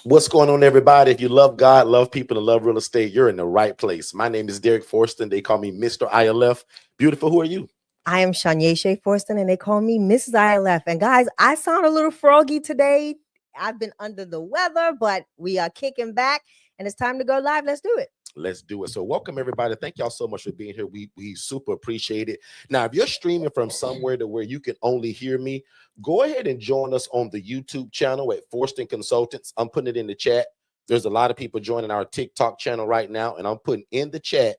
What's going on, everybody? If you love God, love people, and love real estate, you're in the right place. My name is Derrick Forston. They call me Mr. ILF. Beautiful. Who are you? I am Shay Forston, and they call me Mrs. ILF. And guys, I sound a little froggy today. I've been under the weather, but we are kicking back, and it's time to go live. Let's do it. Let's do it. So welcome, everybody. Thank y'all so much for being here. We super appreciate it. Now, if you're streaming from somewhere to where you can only hear me, go ahead and join us on the YouTube channel at Forston Consultants. I'm putting it in the chat. There's a lot of people joining our TikTok channel right now, and I'm putting in the chat.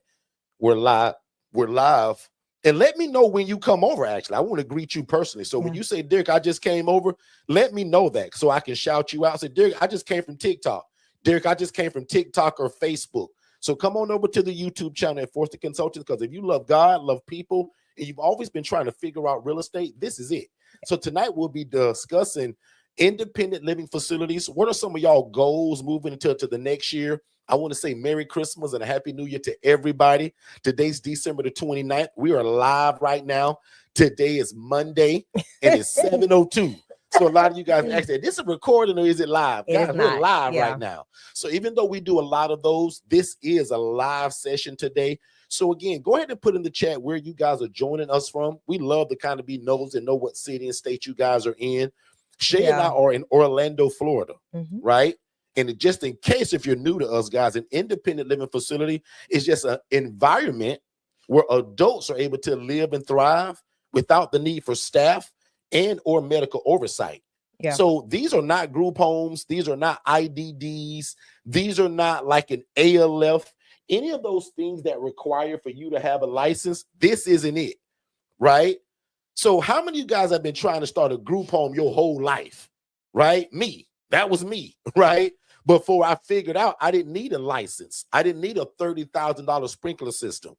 We're live. We're live. And let me know when you come over, actually. I want to greet you personally. So when you say, Derrick, I just came over, let me know that so I can shout you out. Say, Derrick, I just came from TikTok. Derrick, I just came from TikTok or Facebook. So come on over to the YouTube channel at Forston Consultants, because if you love God, love people, and you've always been trying to figure out real estate, this is it. So tonight we'll be discussing independent living facilities. What are some of y'all goals moving into the next year? I want to say Merry Christmas and a Happy New Year to everybody. Today's December the 29th. We are live right now. Today is Monday, and it's 7:02. So a lot of you guys asked that, this is recording or is it live? Guys, we're live right now. So even though we do a lot of those, this is a live session today. So again, go ahead and put in the chat where you guys are joining us from. We love to kind of be nosy and know what city and state you guys are in. Shay and I are in Orlando, Florida, right? And just in case, if you're new to us, guys, an independent living facility is just an environment where adults are able to live and thrive without the need for staff and or medical oversight. So these are not group homes. These are not IDDs. These are not like an ALF. Any of those things that require for you to have a license, this isn't it, right? So how many of you guys have been trying to start a group home your whole life, right? Me, that was me, right? Before I figured out I didn't need a license. I didn't need a $30,000 sprinkler system.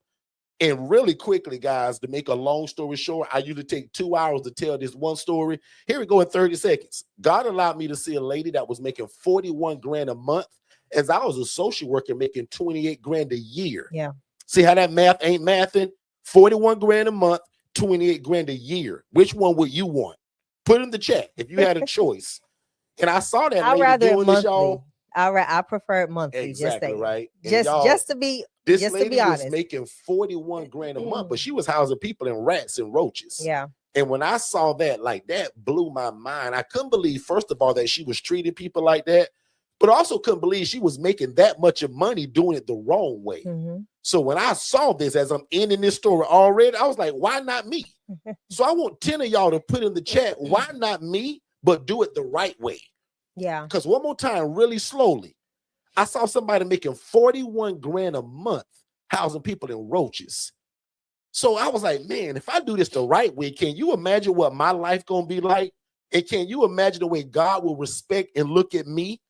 And really quickly, guys, to make a long story short, I usually take 2 hours to tell this one story. Here we go in 30 seconds. God allowed me to see a lady that was making 41 grand a month as I was a social worker making 28 grand a year. See how that math ain't mathing? 41 grand a month, 28 grand a year. Which one would you want? Put in the chat if you had a choice. And I saw that lady doing this, y'all. I prefer it monthly. Exactly, right. Just to be this just lady to be honest. was making 41 grand a month, but she was housing people in rats and roaches. And when I saw that, like, that blew my mind. I couldn't believe, first of all, that she was treating people like that, but also couldn't believe she was making that much of money doing it the wrong way. So when I saw this, as I'm ending this story already, I was like, why not me? So I want 10 of y'all to put in the chat, why not me, but do it the right way? Because one more time, really slowly, I saw somebody making 41 grand a month housing people in roaches. So I was like, man, if I do this the right way, can you imagine what my life gonna be like? And can you imagine the way God will respect and look at me?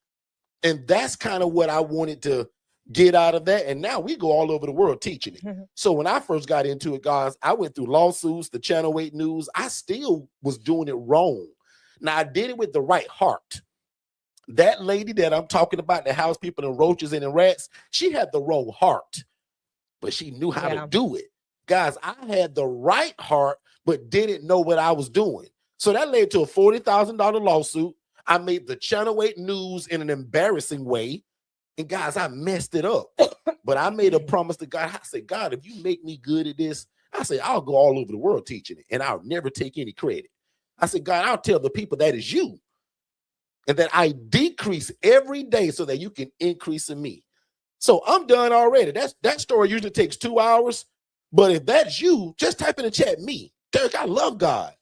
And that's kind of what I wanted to get out of that. And now we go all over the world teaching it. So when I first got into it, guys, I went through lawsuits, the Channel 8 News. I still was doing it wrong. Now I did it with the right heart. That lady that I'm talking about that house people in roaches and in rats, she had the wrong heart, but she knew how to do it. Guys, I had the right heart, but didn't know what I was doing. So that led to a $40,000 lawsuit. I made the Channel 8 News in an embarrassing way. And guys, I messed it up. But I made a promise to God. I said, God, if you make me good at this, I said, I'll go all over the world teaching it, and I'll never take any credit. I said, God, I'll tell the people that is you. And that I decrease every day so that you can increase in me. So I'm done already. That story usually takes 2 hours. But if that's you, just type in the chat, me. Derrick, I love God.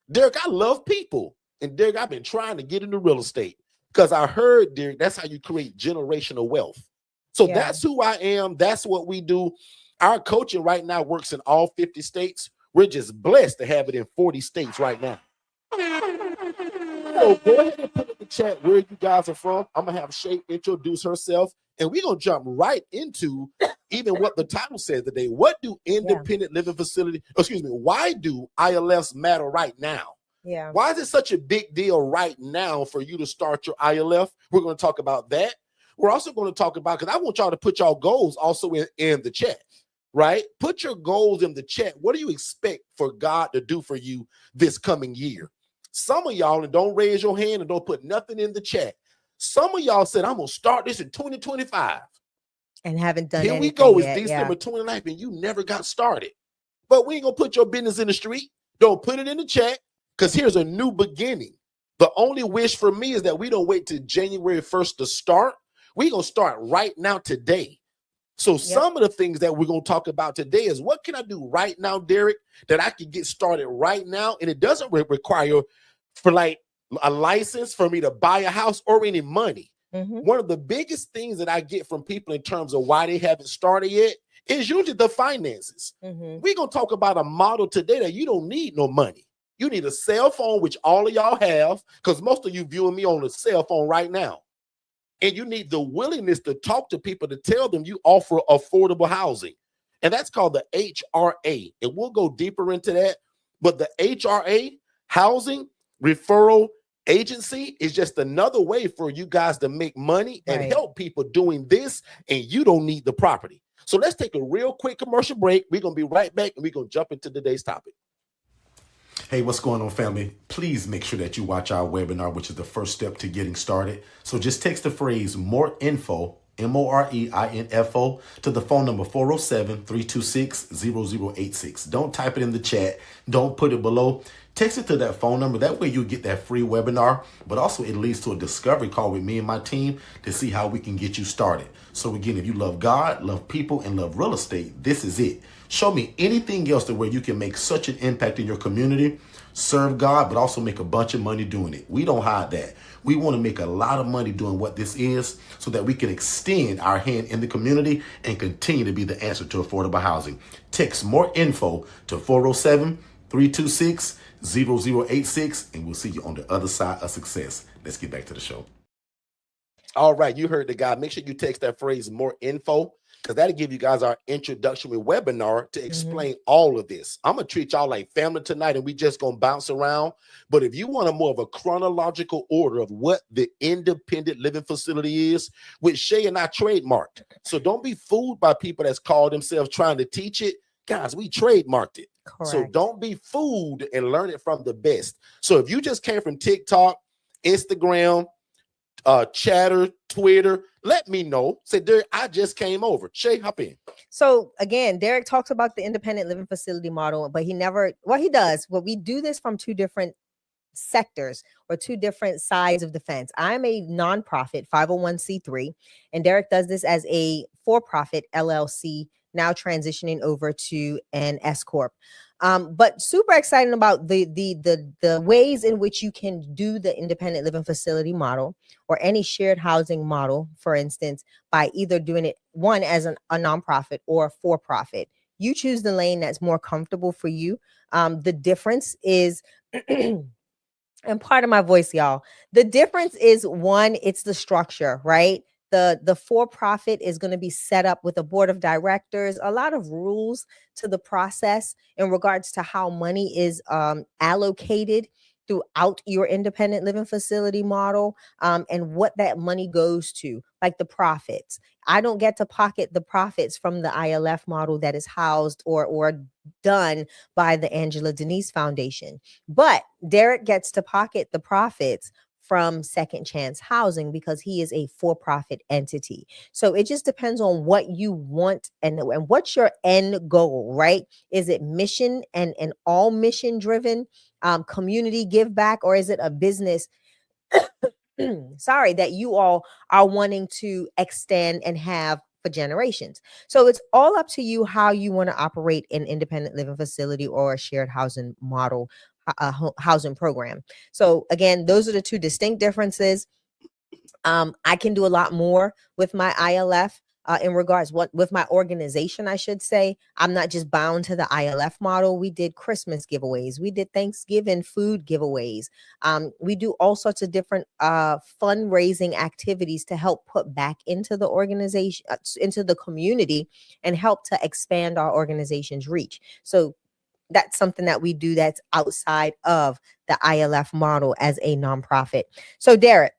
Derrick, I love people. And Derrick, I've been trying to get into real estate. Because I heard, Derrick, that's how you create generational wealth. So that's who I am. That's what we do. Our coaching right now works in all 50 states. We're just blessed to have it in 40 states right now. So go ahead and put in the chat where you guys are from. I'm going to have Shay introduce herself, and we're going to jump right into even what the title says today. What do independent living facility, why do ILFs matter right now? Why is it such a big deal right now for you to start your ILF? We're going to talk about that. We're also going to talk about, because I want y'all to put y'all goals also in the chat, right? Put your goals in the chat. What do you expect for God to do for you this coming year? Some of y'all, and don't raise your hand and don't put nothing in the chat. Some of y'all said, I'm gonna start this in 2025. And haven't done Here anything we go. It's yet. December 29th, and you never got started. But we ain't gonna put your business in the street. Don't put it in the chat, because here's a new beginning. The only wish for me is that we don't wait till January 1st to start. We're gonna start right now today. So some of the things that we're going to talk about today is, what can I do right now, Derrick, that I can get started right now? And it doesn't require for like a license for me to buy a house or any money. One of the biggest things that I get from people in terms of why they haven't started yet is usually the finances. We're going to talk about a model today that you don't need no money. You need a cell phone, which all of y'all have, because most of you viewing me on a cell phone right now. And you need the willingness to talk to people to tell them you offer affordable housing. And that's called the HRA. And we'll go deeper into that. But the HRA, Housing Referral Agency, is just another way for you guys to make money and help people doing this. And you don't need the property. So let's take a real quick commercial break. We're going to be right back, and we're going to jump into today's topic. Hey, what's going on, family? Please make sure that you watch our webinar, which is the first step to getting started. So just text the phrase "more info," MOREINFO, to the phone number 407-326-0086. Don't type it in the chat. Don't put it below. Text it to that phone number. That way you get that free webinar, but also it leads to a discovery call with me and my team to see how we can get you started. So again, if you love God, love people, and love real estate, this is it. Show me anything else to where you can make such an impact in your community, serve God, but also make a bunch of money doing it. We don't hide that. We want to make a lot of money doing what this is so that we can extend our hand in the community and continue to be the answer to affordable housing. Text "more info" to 407-326-0086, and we'll see you on the other side of success. Let's get back to the show. All right, you heard the guy. Make sure you text that phrase "more info," because that'll give you guys our introductory webinar to explain all of this. I'm going to treat y'all like family tonight, and we just going to bounce around. But if you want a more of a chronological order of what the independent living facility is, which Shay and I trademarked. So don't be fooled by people that's called themselves trying to teach it. Guys, we trademarked it. Correct. So don't be fooled and learn it from the best. So if you just came from TikTok, Instagram, Chatter, Twitter, let me know. Say, Derrick, I just came over. Shay, hop in. So again, Derrick talks about the independent living facility model, but he never, well, he does. Well, we do this from two different sectors or two different sides of the fence. I'm a nonprofit 501c3, and Derrick does this as a for-profit LLC, now transitioning over to an S Corp. But super excited about the ways in which you can do the independent living facility model or any shared housing model, for instance, by either doing it one as a nonprofit or for profit. You choose the lane that's more comfortable for you. The difference is, and part of my voice, y'all, the difference is one, it's the structure, right? The for-profit is going to be set up with a board of directors, a lot of rules to the process in regards to how money is allocated throughout your independent living facility model, and what that money goes to, like the profits. I don't get to pocket the profits from the ILF model that is housed or done by the Angela Denise Foundation. But Derrick gets to pocket the profits from Second Chance Housing because he is a for-profit entity. So it just depends on what you want and what's your end goal, right? Is it mission and all mission driven, community give back, or is it a business sorry, that you all are wanting to extend and have for generations? So it's all up to you how you want to operate an independent living facility or a shared housing model, housing program. So again, those are the two distinct differences. I can do a lot more with my ILF in regards with my organization, I should say. I'm not just bound to the ILF model. We did Christmas giveaways. We did Thanksgiving food giveaways. We do all sorts of different fundraising activities to help put back into the organization, into the community, and help to expand our organization's reach. So that's something that we do that's outside of the ILF model as a nonprofit. So Derrick,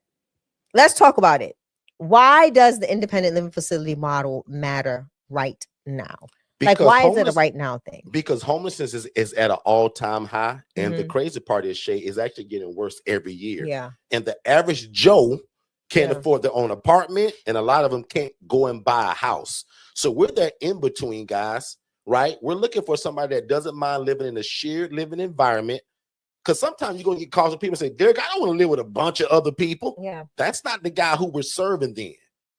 let's talk about it. Why does the independent living facility model matter right now? Because why is it a right now thing? Because homelessness is at an all-time high. And the crazy part is, Shay, is actually getting worse every year. Yeah. And the average Joe can't Yeah. afford their own apartment, and a lot of them can't go and buy a house. So we're that in between, guys, right? We're looking for somebody that doesn't mind living in a shared living environment. Because sometimes you're going to get calls from people and say, Derrick, I don't want to live with a bunch of other people. Yeah. That's not the guy who we're serving then.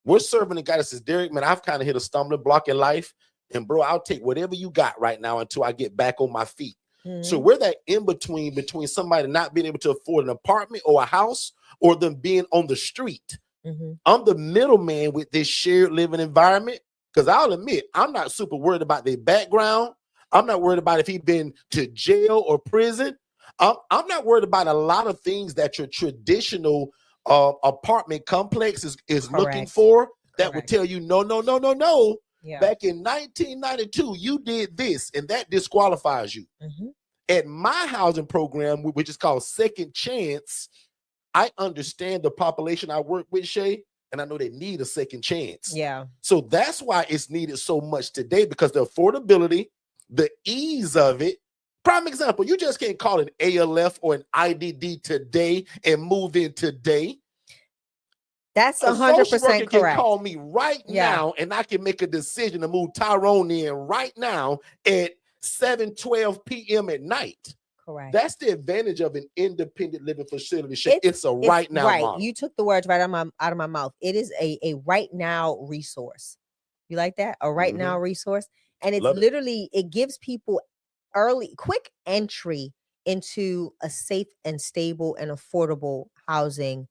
We're serving the guy that says, Derrick, man, I've kind of hit a stumbling block in life. And bro, I'll take whatever you got right now until I get back on my feet. So we're that in between somebody not being able to afford an apartment or a house or them being on the street. I'm the middleman with this shared living environment, because I'll admit I'm not super worried about their background. I'm not worried about if he's been to jail or prison. I'm not worried about a lot of things that your traditional apartment complex is looking for that would tell you no. Yeah. Back in 1992, you did this, and that disqualifies you. At my housing program, which is called Second Chance, I understand the population I work with, Shay, and I know they need a second chance. Yeah. So that's why it's needed so much today, because the affordability, the ease of it. Prime example, you just can't call an ALF or an IDD today and move in today. That's 100% correct. Can correct. call me right now, and I can make a decision to move Tyrone in right now at 7:12 p.m. at night. Correct. That's the advantage of an independent living facility. It's a right now model. You took the words right out of my mouth. It is a right now resource. You like that? A right now resource. And it's literally, it gives people quick entry into a safe and stable and affordable housing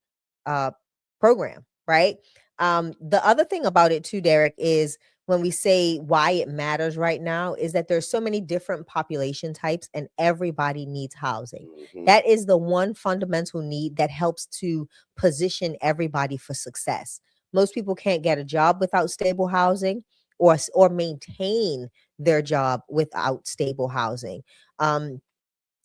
program, right? The other thing about it too, Derrick, is when we say why it matters right now is that there's so many different population types and everybody needs housing. That is the one fundamental need that helps to position everybody for success. Most people can't get a job without stable housing or maintain their job without stable housing.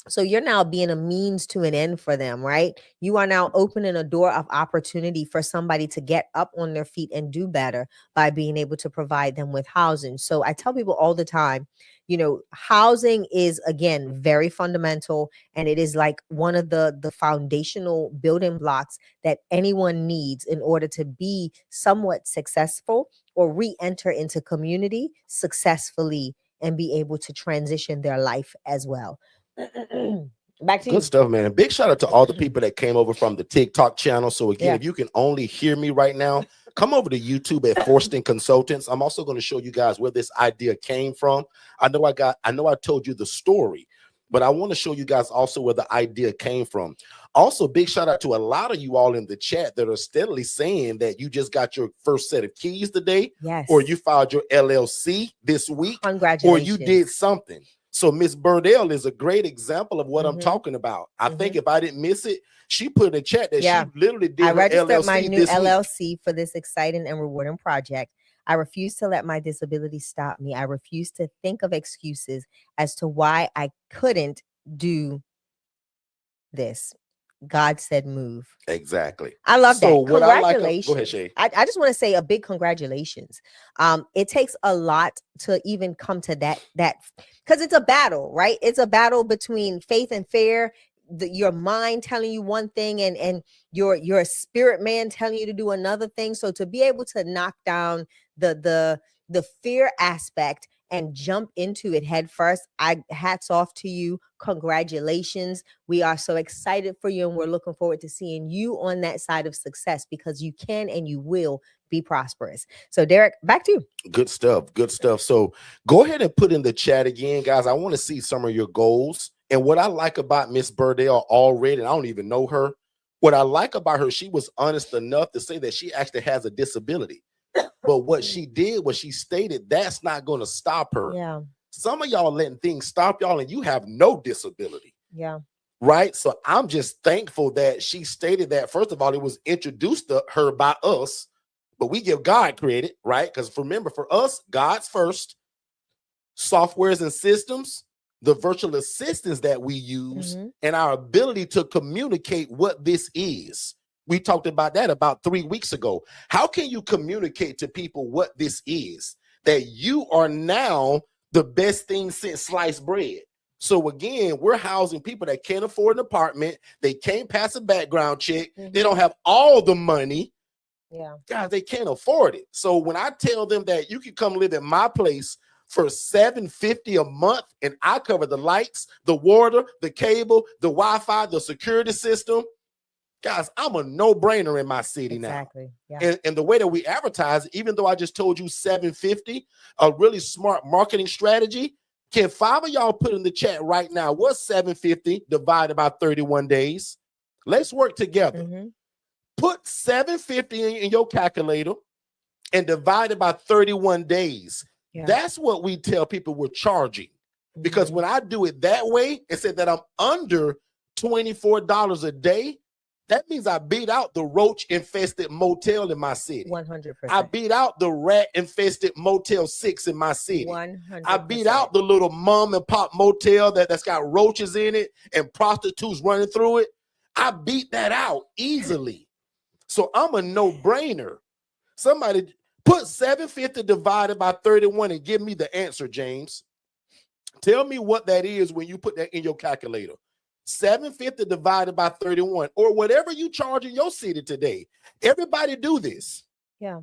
So you're now being a means to an end for them, right? You are now opening a door of opportunity for somebody to get up on their feet and do better by being able to provide them with housing. So I tell people all the time, housing is, again, very fundamental, and it is like one of the foundational building blocks that anyone needs in order to be somewhat successful or re-enter into community successfully and be able to transition their life as well. Back to you. Good stuff, man. Big shout out to all the people that came over from the TikTok channel. So again, if you can only hear me right now, come over to YouTube at Forston Consultants. I'm also going to show you guys where this idea came from. I know I told you the story, but I want to show you guys also where the idea came from. Also, big shout out to a lot of you all in the chat that are steadily saying that you just got your first set of keys today, or you filed your LLC this week, or you did something. So Miss Burdell is a great example of what I'm talking about. I think if I didn't miss it, she put in the chat that she literally did her registered LLC my new this LLC week. for this exciting and rewarding project. I refuse to let my disability stop me. I refuse to think of excuses as to why I couldn't do this. God said move. Exactly. I love that. Congratulations. Go ahead, Shay. I just want to say a big congratulations. It takes a lot to even come to that because it's a battle, right? It's a battle between faith and fear, your mind telling you one thing and your spirit man telling you to do another thing. So to be able to knock down the fear aspect and jump into it head first, hats off to you. Congratulations. We are so excited for you, and we're looking forward to seeing you on that side of success, because you can and you will be prosperous. So Derrick, back to you. Good stuff. Good stuff. So go ahead and put in the chat again, guys. I want to see some of your goals. And what I like about Miss Burdell already, and I don't even know her, what I like about her, she was honest enough to say that she actually has a disability. But what she did was she stated that's not going to stop her. Yeah. Some of y'all letting things stop y'all and you have no disability. Yeah. Right. So I'm just thankful that she stated that. First of all, it was introduced to her by us, but we give God credit, right? Because remember, for us, God's first. Softwares and systems, the virtual assistants that we use, and our ability to communicate what this is. We talked about that about 3 weeks ago. How can you communicate to people what this is? That you are now the best thing since sliced bread. So again, we're housing people that can't afford an apartment. They can't pass a background check. They don't have all the money. Yeah. Guys, they can't afford it. So when I tell them that you can come live at my place for $750 a month, and I cover the lights, the water, the cable, the Wi-Fi, the security system, guys, I'm a no-brainer in my city Exactly. now. Yeah. And the way that we advertise, even though I just told you $750, a really smart marketing strategy. Can 5 of y'all put in the chat right now, what's $750 divided by 31 days? Let's work together. Mm-hmm. Put $750 in your calculator and divide it by 31 days. Yeah. That's what we tell people we're charging. Because when I do it that way and say that I'm under $24 a day, that means I beat out the roach-infested motel in my city. 100%. I beat out the rat-infested Motel 6 in my city. 100%. I beat out the little mom and pop motel that's got roaches in it and prostitutes running through it. I beat that out easily. So I'm a no-brainer. Somebody put 750 divided by 31 and give me the answer, James. Tell me what that is when you put that in your calculator. 750 divided by 31, or whatever you charge in your city today. Everybody do this. Yeah.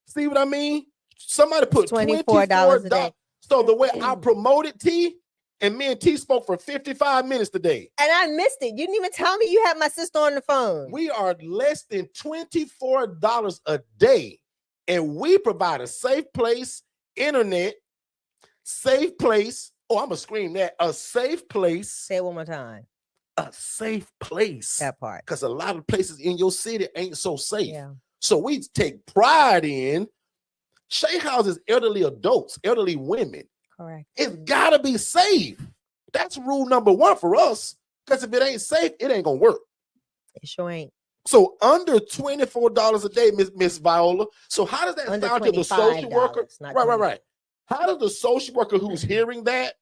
See what I mean? Somebody put $24 a day. So the way I promoted T, and me and T spoke for 55 minutes today. And I missed it. You didn't even tell me you had my sister on the phone. We are less than $24 a day, and we provide a safe place, internet, safe place. Oh, I'm going to scream that. A safe place. Say it one more time. A safe place. That part. Because a lot of places in your city ain't so safe. Yeah. So we take pride in Shay houses elderly adults, elderly women. Correct. It's got to be safe. That's rule number one for us. Because if it ain't safe, it ain't going to work. It sure ain't. So under $24 a day, Miss Viola. So how does that Under sound to the social worker? Right. How does the social worker who's hearing that,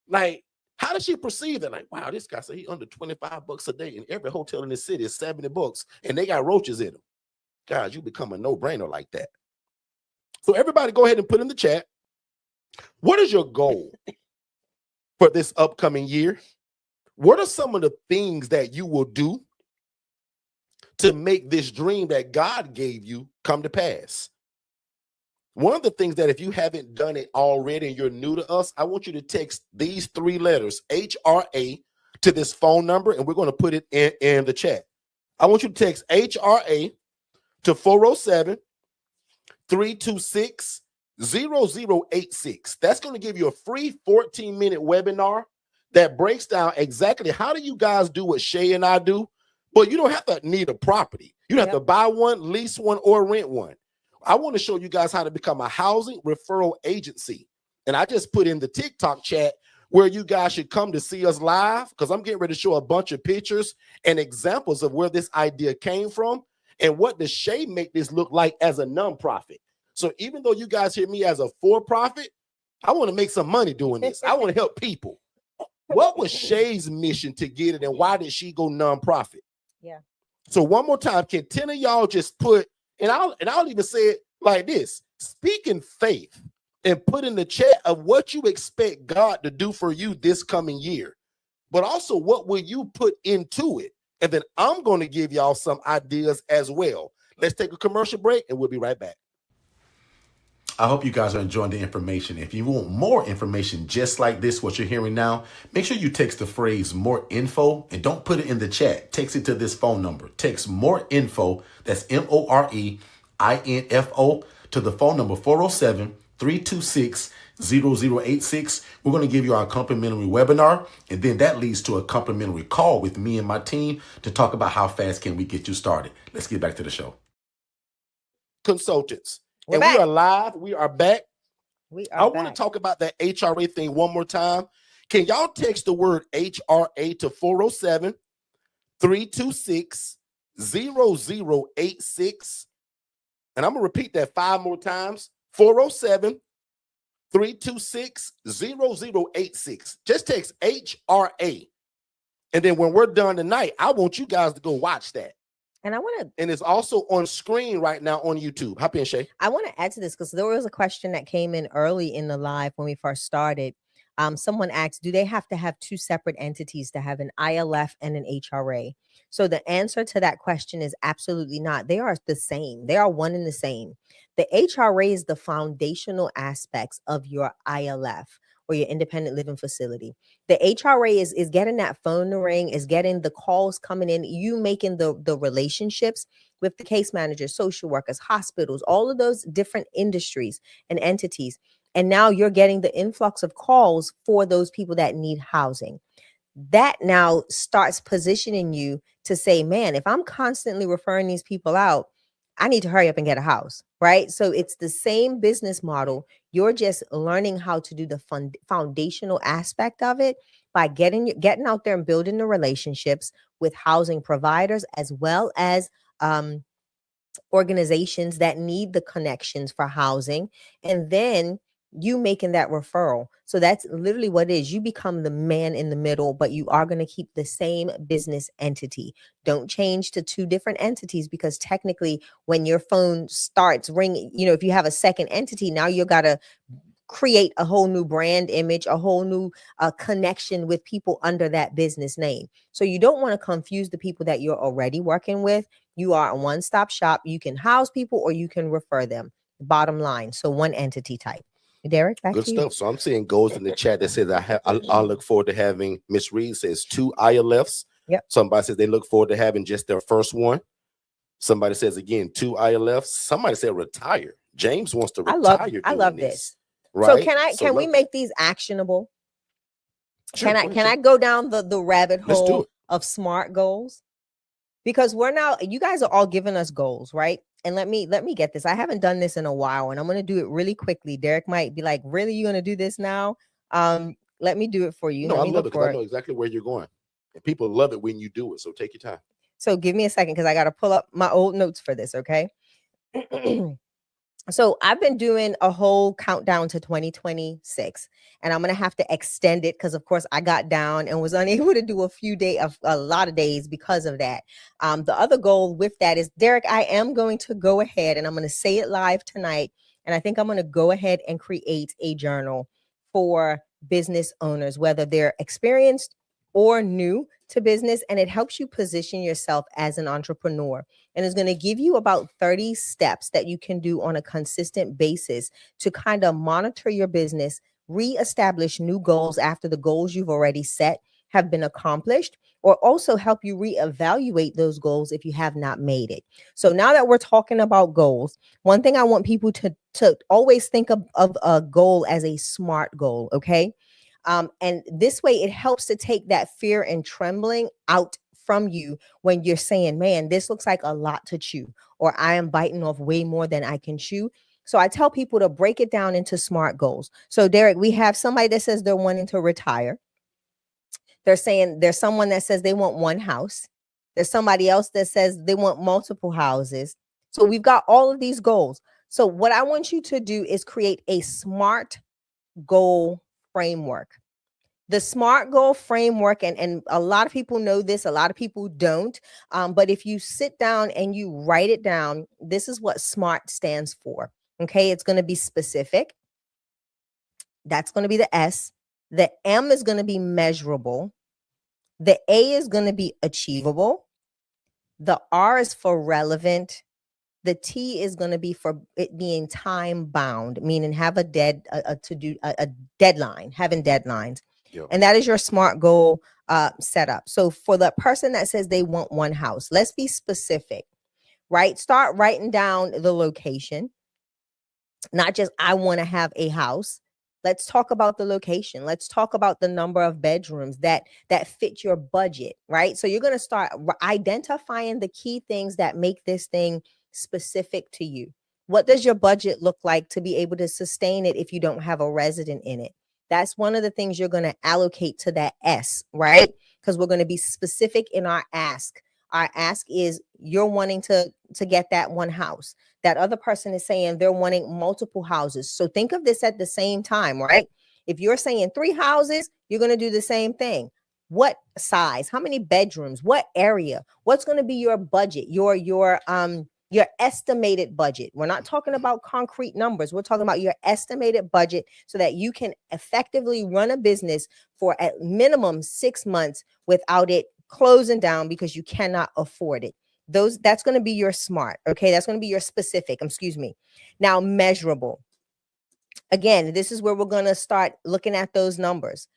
like, how does she perceive that? Like, wow, this guy said he under $25 a day, and every hotel in the city is $70, and they got roaches in them. Guys, you become a no-brainer like that. So everybody go ahead and put in the chat, what is your goal for this upcoming year? What are some of the things that you will do to make this dream that God gave you come to pass? One of the things that if you haven't done it already and you're new to us, I want you to text these 3 letters, HRA, to this phone number, and we're going to put it in the chat. I want you to text HRA to 407-326-0086. That's going to give you a free 14-minute webinar that breaks down exactly how do you guys do what Shay and I do, but you don't have to need a property. You don't have to buy one, lease one, or rent one. I want to show you guys how to become a housing referral agency. And I just put in the TikTok chat where you guys should come to see us live, because I'm getting ready to show a bunch of pictures and examples of where this idea came from and what does Shay make this look like as a nonprofit. So even though you guys hear me as a for-profit, I want to make some money doing this. I want to help people. What was Shay's mission to get it, and why did she go nonprofit? Yeah. So one more time, can 10 of y'all just put, and I'll even say it like this: speak in faith and put in the chat of what you expect God to do for you this coming year, but also what will you put into it? And then I'm going to give y'all some ideas as well. Let's take a commercial break and we'll be right back. I hope you guys are enjoying the information. If you want more information just like this, what you're hearing now, make sure you text the phrase more info and don't put it in the chat. Text it to this phone number. Text more info, that's MOREINFO, to the phone number 407-326-0086. We're going to give you our complimentary webinar, and then that leads to a complimentary call with me and my team to talk about how fast can we get you started. Let's get back to the show. Consultants. We are live. We are back. I want to talk about that HRA thing one more time. Can y'all text the word HRA to 407-326-0086? And I'm going to repeat that 5 more times. 407-326-0086. Just text HRA. And then when we're done tonight, I want you guys to go watch that. And I want to, and it's also on screen right now on YouTube. Hop in, Shay. I want to add to this because there was a question that came in early in the live when we first started. Someone asked, do they have to have two separate entities to have an ILF and an HRA? So the answer to that question is absolutely not. They are the same. They are one and the same. The HRA is the foundational aspects of your ILF or your independent living facility. The HRA is getting that phone to ring, is getting the calls coming in, you making the relationships with the case managers, social workers, hospitals, all of those different industries and entities. And now you're getting the influx of calls for those people that need housing. That now starts positioning you to say, man, if I'm constantly referring these people out, I need to hurry up and get a house, right? So it's the same business model. You're just learning how to do the foundational aspect of it by getting out there and building the relationships with housing providers as well as organizations that need the connections for housing, and then you making that referral. So that's literally what it is. You become the man in the middle, but you are going to keep the same business entity. Don't change to two different entities, because technically when your phone starts ringing, if you have a second entity, now you got to create a whole new brand image, a whole new connection with people under that business name. So you don't want to confuse the people that you're already working with. You are a one-stop shop. You can house people or you can refer them. Bottom line. So one entity type. Derrick, back Good to you. stuff. So I'm seeing goals in the chat that says I look forward to having. Miss Reed says 2 ILFs. Yep. Somebody says they look forward to having just their first one. Somebody says again 2 ILFs. Somebody said retire. James wants to retire. I love this. Right? So can we make these actionable? Sure, Can I go down the rabbit Let's do hole it. of SMART goals? Because you guys are all giving us goals, right? And let me get this. I haven't done this in a while, and I'm going to do it really quickly. Derrick might be like, really, you going to do this now? Let me do it for you. No, Let I me love look it because for I know exactly where you're going. And people love it when you do it. So take your time. So give me a second, because I got to pull up my old notes for this, okay? So I've been doing a whole countdown to 2026, and I'm going to have to extend it because, of course, I got down and was unable to do a lot of days because of that. The other goal with that is, Derrick, I am going to go ahead and I'm going to say it live tonight. And I think I'm going to go ahead and create a journal for business owners, whether they're experienced or new to business, and it helps you position yourself as an entrepreneur. And it's going to give you about 30 steps that you can do on a consistent basis to kind of monitor your business, reestablish new goals after the goals you've already set have been accomplished, or also help you reevaluate those goals if you have not made it. So now that we're talking about goals, one thing I want people to always think of a goal as a SMART goal, okay? And this way it helps to take that fear and trembling out from you when you're saying, man, this looks like a lot to chew, or I am biting off way more than I can chew. So I tell people to break it down into SMART goals. So Derrick, we have somebody that says they're wanting to retire. They're saying there's someone that says they want one house. There's somebody else that says they want multiple houses. So we've got all of these goals. So what I want you to do is create a SMART goal framework. The SMART goal framework, and a lot of people know this, a lot of people don't. But if you sit down and you write it down, this is what SMART stands for. Okay, it's going to be specific. That's going to be the S. The M is going to be measurable. The A is going to be achievable. The R is for relevant. The T is going to be for it being time bound, meaning have a deadline, having deadlines. Yep. And that is your SMART goal setup. So for the person that says they want one house, let's be specific, right? Start writing down the location, not just I want to have a house. Let's talk about the location. Let's talk about the number of bedrooms that fit your budget, right? So you're going to start identifying the key things that make this thing specific to you. What does your budget look like to be able to sustain it if you don't have a resident in it? That's one of the things you're going to allocate to that S, right? Because we're going to be specific in our ask. Our ask is you're wanting to get that one house. That other person is saying they're wanting multiple houses. So think of this at the same time, right? If you're saying 3 houses, you're going to do the same thing. What size? How many bedrooms? What area? What's going to be your budget? Your Your estimated budget. We're not talking about concrete numbers. We're talking about your estimated budget so that you can effectively run a business for at minimum 6 months without it closing down because you cannot afford it. That's going to be your SMART. Okay. That's going to be your specific, excuse me. Now, measurable. Again, this is where we're going to start looking at those numbers.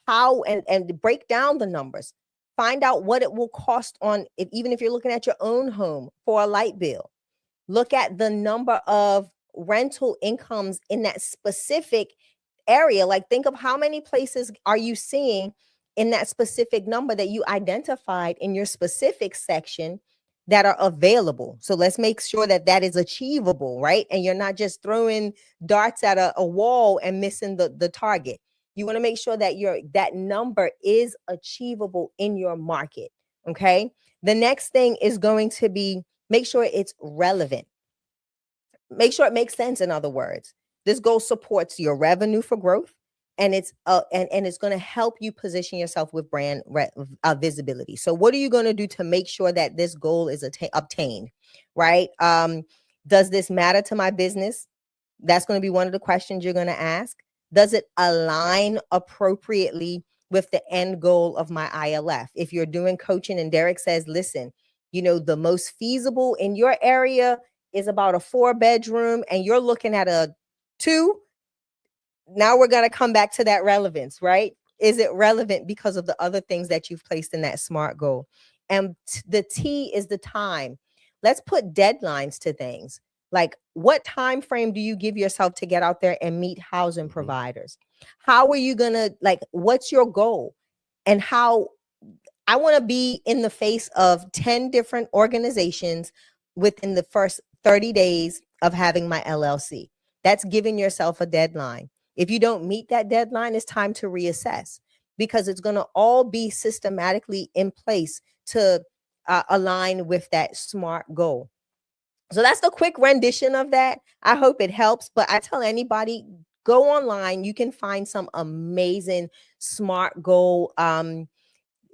How and break down the numbers. Find out what it will cost on it, even if you're looking at your own home for a light bill. Look at the number of rental incomes in that specific area. Like, think of how many places are you seeing in that specific number that you identified in your specific section that are available. So let's make sure that that is achievable, right? And you're not just throwing darts at a wall and missing the target. You want to make sure that that number is achievable in your market. Okay. The next thing is going to be make sure it's relevant. Make sure it makes sense. In other words, this goal supports your revenue for growth, and it's going to help you position yourself with brand visibility. So what are you going to do to make sure that this goal is obtained, right? Does this matter to my business? That's going to be one of the questions you're going to ask. Does it align appropriately with the end goal of my ILF? If you're doing coaching and Derrick says, listen, the most feasible in your area is about a 4-bedroom and you're looking at a 2. Now we're going to come back to that relevance, right? Is it relevant because of the other things that you've placed in that SMART goal? And the T is the time. Let's put deadlines to things. Like, what time frame do you give yourself to get out there and meet housing providers? How are you going to, what's your goal? And how I want to be in the face of 10 different organizations within the first 30 days of having my LLC. That's giving yourself a deadline. If you don't meet that deadline, it's time to reassess, because it's going to all be systematically in place to align with that SMART goal. So that's the quick rendition of that. I hope it helps. But I tell anybody, go online. You can find some amazing SMART goal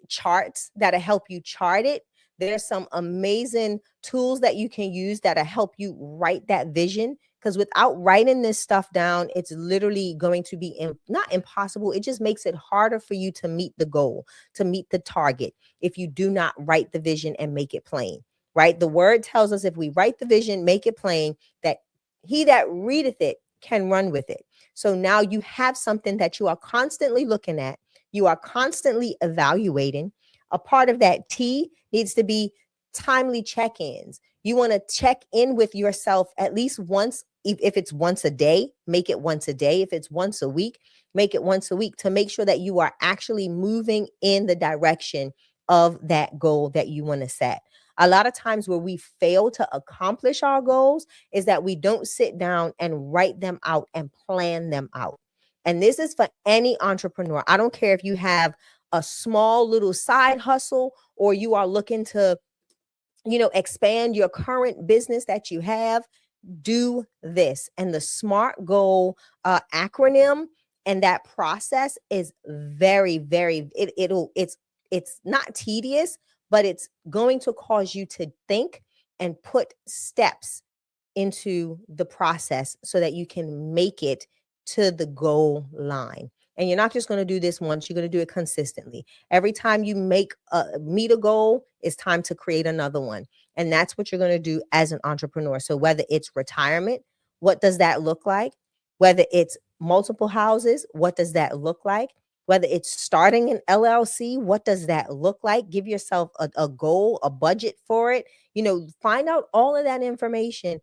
charts that'll help you chart it. There's some amazing tools that you can use that'll help you write that vision. Because without writing this stuff down, it's literally going to be not impossible. It just makes it harder for you to meet the goal, to meet the target, if you do not write the vision and make it plain. Right? The word tells us if we write the vision, make it plain, that he that readeth it can run with it. So now you have something that you are constantly looking at. You are constantly evaluating. A part of that T needs to be timely check-ins. You want to check in with yourself at least once. If it's once a day, make it once a day. If it's once a week, make it once a week, to make sure that you are actually moving in the direction of that goal that you want to set. A lot of times where we fail to accomplish our goals is that we don't sit down and write them out and plan them out. And this is for any entrepreneur. I don't care if you have a small little side hustle or you are looking to, expand your current business that you have. Do this. And the SMART goal acronym and that process is very, very, it's not tedious, but it's going to cause you to think and put steps into the process so that you can make it to the goal line. And you're not just going to do this once, you're going to do it consistently. Every time you meet a goal, it's time to create another one. And that's what you're going to do as an entrepreneur. So whether it's retirement, what does that look like? Whether it's multiple houses, what does that look like? Whether it's starting an LLC, what does that look like? Give yourself a goal, a budget for it. Find out all of that information,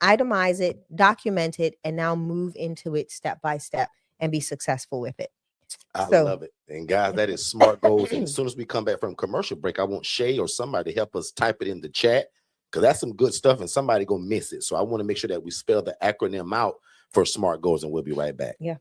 itemize it, document it, and now move into it step by step and be successful with it. I love it. And guys, that is SMART goals. And as soon as we come back from commercial break, I want Shay or somebody to help us type it in the chat, because that's some good stuff and somebody gonna miss it. So I want to make sure that we spell the acronym out for SMART goals, and we'll be right back. Yeah.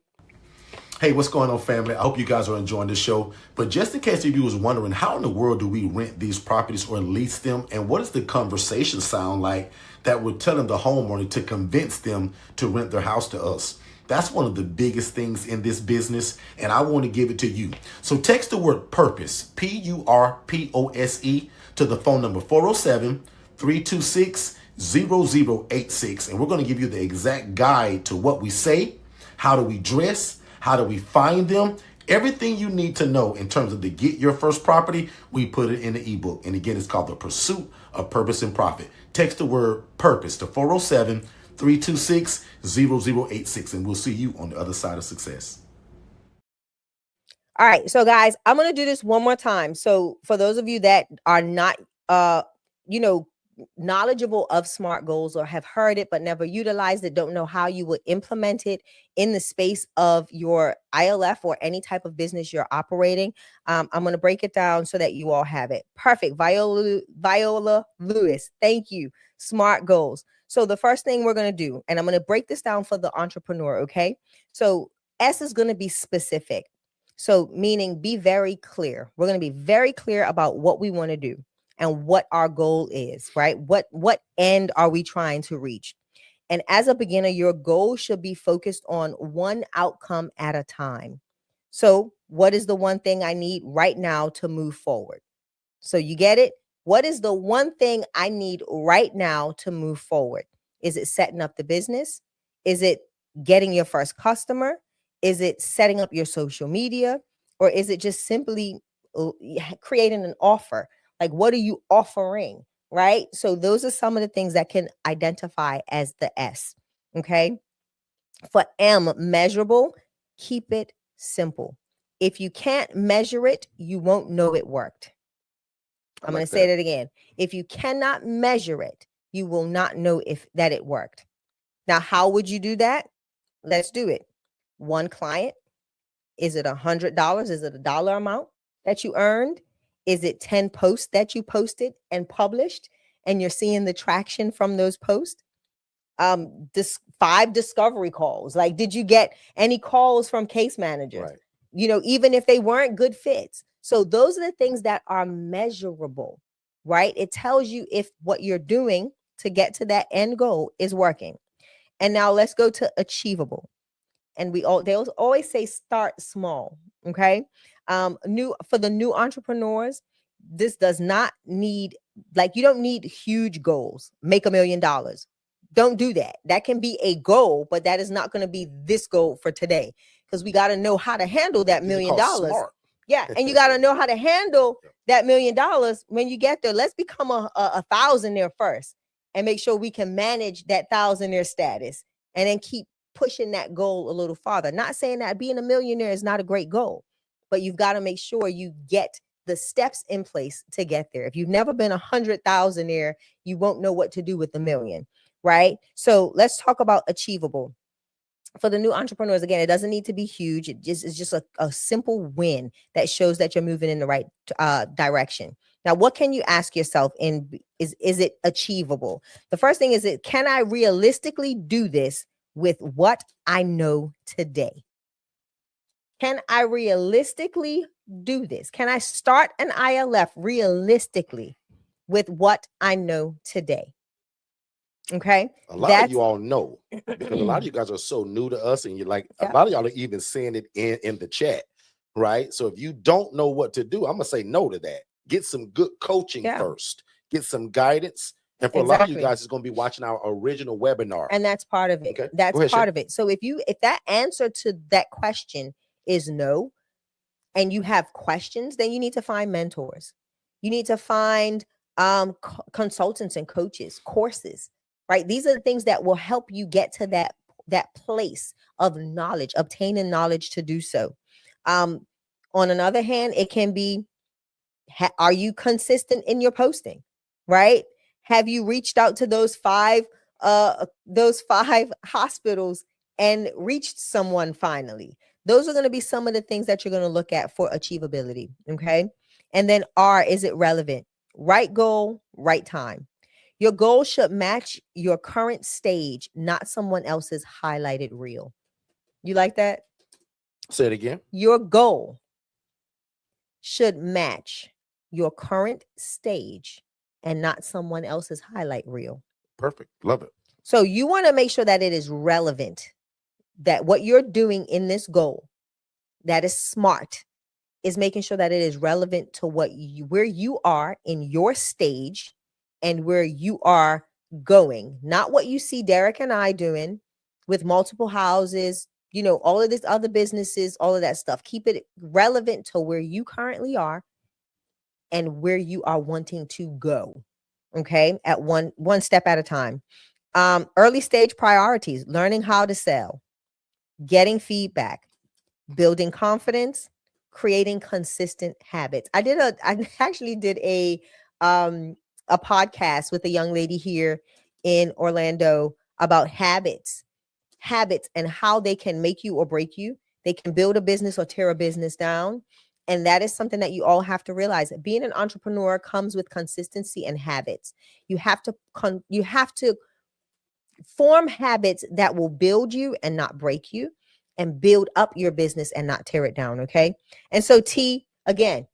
Hey, what's going on, family? I hope you guys are enjoying the show. But just in case you was wondering, how in the world do we rent these properties or lease them? And what does the conversation sound like that we're telling the homeowner to convince them to rent their house to us? That's one of the biggest things in this business, and I want to give it to you. So text the word PURPOSE, PURPOSE, to the phone number 407-326 0086. And we're going to give you the exact guide to what we say, how do we dress, how do we find them, everything you need to know in terms of to get your first property. We put it in the ebook. And again, it's called The Pursuit of Purpose and Profit. Text the word purpose to 407-326-0086. And we'll see you on the other side of success. All right. So guys, I'm going to do this one more time. So for those of you that are not, knowledgeable of SMART goals or have heard it, but never utilized it, don't know how you would implement it in the space of your ILF or any type of business you're operating. I'm going to break it down so that you all have it. Perfect. Viola Lewis. Thank you. SMART goals. So the first thing we're going to do, and I'm going to break this down for the entrepreneur. Okay. So S is going to be specific. So meaning be very clear. We're going to be very clear about what we want to do and what our goal is, right? What end are we trying to reach? And as a beginner, your goal should be focused on one outcome at a time. So what is the one thing I need right now to move forward? So you get it? What is the one thing I need right now to move forward? Is it setting up the business? Is it getting your first customer? Is it setting up your social media? Or is it just simply creating an offer? Like, what are you offering, right? So those are some of the things that can identify as the S, okay? For M, measurable, keep it simple. If you can't measure it, you won't know it worked. I'm going to say that again. If you cannot measure it, you will not know that it worked. Now, how would you do that? Let's do it. One client. Is it $100? Is it a dollar amount that you earned? Is it 10 posts that you posted and published and you're seeing the traction from those posts? 5 discovery calls. Like, did you get any calls from case managers? Right. Even if they weren't good fits. So those are the things that are measurable, right? It tells you if what you're doing to get to that end goal is working. And now let's go to achievable. And they always say start small. Okay. For the new entrepreneurs, this does not need, you don't need huge goals. Make $1 million. Don't do that. That can be a goal, but that is not going to be this goal for today, because we got to know how to handle that $1 million. Yeah. And you got to know how to handle that $1 million when you get there. Let's become a thousandaire first and make sure we can manage that thousandaire status and then keep pushing that goal a little farther. Not saying that being a millionaire is not a great goal, but you've got to make sure you get the steps in place to get there. If you've never been 100,000-aire, you won't know what to do with the million, right? So let's talk about achievable. For the new entrepreneurs, again, it doesn't need to be huge. It's just a simple win that shows that you're moving in the right direction. Now, what can you ask yourself is it achievable? The first thing is, can I realistically do this with what I know today? Can I realistically do this? Can I start an ILF realistically with what I know today? Okay. A lot of you all know, because a lot of you guys are so new to us, and you're like, a lot of y'all are even saying it in the chat, right? So if you don't know what to do, I'm going to say no to that. Get some good coaching first. Get some guidance. And for a lot of you guys, it's going to be watching our original webinar. And that's part of it. Okay. That's part of it. So if that answer to that question is no, and you have questions, then you need to find mentors. You need to find consultants and coaches, courses, right? These are the things that will help you get to that place of knowledge, obtaining knowledge to do so. On another hand, it can be, are you consistent in your posting, right? Have you reached out to those five hospitals and reached someone finally? Those are going to be some of the things that you're going to look at for achievability. Okay. And then R, is it relevant? Right goal, right time. Your goal should match your current stage, not someone else's highlighted reel. You like that? Say it again. Your goal should match your current stage and not someone else's highlight reel. Perfect. Love it. So you want to make sure that it is relevant, that what you're doing in this goal that is smart is making sure that it is relevant to where you are in your stage and where you are going, not what you see Derrick and I doing with multiple houses, you know, all of this other businesses, all of that stuff. Keep it relevant to where you currently are and where you are wanting to go. Okay, at one step at a time. Early stage priorities: learning how to sell, getting feedback, building confidence, creating consistent habits. I actually did a podcast with a young lady here in Orlando about habits and how they can make you or break you. They can build a business or tear a business down. And that is something that you all have to realize. That being an entrepreneur comes with consistency and habits. You have to form habits that will build you and not break you, and build up your business and not tear it down. Okay. And so T, again,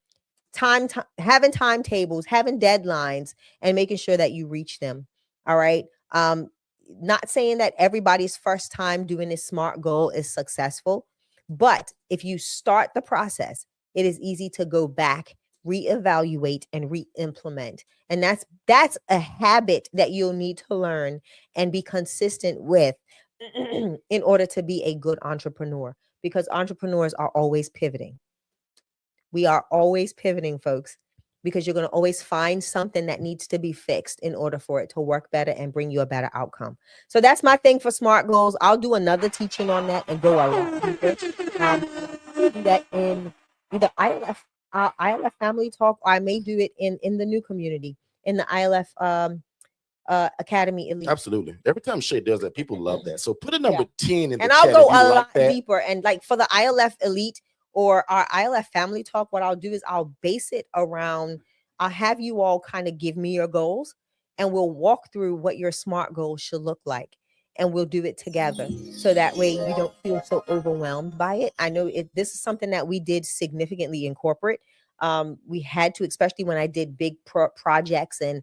having timetables, having deadlines, and making sure that you reach them. All right. Not saying that everybody's first time doing this SMART goal is successful, but if you start the process, it is easy to go back, reevaluate, and re-implement. And that's a habit that you'll need to learn and be consistent with in order to be a good entrepreneur, because entrepreneurs are always pivoting. We are always pivoting, folks, because you're going to always find something that needs to be fixed in order for it to work better and bring you a better outcome. So that's my thing for SMART goals. I'll do another teaching on that and go a lot deeper. Do that in either ILF Family Talk, or I may do it in the new community, in the ILF Academy Elite. Absolutely. Every time Shay does that, people love that. So put a number 10 in the and chat. I'll go a lot like deeper. And like for the ILF Elite or our ILF Family Talk, what I'll do is I'll base it around, I'll have you all kind of give me your goals, and we'll walk through what your SMART goals should look like. And we'll do it together, so that way you don't feel so overwhelmed by it. I know this is something that we did significantly in corporate. We had to, especially when I did big projects and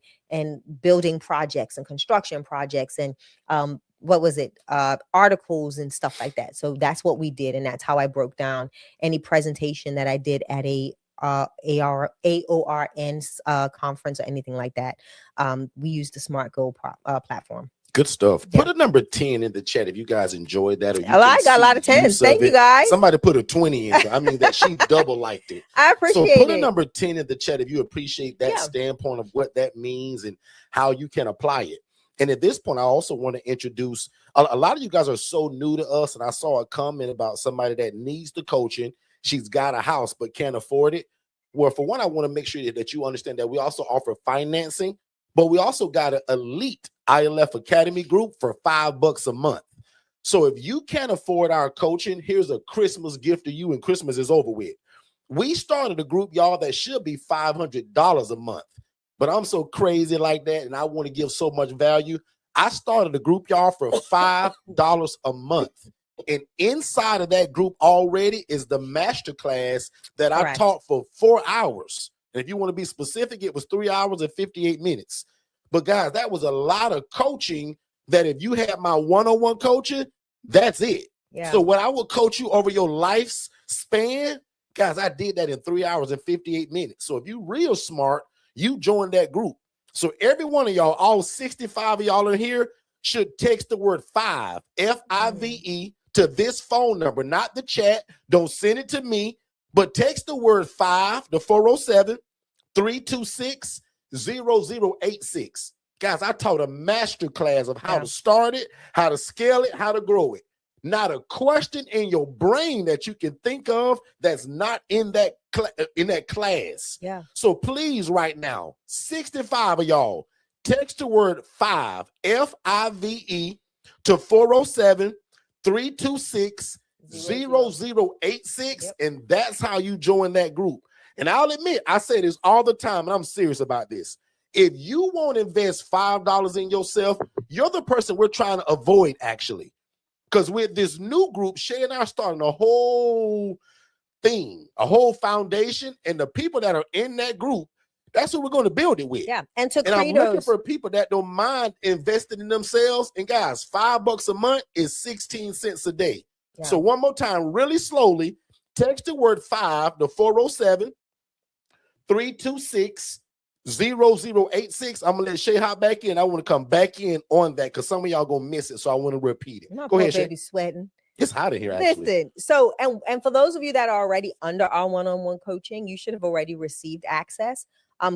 building projects and construction projects and what was it, articles and stuff like that. So that's what we did, and that's how I broke down any presentation that I did at a AORN conference or anything like that. We used the SMART Goal platform. Good stuff. Put a number 10 in the chat if you guys enjoyed that. Or I got a lot of 10s. Thank you, guys. Somebody put a 20 in. I mean, that she double liked it. I appreciate it. So put a number 10 in the chat if you appreciate that standpoint of what that means and how you can apply it. And at this point, I also want to introduce a lot of you guys are so new to us. And I saw a comment about somebody that needs the coaching. She's got a house but can't afford it. Well, for one, I want to make sure that you understand that we also offer financing, but we also got an elite ILF Academy group for $5 a month. So if you can't afford our coaching, here's a Christmas gift to you, and Christmas is over with. We started a group, y'all, that should be $500 a month, but I'm so crazy like that, and I want to give so much value. I started a group, y'all, for $5 a month. And inside of that group already is the masterclass that I taught for 4 hours. And if you want to be specific, it was 3 hours and 58 minutes. But guys, that was a lot of coaching that if you had my one-on-one coaching, that's it. Yeah. So what I will coach you over your life's span, guys, I did that in 3 hours and 58 minutes. So if you real smart, you join that group. So every one of y'all, all 65 of y'all in here, should text the word 5, F-I-V-E, to this phone number, not the chat. Don't send it to me, but text the word 5 to 407-326-0086. Guys, I taught a master class of how to start it, how to scale it, how to grow it. Not a question in your brain that you can think of that's not in that class. Yeah. So please, right now, 65 of y'all, text the word 5, F-I-V-E, to 407-326-0086, and that's how you join that group. And I'll admit, I say this all the time, and I'm serious about this. If you won't invest $5 in yourself, you're the person we're trying to avoid, actually. Because with this new group, Shay and I are starting a whole thing, a whole foundation, and the people that are in that group, that's what we're going to build it with. Yeah, and I'm looking for people that don't mind investing in themselves. And guys, $5 a month is 16 cents a day. Yeah. So one more time, really slowly, text the word 5 to 407-326-0086. 0086. I'm gonna let Shay hop back in. I want to come back in on that because some of y'all gonna miss it, so I want to repeat it. My Go poor ahead, Shay. baby sweating. It's hot in here, actually. Listen, so and for those of you that are already under our one-on-one coaching, you should have already received access.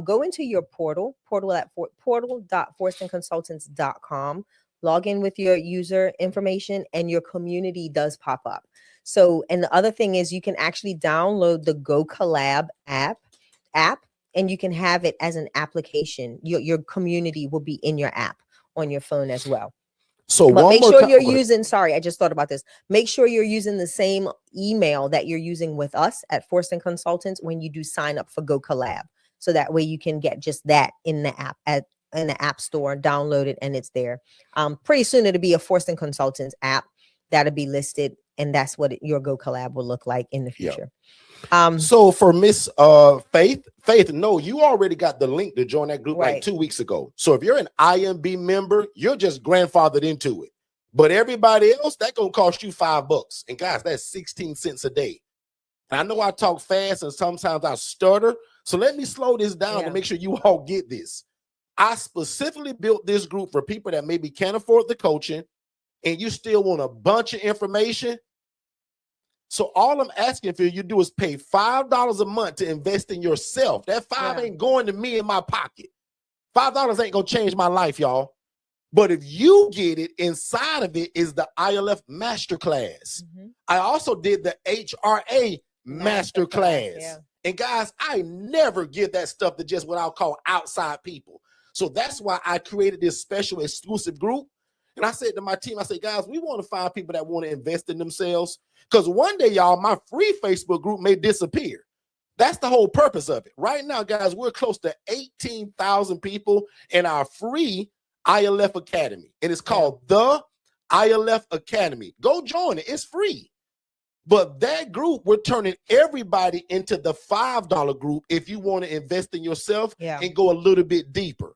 Go into your portal at portal.forstonconsultants.com. Log in with your user information, and your community does pop up. So, and the other thing is, you can actually download the Go Collab app, and you can have it as an application. Your community will be in your app on your phone as well. So but make sure you're okay. using, sorry, I just thought about this. Make sure you're using the same email that you're using with us at Forston Consultants when you do sign up for Go Collab. So that way you can get just that in the app, in the app store, download it, and it's there. Pretty soon it'll be a Forston Consultants app that'll be listed, and that's what your Go Collab will look like in the future. So for Miss Faith, no, you already got the link to join that group like 2 weeks ago. So if you're an IMB member, you're just grandfathered into it. But everybody else, that's gonna cost you $5. And guys, that's 16 cents a day. And I know I talk fast and sometimes I stutter. So let me slow this down to make sure you all get this. I specifically built this group for people that maybe can't afford the coaching and you still want a bunch of information. So all I'm asking for you to do is pay $5 a month to invest in yourself. That $5 ain't going to me in my pocket. $5 ain't gonna change my life, y'all. But if you get it, inside of it is the ILF Masterclass. I also did the HRA Masterclass. And guys, I never give that stuff to just what I'll call outside people. So that's why I created this special exclusive group. And I said to my team, I said, guys, we want to find people that want to invest in themselves. Because one day, y'all, my free Facebook group may disappear. That's the whole purpose of it. Right now, guys, we're close to 18,000 people in our free ILF Academy. And it's called the ILF Academy. Go join it. It's free. But that group, we're turning everybody into the $5 group if you want to invest in yourself and go a little bit deeper.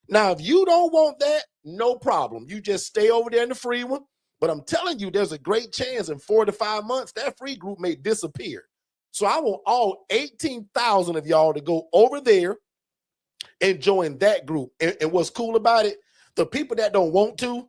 Now, if you don't want that, no problem. You just stay over there in the free one. But I'm telling you, there's a great chance in 4 to 5 months, that free group may disappear. So I want all 18,000 of y'all to go over there and join that group. And what's cool about it, the people that don't want to,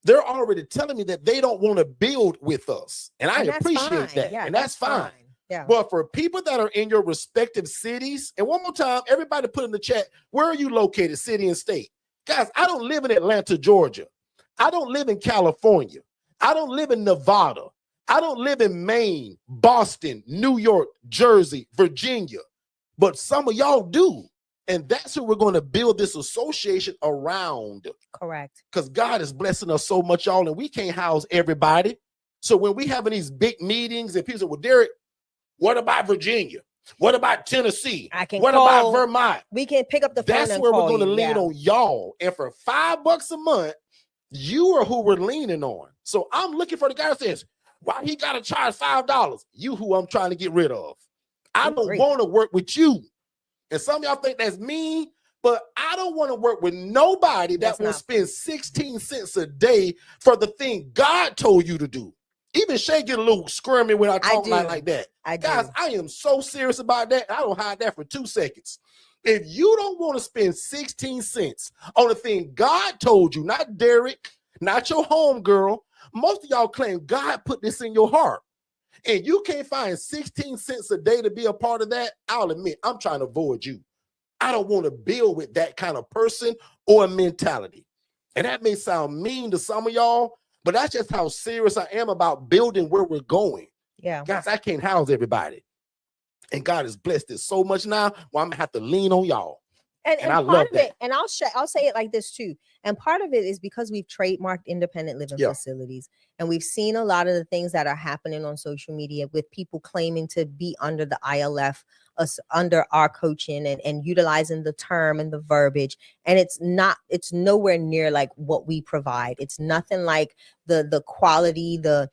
they're already telling me that they don't want to build with us. And I appreciate that. And that's fine. But for people that are in your respective cities, and one more time, everybody put in the chat, where are you located, city and state? Guys, I don't live in Atlanta, Georgia. I don't live in California. I don't live in Nevada. I don't live in Maine, Boston, New York, Jersey, Virginia. But some of y'all do. And that's who we're going to build this association around. Correct. Because God is blessing us so much, y'all, and we can't house everybody. So when we having these big meetings and people say, well, Derrick, what about Virginia? What about Tennessee? What about Vermont? We can pick up the phone. That's where we're going to lean on y'all. And for $5 a month, you are who we're leaning on. So I'm looking for the guy that says, why he got to charge $5? You who I'm trying to get rid of. I don't want to work with you. And some of y'all think that's mean, but I don't want to work with nobody that will spend 16 cents a day for the thing God told you to do. Even Shay get a little squirmy when I talk like that. Guys, I am so serious about that. I don't hide that for 2 seconds. If you don't want to spend 16 cents on the thing God told you, not Derrick, not your homegirl, most of y'all claim God put this in your heart. And you can't find 16 cents a day to be a part of that, I'll admit, I'm trying to avoid you. I don't want to build with that kind of person or mentality. And that may sound mean to some of y'all, but that's just how serious I am about building where we're going. Yeah. Guys, I can't house everybody. And God has blessed it so much now, well, I'm going to have to lean on y'all. And I love that. And I'll say it like this too. And part of it is because we've trademarked independent living facilities, and we've seen a lot of the things that are happening on social media with people claiming to be under the ILF, under our coaching, and utilizing the term and the verbiage. And it's nowhere near like what we provide. It's nothing like the quality, the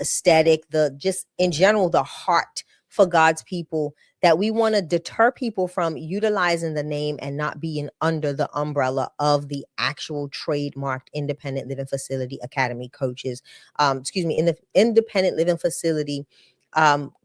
aesthetic, the just in general, the heart for God's people, that we want to deter people from utilizing the name and not being under the umbrella of the actual trademarked independent living facility academy coaches, in the independent living facility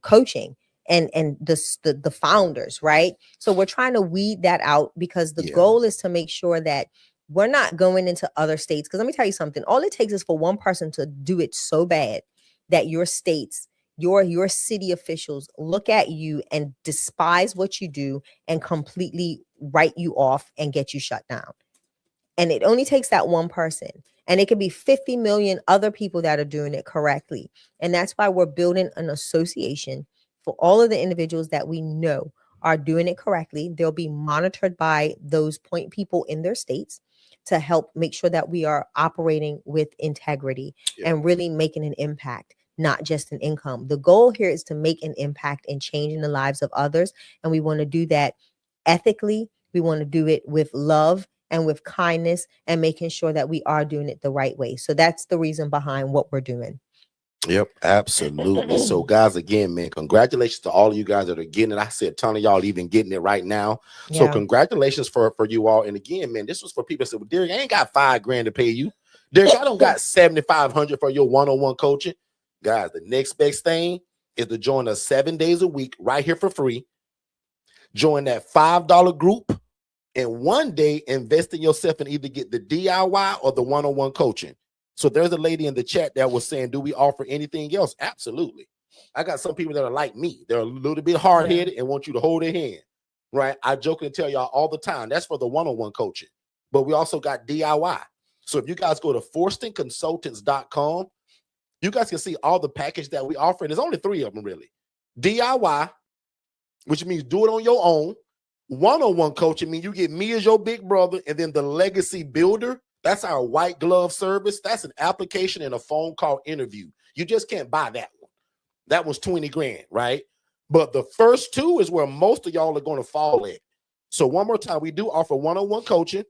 coaching. and the founders, right? So we're trying to weed that out, because the goal is to make sure that we're not going into other states. Because let me tell you something, all it takes is for one person to do it so bad that your states, your city officials look at you and despise what you do and completely write you off and get you shut down. And it only takes that one person. And it could be 50 million other people that are doing it correctly. And that's why we're building an association for all of the individuals that we know are doing it correctly. They'll be monitored by those point people in their states to help make sure that we are operating with integrity and really making an impact, not just an income. The goal here is to make an impact and changing the lives of others. And we want to do that ethically. We want to do it with love and with kindness, and making sure that we are doing it the right way. So that's the reason behind what we're doing. Yep, absolutely. So guys, again, man, congratulations to all of you guys that are getting it. I see a ton of y'all even getting it right now. So congratulations for you all. And again, man, this was for people that said, well, Derrick, I ain't got $5,000 to pay you. Derrick, I don't got $7,500 for your one-on-one coaching. Guys, the next best thing is to join us 7 days a week right here for free. Join that $5 group, and one day invest in yourself and either get the DIY or the one-on-one coaching. So there's a lady in the chat that was saying, do we offer anything else? Absolutely. I got some people that are like me. They're a little bit hard-headed and want you to hold their hand, right? I joke and tell y'all all the time, that's for the one-on-one coaching. But we also got DIY. So if you guys go to forstonconsultants.com, you guys can see all the package that we offer. And there's only 3 of them, really. DIY, which means do it on your own. One-on-one coaching means you get me as your big brother, and then the legacy builder, that's our white glove service. That's an application and a phone call interview. You just can't buy that one. That was $20,000, right? But the first 2 is where most of y'all are going to fall at. So one more time, we do offer one-on-one coaching.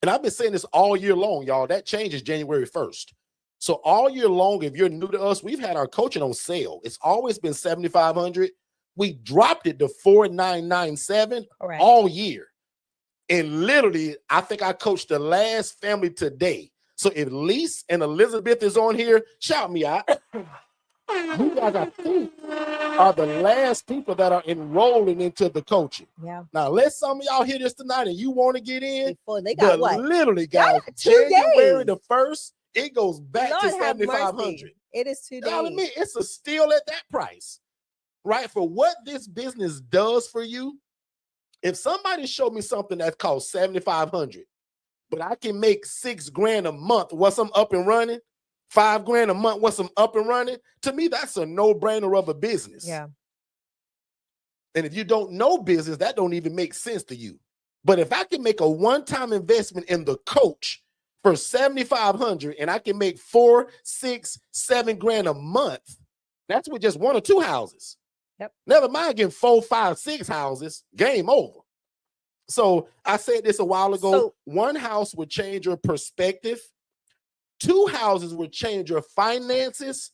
And I've been saying this all year long, y'all. That changes January 1st. So all year long, if you're new to us, we've had our coaching on sale. It's always been $7,500. We dropped it to $4,997 all year. And literally, I think I coached the last family today. So if Lise and Elizabeth is on here, shout me out. You guys, I think, are the last people that are enrolling into the coaching. Yeah. Now, let some of y'all hear this tonight and you want to get in. They got what? Literally, guys, January the 1st, it goes back to $7,500. It is 2 days. Y'all admit, it's a steal at that price, right? For what this business does for you. If somebody showed me something that costs $7,500, but I can make $6,000 a month once I'm up and running, $5,000 a month once I'm up and running, to me, that's a no-brainer of a business. Yeah. And if you don't know business, that don't even make sense to you. But if I can make a one-time investment in the coach for $7,500 and I can make $4,000, $6,000, $7,000 a month, that's with just 1 or 2 houses. Yep. Never mind getting 4, 5, 6 houses, game over. So I said this a while ago. So, 1 house would change your perspective. 2 houses would change your finances.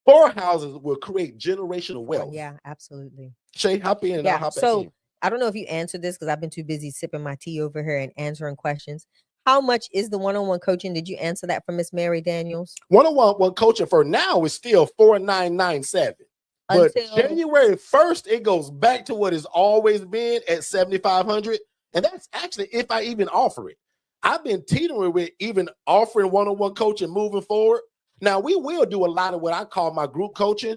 4 houses will create generational wealth. Yeah, absolutely. Shay, hop in. Yeah. So I don't know if you answered this because I've been too busy sipping my tea over here and answering questions. How much is the one-on-one coaching? Did you answer that for Miss Mary Daniels? One-on-one coaching for now is still $4,997. But January 1st, it goes back to what it's always been at $7,500. And that's actually if I even offer it. I've been teetering with even offering one-on-one coaching moving forward. Now, we will do a lot of what I call my group coaching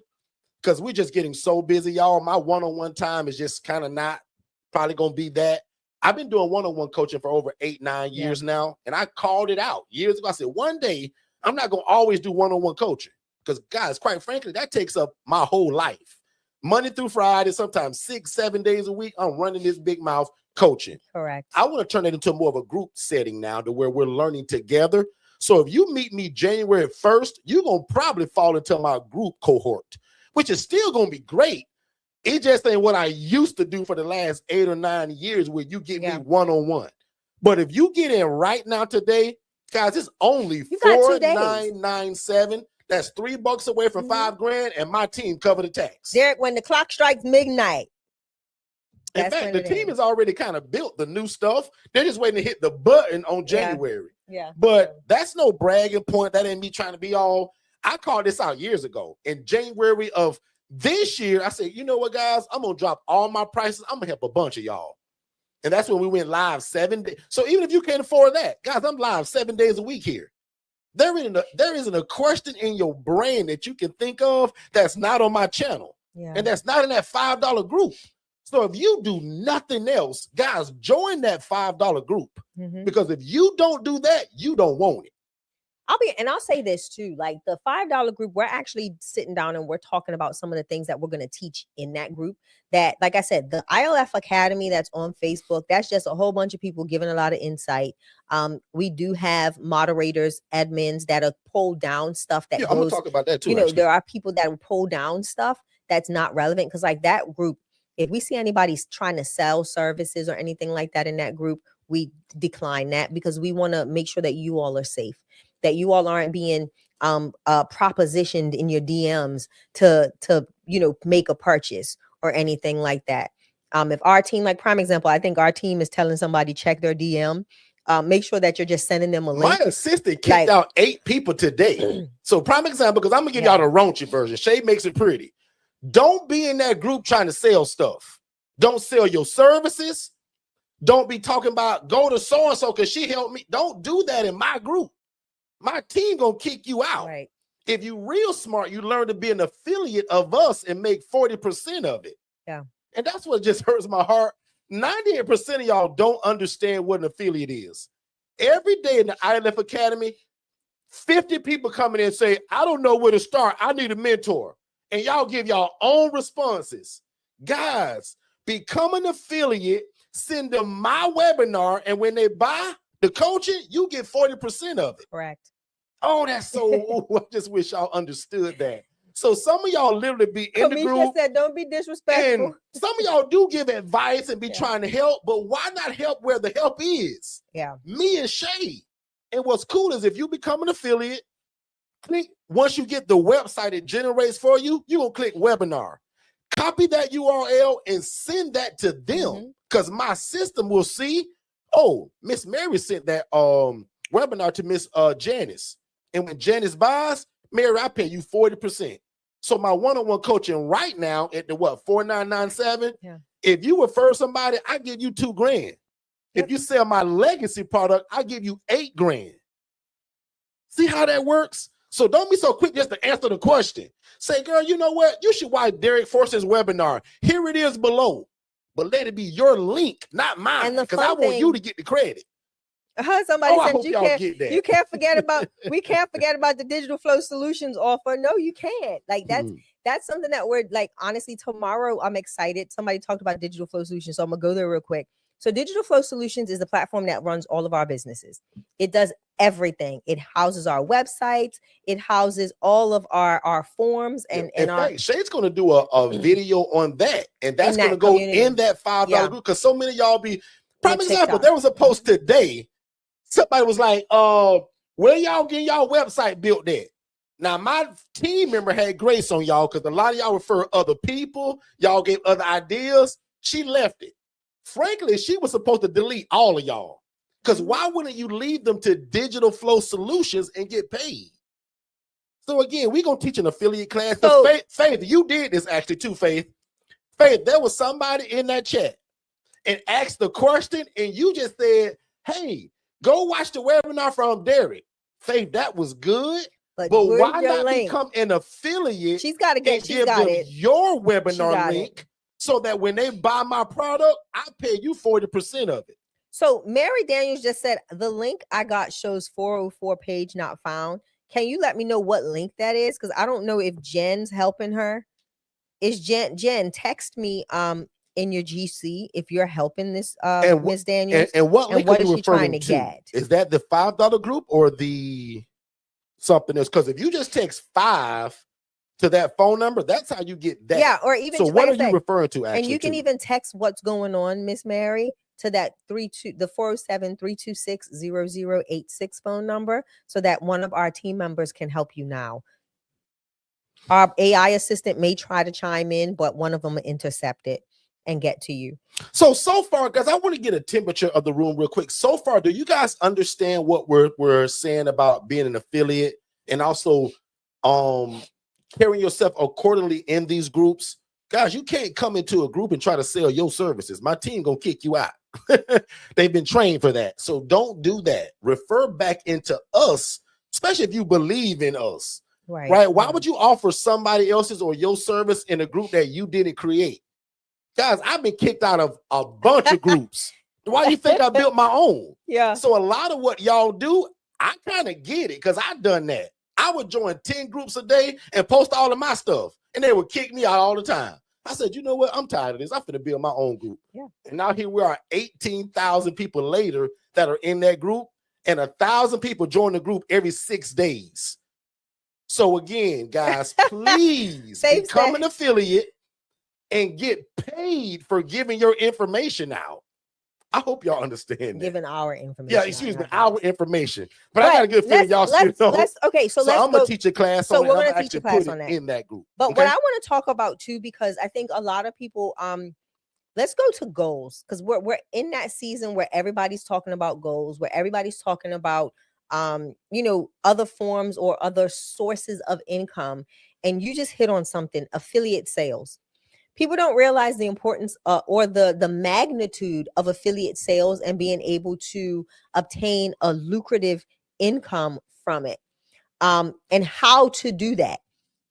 because we're just getting so busy, y'all. My one-on-one time is just kind of not probably going to be that. I've been doing one-on-one coaching for over 8-9 years now. And I called it out years ago. I said, one day, I'm not going to always do one-on-one coaching. Because, guys, quite frankly, that takes up my whole life. Monday through Friday, sometimes 6-7 days a week, I'm running this big mouth coaching. Correct. I want to turn it into more of a group setting now to where we're learning together. So if you meet me January 1st, you're going to probably fall into my group cohort, which is still going to be great. It just ain't what I used to do for the last 8 or 9 years where you get me one-on-one. But if you get in right now today, guys, it's only $4,997. That's $3 away from $5,000, and my team cover the tax. Derrick, when the clock strikes midnight. In fact, the team is already kind of built the new stuff. They're just waiting to hit the button on January. Yeah. But that's no bragging point. That ain't me trying to be all. I called this out years ago. In January of This year, I said, you know what, guys? I'm going to drop all my prices. I'm going to help a bunch of y'all. And that's when we went live 7 days. So even if you can't afford that, guys, I'm live 7 days a week here. There isn't a question in your brain that you can think of that's not on my channel. Yeah. And that's not in that $5 group. So if you do nothing else, guys, join that $5 group. Because if you don't do that, you don't want it. I'll say this too, like the $5 group, we're actually sitting down and we're talking about some of the things that we're going to teach in that group. That, like I said, the ILF Academy that's on Facebook, that's just a whole bunch of people giving a lot of insight. We do have moderators, admins that are pull down stuff that I'm going to talk about that too. You know, there are people that will pull down stuff that's not relevant. Because like that group, if we see anybody trying to sell services or anything like that in that group, we decline that because we want to make sure that you all are safe, that you all aren't being propositioned in your DMs to make a purchase or anything like that. If our team, like prime example, I think our team is telling somebody check their DM, make sure that you're just sending them a link. My assistant kicked out 8 people today. So prime example, because I'm gonna give y'all the raunchy version. Shay makes it pretty. Don't be in that group trying to sell stuff. Don't sell your services. Don't be talking about go to so-and-so because she helped me. Don't do that in my group. My team gonna kick you out. Right. If you real smart, you learn to be an affiliate of us and make 40% of it. Yeah. And that's what just hurts my heart. 98% of y'all don't understand what an affiliate is. Every day in the ILF Academy, 50 people come in and say, I don't know where to start. I need a mentor. And y'all give y'all own responses. Guys, become an affiliate, send them my webinar, and when they buy the coaching, you get 40% of it. Correct. Oh, that's so, I just wish y'all understood that. So some of y'all literally be in the group. Said, don't be disrespectful. And some of y'all do give advice and be trying to help, but why not help where the help is? Yeah. Me and Shay. And what's cool is if you become an affiliate, click, once you get the website it generates for you, you're going to click webinar. Copy that URL and send that to them because my system will see, oh, Miss Mary sent that webinar to Miss Janice. And when Janice buys, Mary, I pay you 40%. So my one-on-one coaching right now at the $4997. Yeah. If you refer somebody, I give you $2,000. Yep. If you sell my legacy product, I give you $8,000. See how that works? So don't be so quick just to answer the question. Say, girl, you know what? You should watch Derrick Force's webinar. Here it is below. But let it be your link, not mine. Because I want you to get the credit. Somebody said you can't forget about we can't forget about the Digital Flow Solutions offer. No, you can't. Like that's something that we're like, honestly, tomorrow I'm excited. Somebody talked about Digital Flow Solutions, so I'm gonna go there real quick. So Digital Flow Solutions is the platform that runs all of our businesses. It does everything. It houses our websites, it houses all of our forms and our Shay's gonna do a video on that, and that's gonna go in that $5 group because so many of y'all be prime example. There was a post today. Somebody was like, where y'all getting y'all website built at? Now, my team member had grace on y'all because a lot of y'all refer other people. Y'all gave other ideas. She left it. Frankly, she was supposed to delete all of y'all because why wouldn't you leave them to Digital Flow Solutions and get paid? So again, we're going to teach an affiliate class. So, Faith, you did this actually too, Faith. Faith, there was somebody in that chat and asked the question and you just said, hey, go watch the webinar from Derrick. Faith, that was good. But why not become an affiliate? She's got to get your webinar link so that when they buy my product, I pay you 40% of it. So Mary Daniels just said the link I got shows 404 page not found. Can you let me know what link that is? Because I don't know if Jen's helping her. Is Jen, text me in your GC if you're helping this Miss Daniels. And what link what are you is she trying to get? Is that the $5 group or the something else? Because if you just text 5 to that phone number, that's how you get that. Yeah, or even so what are you referring to actually? And you can even text what's going on, Miss Mary, to that 407-326-0086 phone number so that one of our team members can help you now. Our AI assistant may try to chime in, but one of them will intercept it and get to you. So far, guys, I want to get a temperature of the room real quick. So far, do you guys understand what we're saying about being an affiliate and also carrying yourself accordingly in these groups. Guys, you can't come into a group and try to sell your services. My team gonna kick you out. They've been trained for that. So don't do that. Refer back into us, especially if you believe in us. Right? Why would you offer somebody else's or your service in a group that you didn't create? Guys, I've been kicked out of a bunch of groups. Why do you think I built my own? Yeah. So a lot of what y'all do, I kind of get it because I've done that. I would join 10 groups a day and post all of my stuff, and they would kick me out all the time. I said, you know what? I'm tired of this. I'm finna build my own group. Yeah. And now here we are, 18,000 people later that are in that group, and 1,000 people join the group every 6 days. So again, guys, please become an affiliate and get paid for giving your information out. I hope y'all understand that. Giving our information. Yeah, excuse me, our information. But I got a good feeling y'all still know. Okay, so let's I'm gonna teach a class on it. We're gonna teach a class on that in that group. But what I want to talk about too, because I think a lot of people, let's go to goals, because we're in that season where everybody's talking about goals, where everybody's talking about other forms or other sources of income. And you just hit on something: affiliate sales. People don't realize the importance or the magnitude of affiliate sales and being able to obtain a lucrative income from it, and how to do that.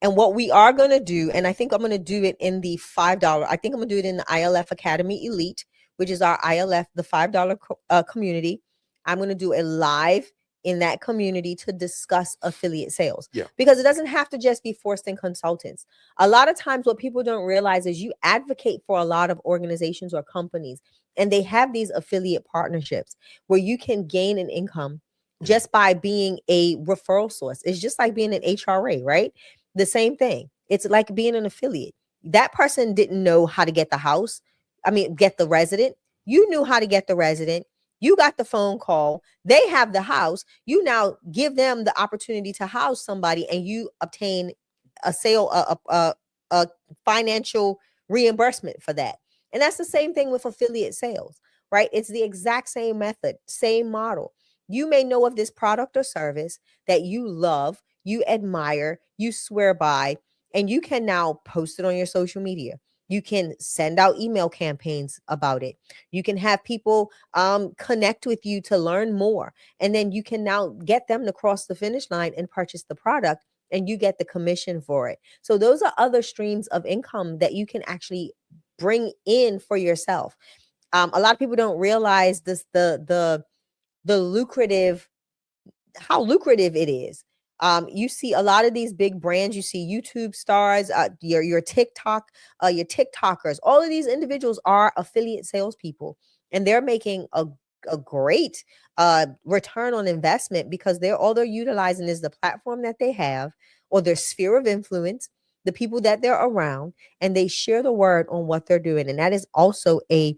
And what we are going to do, and I think I'm going to do it in the $5. I think I'm going to do it in the ILF Academy Elite, which is our ILF, the $5 community. I'm going to do a live in that community to discuss affiliate sales. Yeah. Because it doesn't have to just be Forston Consultants. A lot of times what people don't realize is you advocate for a lot of organizations or companies, and they have these affiliate partnerships where you can gain an income just by being a referral source. It's just like being an HRA, right? The same thing. It's like being an affiliate. That person didn't know how to get get the resident. You knew how to get the resident. You got the phone call. They have the house. You now give them the opportunity to house somebody, and you obtain a sale, a financial reimbursement for that. And that's the same thing with affiliate sales, right? It's the exact same method, same model. You may know of this product or service that you love, you admire, you swear by, and you can now post it on your social media. You can send out email campaigns about it. You can have people connect with you to learn more. And then you can now get them to cross the finish line and purchase the product, and you get the commission for it. So those are other streams of income that you can actually bring in for yourself. A lot of people don't realize this, the lucrative, how lucrative it is. You see a lot of these big brands, you see YouTube stars, your TikTok, your TikTokers, all of these individuals are affiliate salespeople, and they're making a great return on investment because all they're utilizing is the platform that they have or their sphere of influence, the people that they're around, and they share the word on what they're doing. And that is also an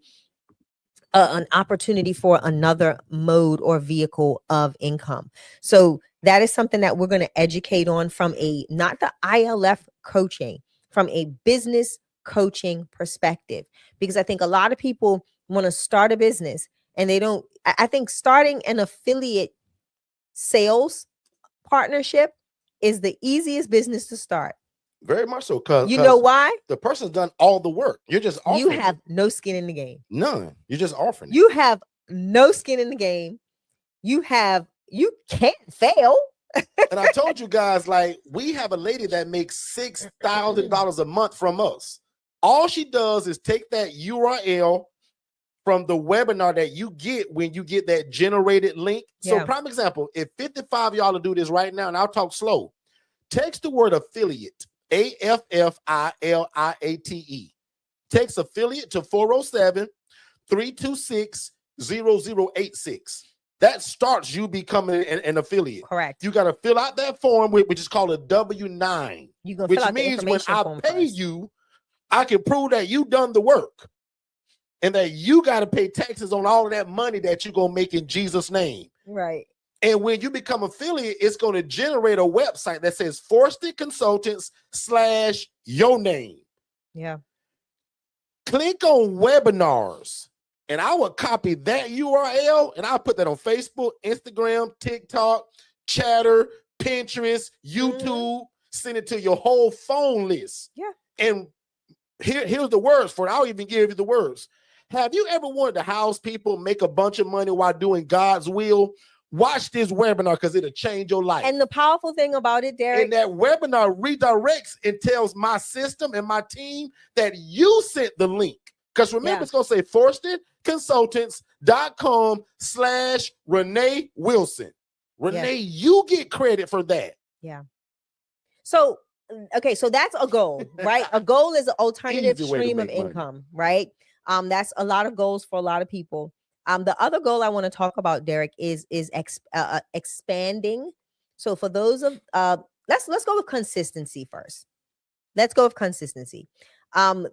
opportunity for another mode or vehicle of income. So that is something that we're going to educate on from not the ILF coaching, from a business coaching perspective, because I think a lot of people want to start a business and they don't. I think starting an affiliate sales partnership is the easiest business to start. Very much so. Because you know why? The person's done all the work. You're just offering. You have no skin in the game. None. You're just offering. You have no skin in the game. You can't fail. And I told you guys, like, we have a lady that makes $6,000 a month from us. All she does is take that URL from the webinar that you get when you get that generated link. Yeah. So prime example, if 55 of y'all will do this right now, and I'll talk slow, text the word affiliate. AFFILIATE. Text affiliate to 407-326-0086. That starts you becoming an affiliate. Correct. You got to fill out that form, which is called a W-9, which means when I pay you, I can prove that you done the work and that you got to pay taxes on all of that money that you're going to make in Jesus' name. Right. And when you become affiliate, it's going to generate a website that says Forston Consultants / your name. Yeah. Click on webinars, and I will copy that URL, and I'll put that on Facebook, Instagram, TikTok, Chatter, Pinterest, YouTube. send it to your whole phone list. Yeah. And here's the words for it. I'll even give you the words. Have you ever wanted to house people, make a bunch of money while doing God's will? Watch this webinar because it'll change your life. And the powerful thing about it, Derrick, and that webinar redirects and tells my system and my team that you sent the link. Because remember, it's going to say forstonconsultants.com/Renee Wilson. Renee, you get credit for that. Yeah. So, okay, so that's a goal, right? A goal is an alternative stream of income, right? That's a lot of goals for a lot of people. The other goal I want to talk about, Derrick, is expanding. So for those of let's go with consistency first. Let's go with consistency.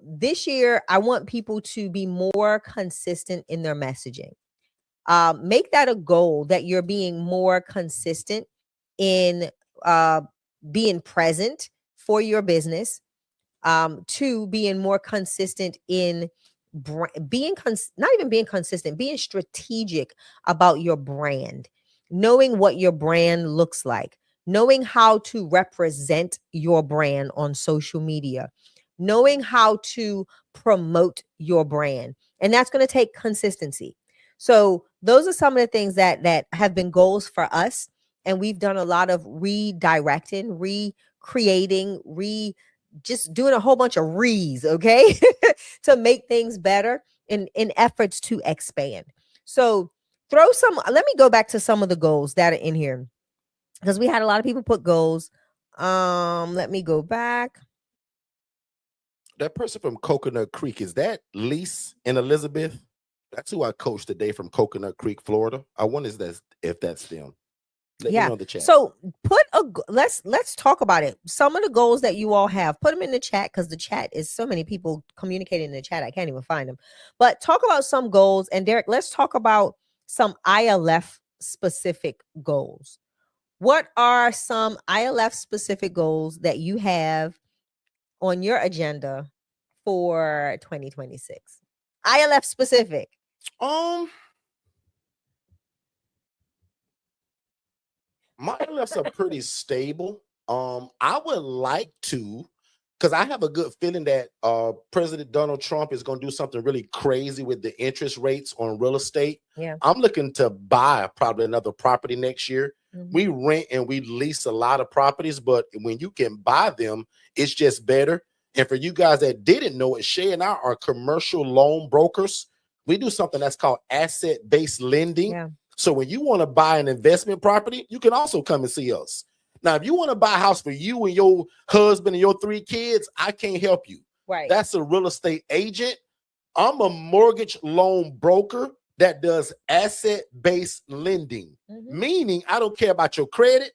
This year, I want people to be more consistent in their messaging. Make that a goal that you're being more consistent in being present for your business. To being more consistent in not even being consistent, being strategic about your brand, knowing what your brand looks like, knowing how to represent your brand on social media, knowing how to promote your brand. And that's going to take consistency. So those are some of the things that have been goals for us. And we've done a lot of redirecting, recreating, just doing a whole bunch of okay, to make things better in efforts to expand. So let me go back to some of the goals that are in here, because we had a lot of people put goals. Let me go back. That person from Coconut Creek, is that Lise and Elizabeth? That's who I coached today from Coconut Creek, Florida. I wonder if that's them. Let me know in the chat. So let's talk about it. Some of the goals that you all have, put them in the chat, because the chat is so many people communicating in the chat. I can't even find them. But talk about some goals. And Derrick, let's talk about some ILF specific goals. What are some ILF specific goals that you have on your agenda for 2026? ILF specific. My ILFs are pretty stable. I would like to, because I have a good feeling that President Donald Trump is going to do something really crazy with the interest rates on real estate. Yeah. I'm looking to buy probably another property next year. Mm-hmm. We rent and we lease a lot of properties, but when you can buy them, it's just better. And for you guys that didn't know it, Shay and I are commercial loan brokers. We do something that's called asset-based lending. Yeah. So when you want to buy an investment property, you can also come and see us. Now, if you want to buy a house for you and your husband and your 3 kids, I can't help you. Right. That's a real estate agent. I'm a mortgage loan broker that does asset-based lending, meaning I don't care about your credit.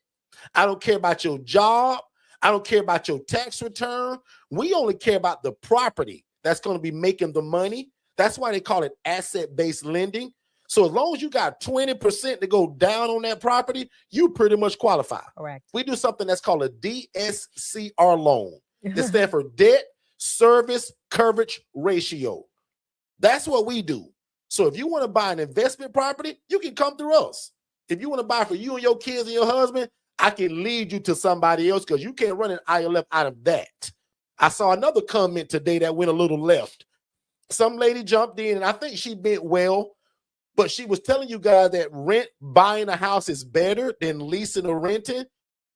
I don't care about your job. I don't care about your tax return. We only care about the property that's going to be making the money. That's why they call it asset-based lending. So as long as you got 20% to go down on that property, you pretty much qualify. Correct. We do something that's called a DSCR loan. That stands for debt service coverage ratio. That's what we do. So if you want to buy an investment property, you can come through us. If you want to buy for you and your kids and your husband, I can lead you to somebody else, because you can't run an ILF out of that. I saw another comment today that went a little left. Some lady jumped in, and I think she meant well, but she was telling you guys that buying a house is better than leasing or renting.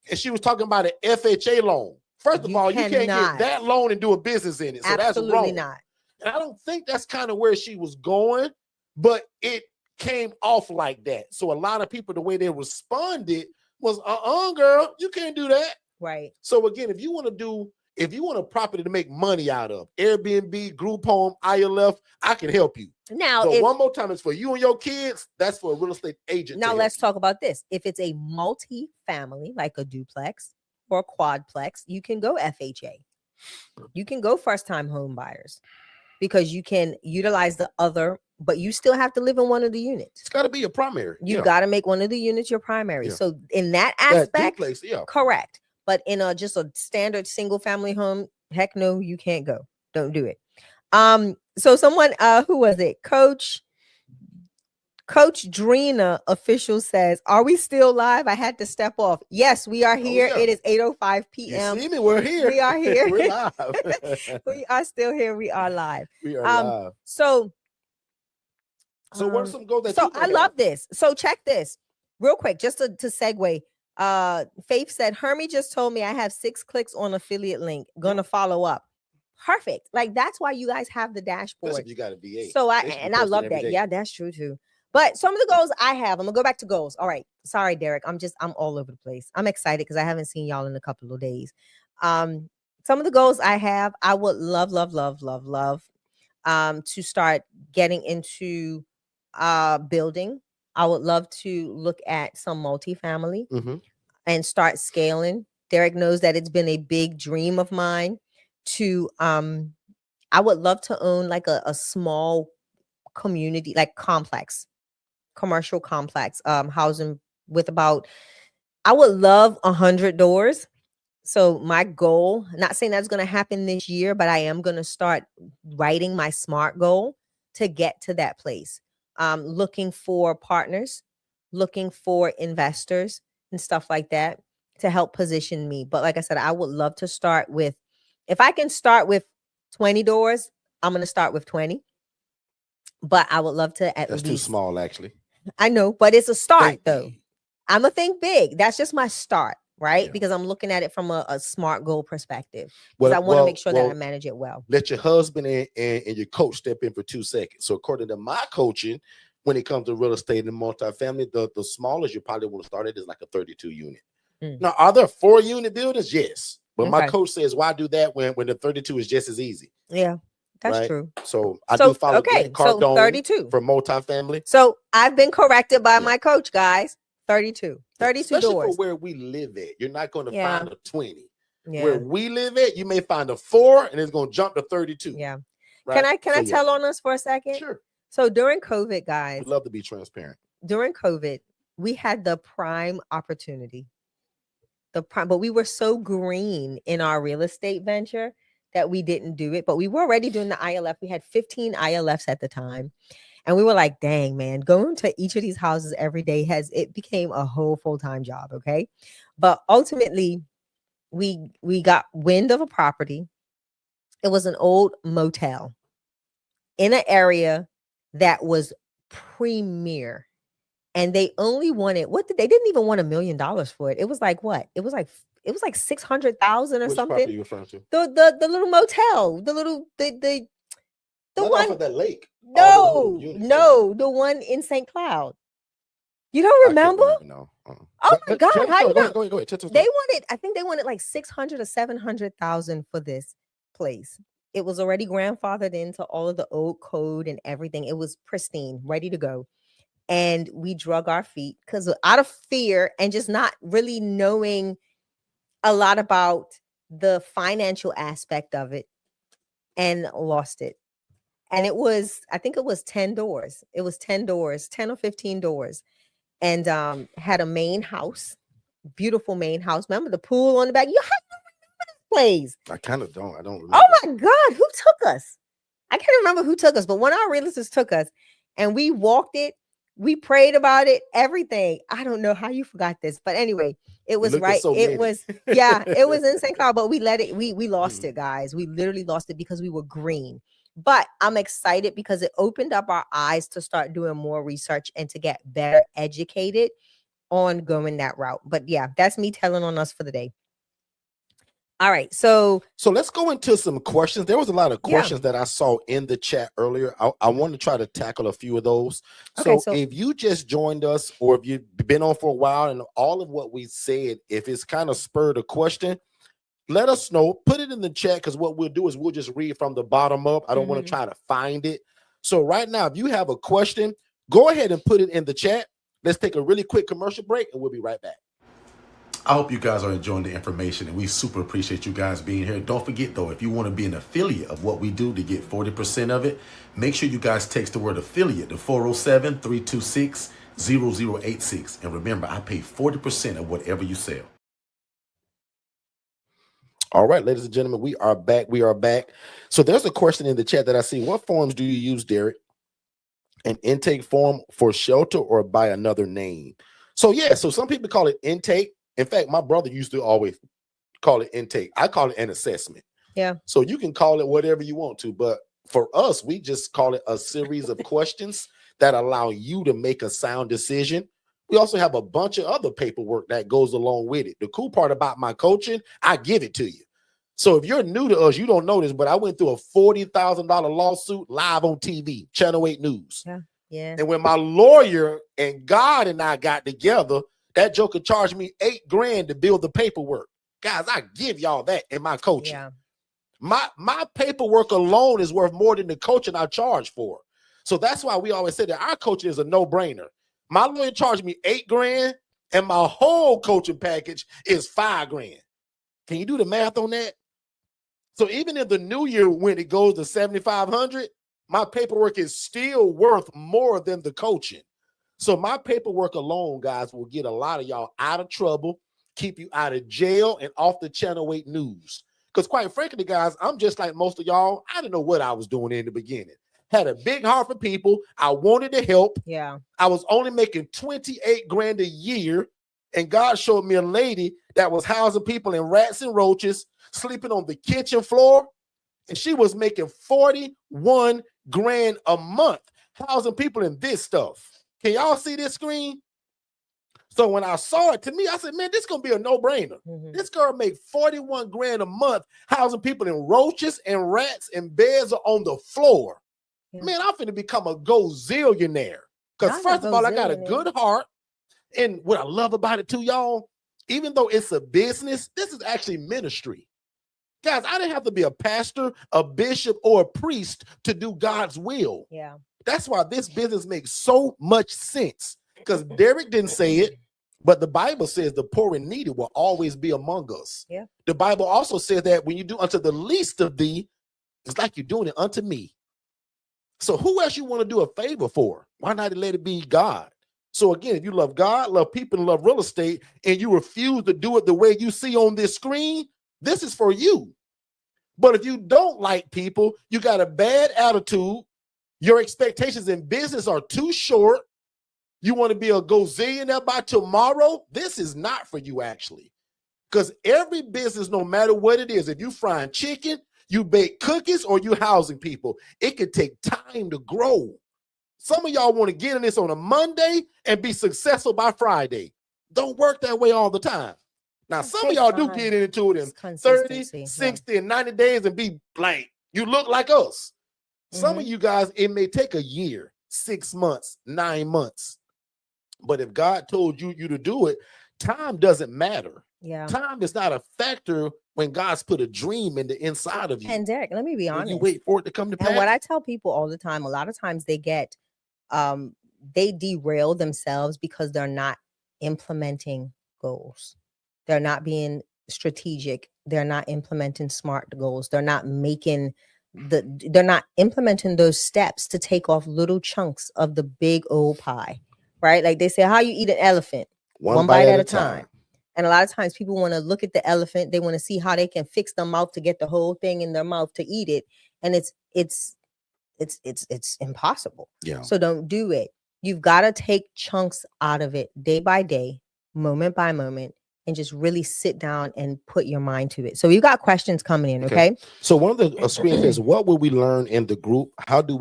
And she was talking about an FHA loan. First of all, you can't get that loan and do a business in it. So absolutely that's wrong. Not. And I don't think that's kind of where she was going, but it came off like that. So a lot of people, the way they responded was, girl, you can't do that. Right. So again, if you want a property to make money out of, Airbnb, group home, ILF, I can help you. Now, but one more time, it's for you and your kids. That's for a real estate agent. Now let's talk about this. If it's a multi-family, like a duplex or a quadplex, you can go FHA. You can go first-time home buyers, because you can utilize the other, but you still have to live in one of the units. It's got to be a primary. You got to make one of the units your primary. Yeah. So in that aspect, duplex, correct. But in just a standard single-family home, heck no, you can't go. Don't do it. So someone, who was it? Coach Coach Drina official says, "Are we still live? I had to step off." Yes, we are here. yeah. It is 8:05 You p.m. see me? We're here. We are here. We're live. We are still here. We are live. We are live. So what are some goals that so you I love this. So check this real quick, just to segue. Faith said, Hermie just told me I have 6 clicks on affiliate link. Gonna follow up. Perfect. Like that's why you guys have the dashboard. Especially if you got a VA. So I love that. Yeah, that's true too. But some of the goals I have, I'm gonna go back to goals. All right. Sorry, Derrick. I'm all over the place. I'm excited because I haven't seen y'all in a couple of days. Some of the goals I have, I would love to start getting into building. I would love to look at some multifamily and start scaling. Derrick knows that it's been a big dream of mine to I would love to own like a small community, like commercial complex, housing with about, I would love 100 doors. So my goal, not saying that's going to happen this year, but I am going to start writing my SMART goal to get to that place. Looking for partners, looking for investors and stuff like that to help position me. But like I said, I would love to start with, if I can start with 20 doors, I'm going to start with 20. But I would love to at least. That's too small, actually. I know, but it's a start though. I'm going to think big. That's just my start, right? Yeah. Because I'm looking at it from a SMART goal perspective. Because I want to make sure that I manage it well. Let your husband and your coach step in for 2 seconds. So according to my coaching, when it comes to real estate and multifamily, the smallest you probably want to start at is like a 32 unit. Now, are there 4-unit buildings? Yes. But my coach says, why do that when the 32 is just as easy? Yeah. That's true. So I do follow so 32 for multifamily. So I've been corrected by my coach, guys. 32 Especially doors. For where we live at. You're not going to find a 20. Yeah. Where we live at, you may find a 4 and it's going to jump to 32. Yeah. Right? Can I tell on us for a second? Sure. So during COVID, guys, we'd love to be transparent. During COVID, we had the prime opportunity. But we were so green in our real estate venture that we didn't do it, but we were already doing the ILF. We had 15 ILFs at the time. And we were like, dang, man, going to each of these houses every day it became a whole full-time job. Okay. But ultimately we got wind of a property. It was an old motel in an area that was premier. And they only wanted, they didn't even want $1 million for it. It was like what? It was like 600,000 or Which something. Property you referring to? The little motel, the one off of that lake. No, the one in St. Cloud. You don't remember? No. Oh my God! How you know? Go ahead. I think they wanted like 600 or 700,000 for this place. It was already grandfathered into all of the old code and everything. It was pristine, ready to go. And we drug our feet because out of fear and just not really knowing a lot about the financial aspect of it, and lost it. And I think it was 10 doors. It was 10 doors, 10 or 15 doors. And had a main house, beautiful main house. Remember the pool on the back? You have to remember this place. I kind of don't. I don't remember. Oh my God, who took us? I can't remember who took us, but one of our realtors took us and we walked it. We prayed about it, everything. I don't know how you forgot this, but anyway, it was right. It was in St. Cloud, but we let it, we lost it, guys. We literally lost it because we were green. But I'm excited because it opened up our eyes to start doing more research and to get better educated on going that route. But yeah, that's me telling on us for the day. All right. So let's go into some questions. There was a lot of questions that I saw in the chat earlier. I want to try to tackle a few of those. So if you just joined us or if you've been on for a while and all of what we said, if it's kind of spurred a question, let us know. Put it in the chat because what we'll do is we'll just read from the bottom up. I don't want to try to find it. So right now, if you have a question, go ahead and put it in the chat. Let's take a really quick commercial break and we'll be right back. I hope you guys are enjoying the information and we super appreciate you guys being here. Don't forget though, if you want to be an affiliate of what we do to get 40% of it, make sure you guys text the word affiliate to 407-326-0086. And remember, I pay 40% of whatever you sell. All right, ladies and gentlemen, we are back. So there's a question in the chat that I see. What forms do you use, Derrick, An intake form for shelter or by another name. So yeah, so some people call it intake. In fact, my brother used to always call it intake. I call it an assessment. Yeah. So you can call it whatever you want to, but for us, we just call it a series of questions that allow you to make a sound decision. We also have a bunch of other paperwork that goes along with it. The cool part about my coaching, I give it to you. So if you're new to us, you don't know this, but I went through a $40,000 lawsuit live on TV, Channel 8 News. Yeah. Yeah. And when my lawyer and God and I got together, that joker charged me $8,000 to build the paperwork. Guys, I give y'all that in my coaching. Yeah. My paperwork alone is worth more than the coaching I charge for. So that's why we always say that our coaching is a no-brainer. My lawyer charged me $8,000, and my whole coaching package is $5,000. Can you do the math on that? So even in the new year, when it goes to $7,500, my paperwork is still worth more than the coaching. So my paperwork alone, guys, will get a lot of y'all out of trouble, keep you out of jail and off the Channel 8 News. Because quite frankly, guys, I'm just like most of y'all. I didn't know what I was doing in the beginning. Had a big heart for people. I wanted to help. Yeah. I was only making $28,000 a year. And God showed me a lady that was housing people in rats and roaches, sleeping on the kitchen floor. And she was making $41,000 a month, housing people in this stuff. Can y'all see this screen? So when I saw it, to me, I said, man, this is going to be a no-brainer. Mhm. This girl make $41,000 a month, housing people in roaches and rats, and beds are on the floor. Yeah. Man, I'm finna become a gozillionaire. Because Not a first of all, I got a gozillionaire. good heart. And what I love about it too, y'all, even though it's a business, this is actually ministry. Guys, I didn't have to be a pastor, a bishop, or a priest to do God's will. Yeah. That's why this business makes so much sense. Because Derrick didn't say it, but the Bible says the poor and needy will always be among us. Yeah. The Bible also says that when you do unto the least of thee, it's like you're doing it unto me. So who else you want to do a favor for? Why not let it be God? So again, if you love God, love people, and love real estate, and you refuse to do it the way you see on this screen, this is for you. But if you don't like people, you got a bad attitude, your expectations in business are too short, you want to be a gazillionaire by tomorrow, this is not for you actually. Because every business, no matter what it is, if you frying chicken, you bake cookies, or you housing people, it could take time to grow. Some of y'all want to get in this on a Monday and be successful by Friday. Don't work that way all the time. Now, some of y'all do get into it in 30, 60, and 90 days and be like, you look like us. Some of you guys, it may take a year, 6 months, 9 months. But if God told you to do it, time doesn't matter. Yeah. Time is not a factor when God's put a dream in the inside of you. And Derrick, let me be honest. You wait for it to come to pass. And what I tell people all the time, a lot of times they get, they derail themselves because they're not implementing goals. They're not being strategic. They're not implementing smart goals. They're not making they're not implementing those steps to take off little chunks of the big old pie, right? Like they say, how you eat an elephant? One bite at a time. And a lot of times people want to look at the elephant. They want to see how they can fix their mouth to get the whole thing in their mouth to eat it. And it's impossible. Yeah. So don't do it. You've got to take chunks out of it day by day, moment by moment, and just really sit down and put your mind to it. So we've got questions coming in. Okay. So one of the screen says, what will we learn in the group? How do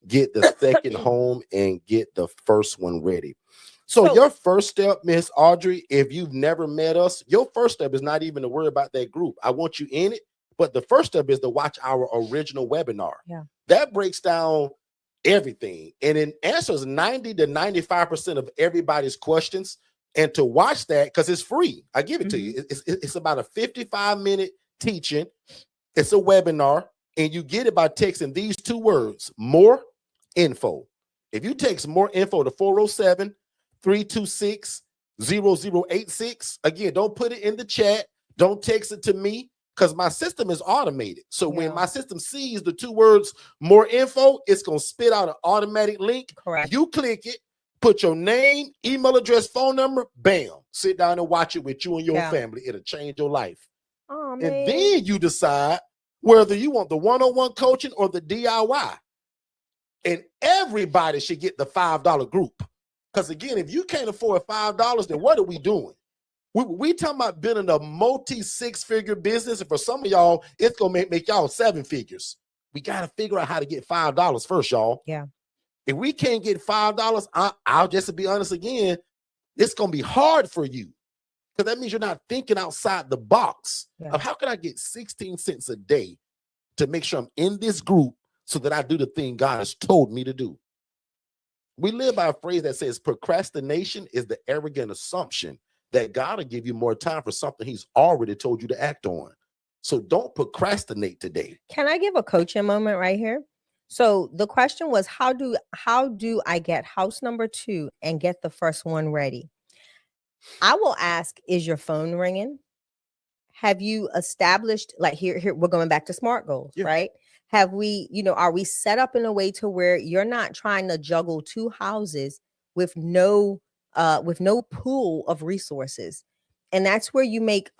get the second home and get the first one ready? So your first step, Miss Audrey, if you've never met us, your first step is not even to worry about that group. I want you in it. But the first step is to watch our original webinar. Yeah. That breaks down everything. And it answers 90 to 95% of everybody's questions. And to watch that, because it's free, I give it to you. It's about a 55-minute teaching. It's a webinar. And you get it by texting these 2 words, more info. If you text more info to 407-326-0086, again, don't put it in the chat. Don't text it to me because my system is automated. So when my system sees the 2 words, more info, it's going to spit out an automatic link. Correct. You click it, put your name, email address, phone number, bam. Sit down and watch it with you and your family. It'll change your life. Oh, man. And then you decide whether you want the one-on-one coaching or the DIY. And everybody should get the $5 group. Because again, if you can't afford $5, then what are we doing? We talking about building a multi-six-figure business. And for some of y'all, it's going to make y'all 7 figures. We got to figure out how to get $5 first, y'all. Yeah. If we can't get $5, I'll just be honest again, it's going to be hard for you. Because that means you're not thinking outside the box of how can I get 16 cents a day to make sure I'm in this group so that I do the thing God has told me to do. We live by a phrase that says procrastination is the arrogant assumption that God will give you more time for something he's already told you to act on. So don't procrastinate today. Can I give a coaching moment right here? So the question was, how do I get house number 2 and get the first one ready? I will ask, is your phone ringing? Have you established, like here we're going back to SMART goals, right? Have we, are we set up in a way to where you're not trying to juggle 2 houses with no pool of resources? And that's where you make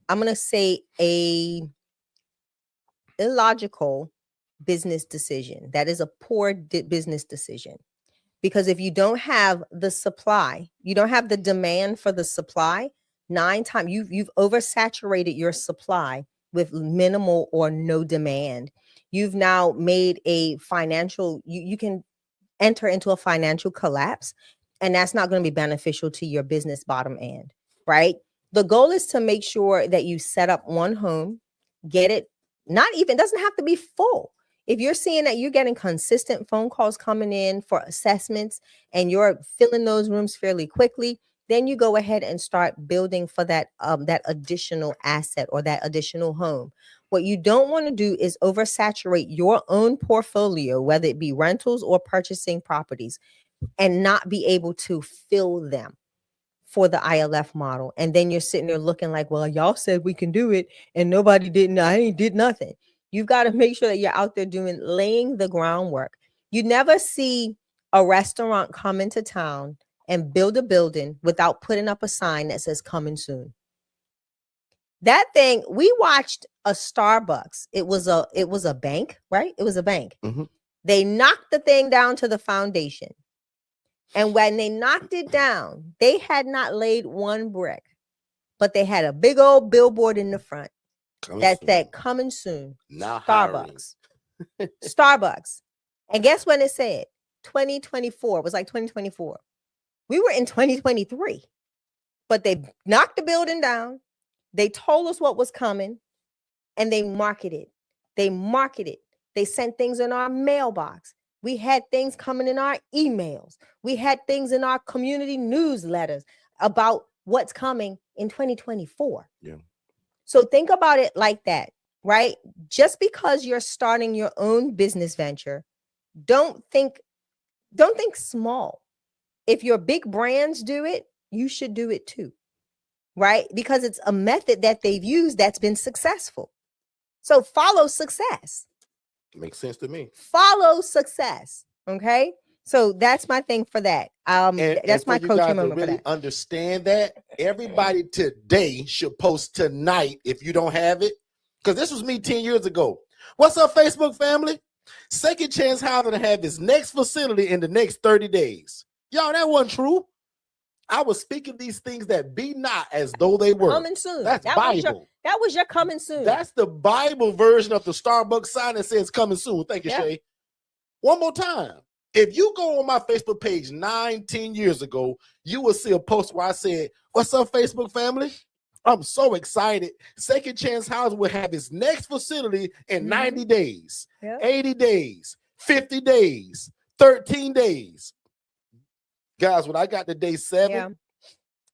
I'm going to say a illogical business decision. That is a poor business decision. Because if you don't have the supply, you don't have the demand for the supply, 9 times you've oversaturated your supply with minimal or no demand. You've now made a financial, you can enter into a financial collapse, and that's not going to be beneficial to your business bottom end, right? The goal is to make sure that you set up one home, get it, doesn't have to be full. If you're seeing that you're getting consistent phone calls coming in for assessments and you're filling those rooms fairly quickly, then you go ahead and start building for that additional asset or that additional home. What you don't want to do is oversaturate your own portfolio, whether it be rentals or purchasing properties, and not be able to fill them for the ILF model. And then you're sitting there looking like, well, y'all said we can do it and nobody did. I ain't did nothing. You've got to make sure that you're out there laying the groundwork. You never see a restaurant come into town and build a building without putting up a sign that says coming soon. That thing, we watched a Starbucks. It was a bank, right? It was a bank. Mm-hmm. They knocked the thing down to the foundation. And when they knocked it down, they had not laid one brick, but they had a big old billboard in the front. That coming soon. Now Starbucks. Starbucks. And guess when it said? 2024. It was like 2024. We were in 2023. But they knocked the building down. They told us what was coming. And they marketed. They sent things in our mailbox. We had things coming in our emails. We had things in our community newsletters about what's coming in 2024. Yeah. So think about it like that, right? Just because you're starting your own business venture, don't think small. If your big brands do it, you should do it too, right? Because it's a method that they've used that's been successful. So follow success. Makes sense to me. Follow success. Okay. So that's my thing for that. That's my coaching moment for that. Understand that everybody today should post tonight if you don't have it. Because this was me 10 years ago. What's up, Facebook family? Second Chance Housing to have its next facility in the next 30 days. Y'all, that wasn't true. I was speaking these things that be not as though they were. Coming soon. That's Bible. That was your coming soon. That's the Bible version of the Starbucks sign that says coming soon. Thank you, Shay. One more time. If you go on my Facebook page 9-10 years ago, you will see a post where I said, what's up, Facebook family? I'm so excited. Second Chance Housing will have its next facility in 90 days, 80 days, 50 days, 13 days. Guys, when I got to day 7,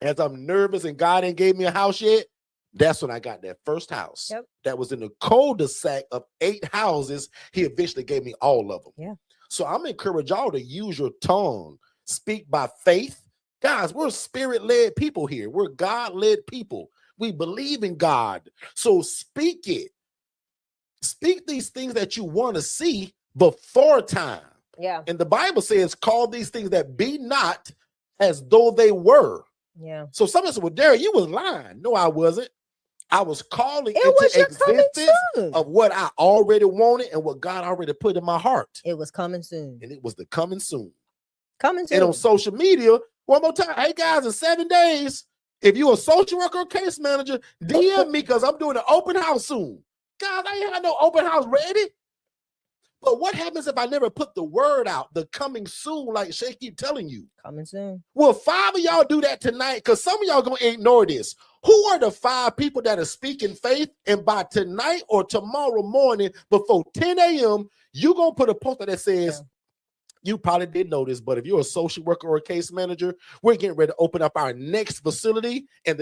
as I'm nervous and God ain't gave me a house yet, that's when I got that first house. That was in the cul-de-sac of 8 houses. He eventually gave me all of them. So I'm encourage y'all to use your tongue, speak by faith. Guys, we're spirit-led people here. We're God-led people. We believe in God. So speak it. Speak these things that you want to see before time. And the Bible says, call these things that be not as though they were. So someone said, well, Derrick, you was lying. No, I wasn't. I was calling It was into your coming existence soon. of what I already wanted and what God already put in my heart. It was coming soon. And it was the coming soon. Coming soon. And on social media, one more time, hey guys, in 7 days, if you're a social worker or case manager, DM me because I'm doing an open house soon. Guys, I ain't had no open house ready. But what happens if I never put the word out, the coming soon, like Shay keep telling you? Coming soon. Will 5 of y'all do that tonight? Because some of y'all going to ignore this. Who are the 5 people that are speaking faith? And by tonight or tomorrow morning, before 10 a.m., you're going to put a poster that says, you probably didn't know this, but if you're a social worker or a case manager, we're getting ready to open up our next facility and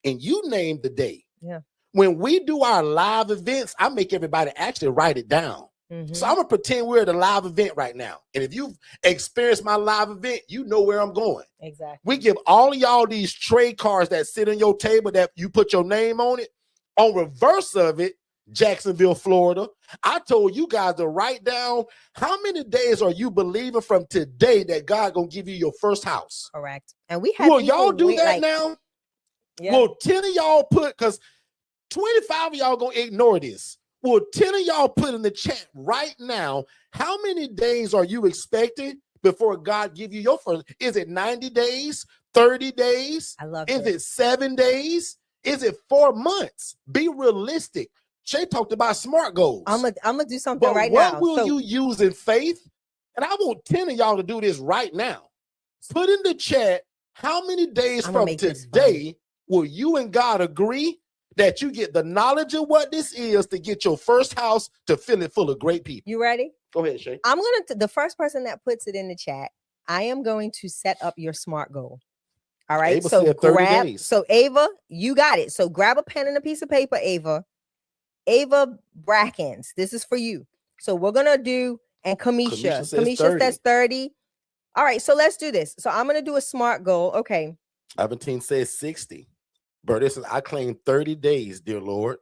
you name the day. Yeah. When we do our live events, I make everybody actually write it down. Mm-hmm. So I'm going to pretend we're at a live event right now. And if you've experienced my live event, you know where I'm going. Exactly. We give all of y'all these trade cards that sit on your table that you put your name on it. On reverse of it, Jacksonville, Florida, I told you guys to write down how many days are you believing from today that God gonna give you your first house. Correct. And we have will y'all do that like, now? Yeah. Will 10 of y'all put, because 25 of y'all gonna ignore this. Will 10 of y'all put in the chat right now, how many days are you expecting before God give you your first? Is it 90 days, 30 days? I love Is it. it 7 days? Is it 4 months? Be realistic. Shay talked about SMART goals. I'm gonna do something but right now. What will you use in faith? And I want 10 of y'all to do this right now. Put in the chat how many days from today will you and God agree that you get the knowledge of what this is to get your first house to fill it full of great people. You ready? Go ahead, Shay. I'm gonna the first person that puts it in the chat, I am going to set up your SMART goal. All right. Ava so said 30 grab days. So Ava, you got it. So grab a pen and a piece of paper, Ava. Ava Brackens, this is for you. So we're gonna do, and Kamisha says 30. All right, so let's do this. So I'm gonna do a SMART goal. Okay. Aventine says 60. But listen, I claim 30 days, dear Lord,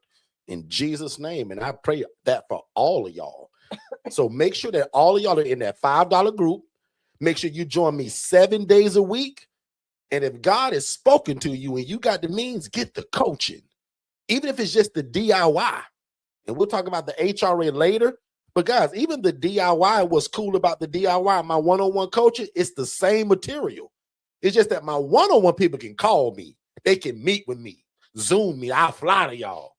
in Jesus' name. And I pray that for all of y'all. So make sure that all of y'all are in that $5 group. Make sure you join me 7 days a week. And if God has spoken to you and you got the means, get the coaching. Even if it's just the DIY. And we'll talk about the HRA later. But guys, even the DIY, what's cool about the DIY, my one-on-one coaching, it's the same material. It's just that my one-on-one people can call me. They can meet with me, Zoom me. I'll fly to y'all.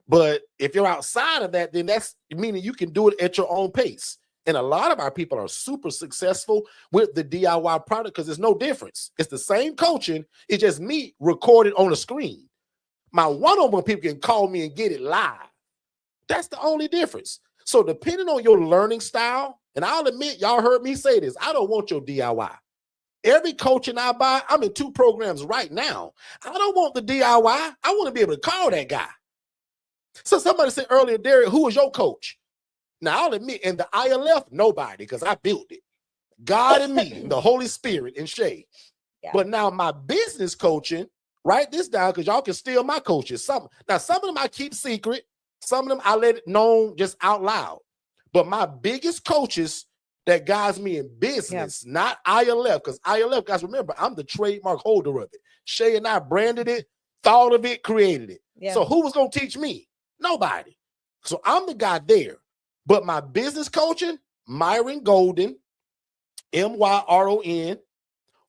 But if you're outside of that, then that's meaning you can do it at your own pace. And a lot of our people are super successful with the DIY product because there's no difference. It's the same coaching. It's just me recorded on a screen. My one-on-one people can call me and get it live. That's the only difference. So depending on your learning style, and I'll admit, y'all heard me say this, I don't want your DIY. Every coaching I buy, I'm in 2 programs right now. I don't want the DIY. I want to be able to call that guy. So somebody said earlier, Derrick, who was your coach? Now I'll admit, in the ILF, nobody, because I built it. God and me, and the Holy Spirit and Shay. Yeah. But now my business coaching, write this down because y'all can steal my coaches. Some of them I keep secret. Some of them I let it known just out loud. But my biggest coaches that guides me in business, not ILF, because ILF, guys, remember, I'm the trademark holder of it. Shay and I branded it, thought of it, created it. Yeah. So who was going to teach me? Nobody. So I'm the guy there. But my business coaching, Myron Golden, Myron,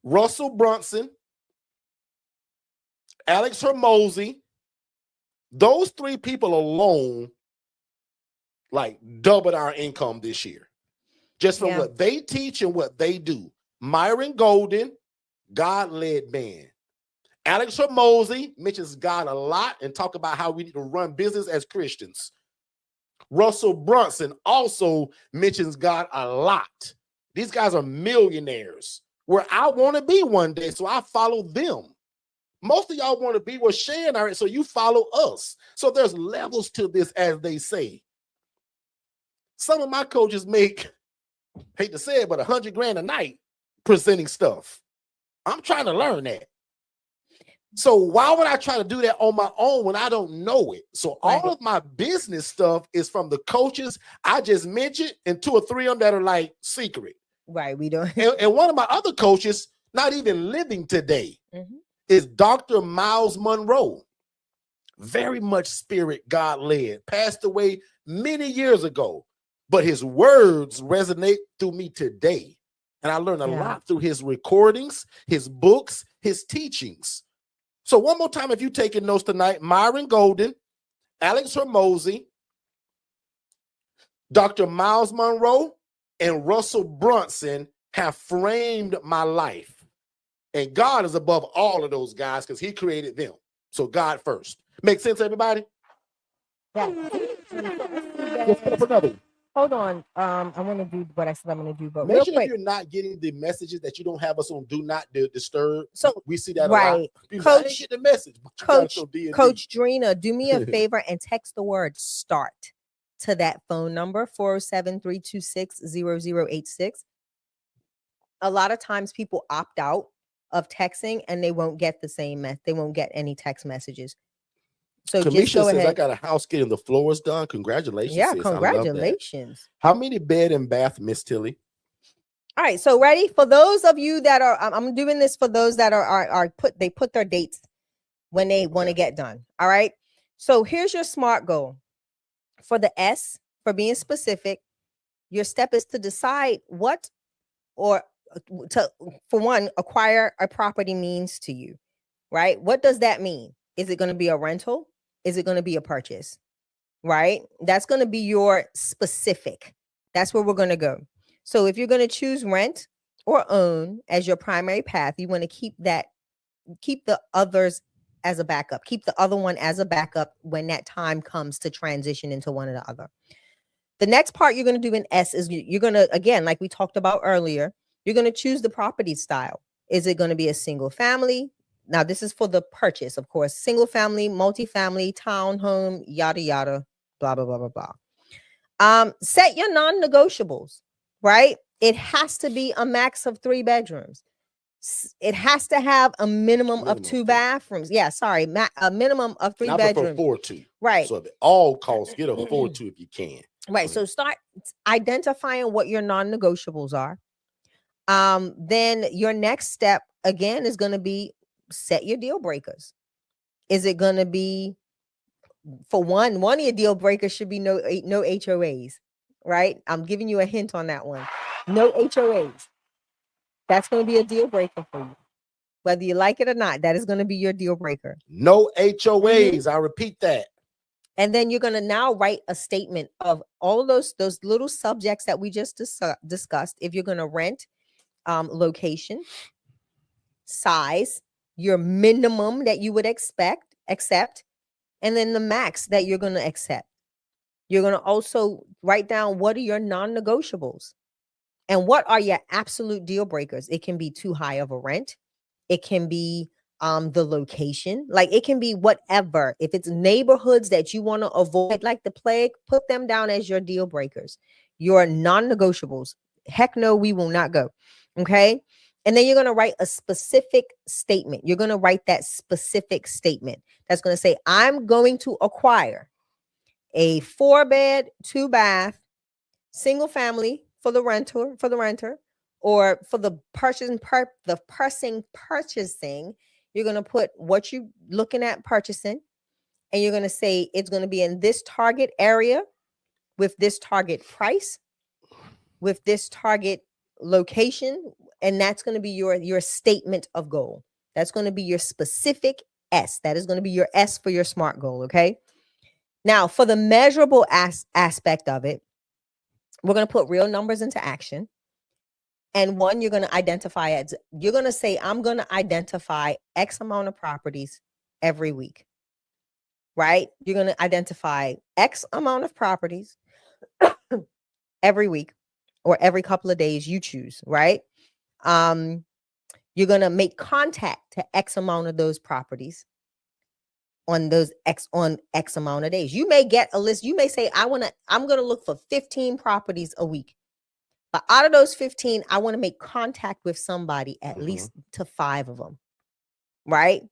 Russell Brunson, Alex Hermosi, those 3 people alone like doubled our income this year. Just from what they teach and what they do. Myron Golden, God-led man. Alex Hermosi mentions God a lot and talk about how we need to run business as Christians. Russell Brunson also mentions God a lot. These guys are millionaires where I want to be one day, so I follow them. Most of y'all want to be where Shay and I are, so you follow us. So there's levels to this, as they say. Some of my coaches make, hate to say it, but $100,000 a night presenting stuff. I'm trying to learn that. So why would I try to do that on my own when I don't know it? So all of my business stuff is from the coaches I just mentioned and 2 or 3 of them that are like secret. Right, we don't. And one of my other coaches, not even living today, is Dr. Miles Monroe. very much spirit, God led, passed away many years ago, but his words resonate through me today. And I learned a lot through his recordings, his books, his teachings. So one more time, if you're taking notes tonight, Myron Golden, Alex Hormozy, Dr. Miles Monroe, and Russell Brunson have framed my life. And God is above all of those guys because he created them. So God first. Make sense, everybody? Yeah. Let's put up another one. Hold on. I want to do what I said I'm going to do, but Make real sure quick. if you're not getting the messages that you don't have us on Do Not Disturb. So we see that a lot. People say, I didn't get the message. But you Coach, got D&D. Coach Drina, do me a favor and text the word START to that phone number, 407-326-0086. A lot of times people opt out of texting and they won't get the same they won't get any text messages. So Kamisha just go says, ahead. I got a house getting the floors done. Congratulations. Yeah, sis. congratulations. How many bed and bath, Miss Tilly? All right, so ready for those of you that are I'm doing this for those that are put their dates when they want to get done. All right. So here's your SMART goal. For the S, for being specific, your step is to decide what or to, for one, acquire a property means to you, right? What does that mean? Is it going to be a rental? Is it going to be a purchase? Right? That's going to be your specific. That's where we're going to go. So if you're going to choose rent or own as your primary path, you want to keep the others as a backup. Keep the other one as a backup when that time comes to transition into one or the other. The next part you're going to do in S is you're going to, again, like we talked about earlier, you're going to choose the property style. Is it going to be a single family? Now, this is for the purchase, of course. Single family, multifamily, townhome, yada, yada, blah, blah, blah, blah, blah. Set your non-negotiables, right? It has to be a max of 3 bedrooms. It has to have a minimum of 2 bathrooms. Yeah, sorry, a minimum of 3 bedrooms. I prefer 4-2. Right. So at all costs, get a 4-2 if you can. Right. So start identifying what your non-negotiables are. Then your next step again is going to be set your deal breakers. Is it going to be, for one of your deal breakers should be no HOAs, right? I'm giving you a hint on that one. No HOAs. That's going to be a deal breaker for you. Whether you like it or not, that is going to be your deal breaker. No HOAs. I repeat that. And then you're going to now write a statement of all of those little subjects that we just discussed. If you're going to rent, location, size, your minimum that you would accept, and then the max that you're going to accept. You're going to also write down what are your non-negotiables and what are your absolute deal breakers. It can be too high of a rent. It can be the location, like it can be whatever. If it's neighborhoods that you want to avoid like the plague, put them down as your deal breakers, your non-negotiables. Heck no, we will not go. Okay. And then you're going to write a specific statement. You're going to write that specific statement that's going to say, I'm going to acquire a 4-bed, 2-bath, single family for the renter, or for the person purchasing. You're going to put what you're looking at purchasing, and you're going to say it's going to be in this target area with this target price, with this target location, and that's going to be your statement of goal. That's going to be your specific S. That is going to be your S for your SMART goal, okay? Now, for the measurable aspect of it, we're going to put real numbers into action. And one, you're going to identify as, you're going to say, I'm going to identify X amount of properties every week, right? You're going to identify X amount of properties every week or every couple of days, you choose, right? You're going to make contact to X amount of those properties on X amount of days. You may get a list. You may say, I'm going to look for 15 properties a week. But out of those 15, I want to make contact with somebody at least to 5 of them, right?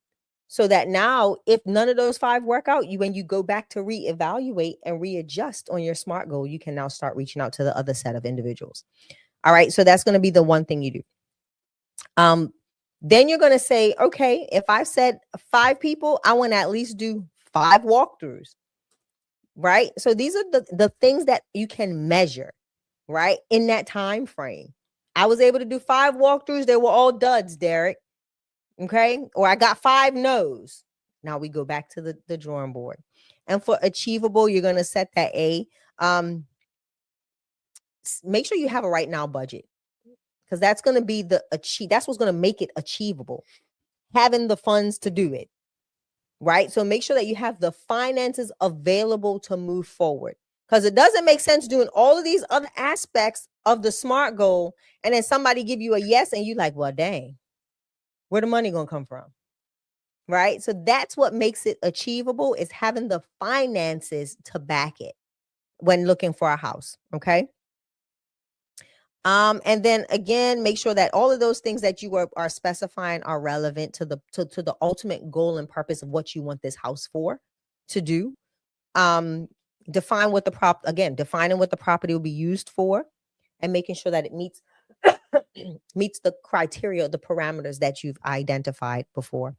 So that now, if none of those 5 work out, when you go back to reevaluate and readjust on your SMART goal, you can now start reaching out to the other set of individuals. All right, so that's going to be the one thing you do. Then you're going to say, okay, if I said 5 people, I want to at least do 5 walkthroughs, right? So these are the things that you can measure, right, in that time frame. I was able to do 5 walkthroughs. They were all duds, Derrick. Okay. Or I got 5 no's. Now we go back to the drawing board. And for achievable, you're going to set that A. Make sure you have a right now budget, because that's going to be that's what's going to make it achievable. Having the funds to do it. Right. So make sure that you have the finances available to move forward, because it doesn't make sense doing all of these other aspects of the SMART goal and then somebody give you a yes and you like, well, dang, where the money gonna come from? Right. So that's what makes it achievable, is having the finances to back it when looking for a house. Okay. And then again, make sure that all of those things that you are specifying are relevant to the ultimate goal and purpose of what you want this house to do. Defining what the property will be used for, and making sure that it meets the criteria, the parameters that you've identified before.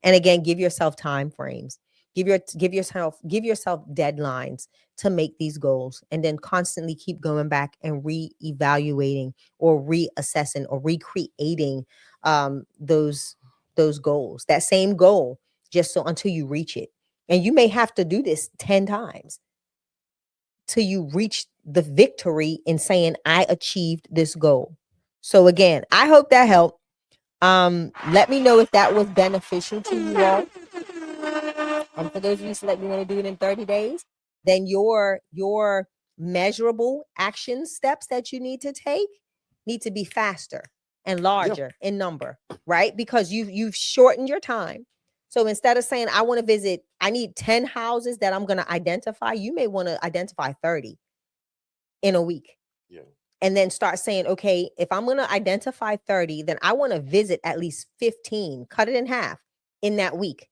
And again, give yourself time frames. Give yourself deadlines to make these goals, and then constantly keep going back and reevaluating or reassessing or recreating those goals, that same goal, just so until you reach it. And you may have to do this 10 times till you reach the victory in saying, I achieved this goal. So again, I hope that helped. Let me know if that was beneficial to you all. And for those of you that you want to do it in 30 days, then your measurable action steps that you need to take need to be faster and larger in number, right? Because you've shortened your time. So instead of saying, I need 10 houses that I'm going to identify, you may want to identify 30 in a week. Yeah. And then start saying, okay, if I'm going to identify 30, then I want to visit at least 15, cut it in half in that week.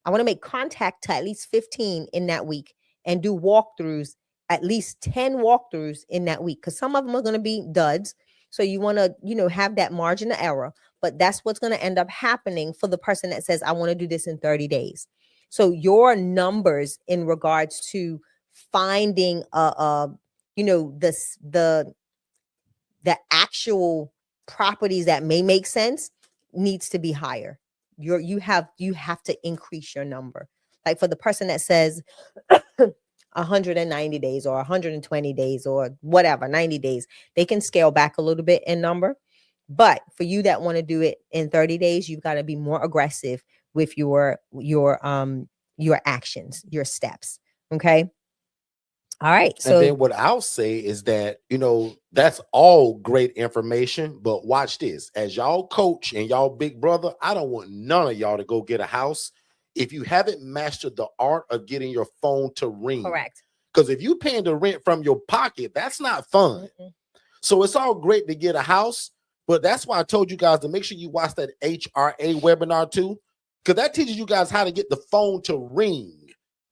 I want to make contact to at least 15 in that week and do walkthroughs, at least 10 walkthroughs in that week, because some of them are going to be duds. So you want to, have that margin of error, but that's what's going to end up happening for the person that says, I want to do this in 30 days. So your numbers in regards to finding, the actual properties that may make sense needs to be higher. You have to increase your number. Like for the person that says 190 days or 120 days or whatever, 90 days, they can scale back a little bit in number. But for you that want to do it in 30 days, you've got to be more aggressive with your actions, your steps. Okay. All right. So and then what I'll say is that, that's all great information, but watch this. As y'all coach and y'all big brother, I don't want none of y'all to go get a house if you haven't mastered the art of getting your phone to ring. Correct. Because if you paying the rent from your pocket, that's not fun. Mm-hmm. So it's all great to get a house, but that's why I told you guys to make sure you watch that HRA webinar too, because that teaches you guys how to get the phone to ring.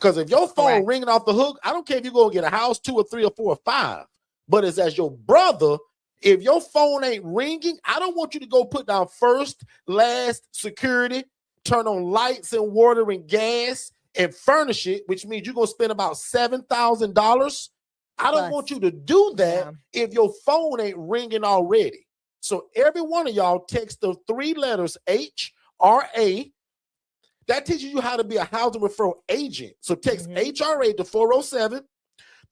Because if your phone ringing off the hook, I don't care if you're going to get a house, 2 or 3 or 4 or 5, but it's as your brother, if your phone ain't ringing, I don't want you to go put down first, last, security, turn on lights and water and gas and furnish it, which means you're going to spend about $7,000. I don't want you to do that if your phone ain't ringing already. So every one of y'all text the 3 letters HRA. That teaches you how to be a housing referral agent. So text HRA to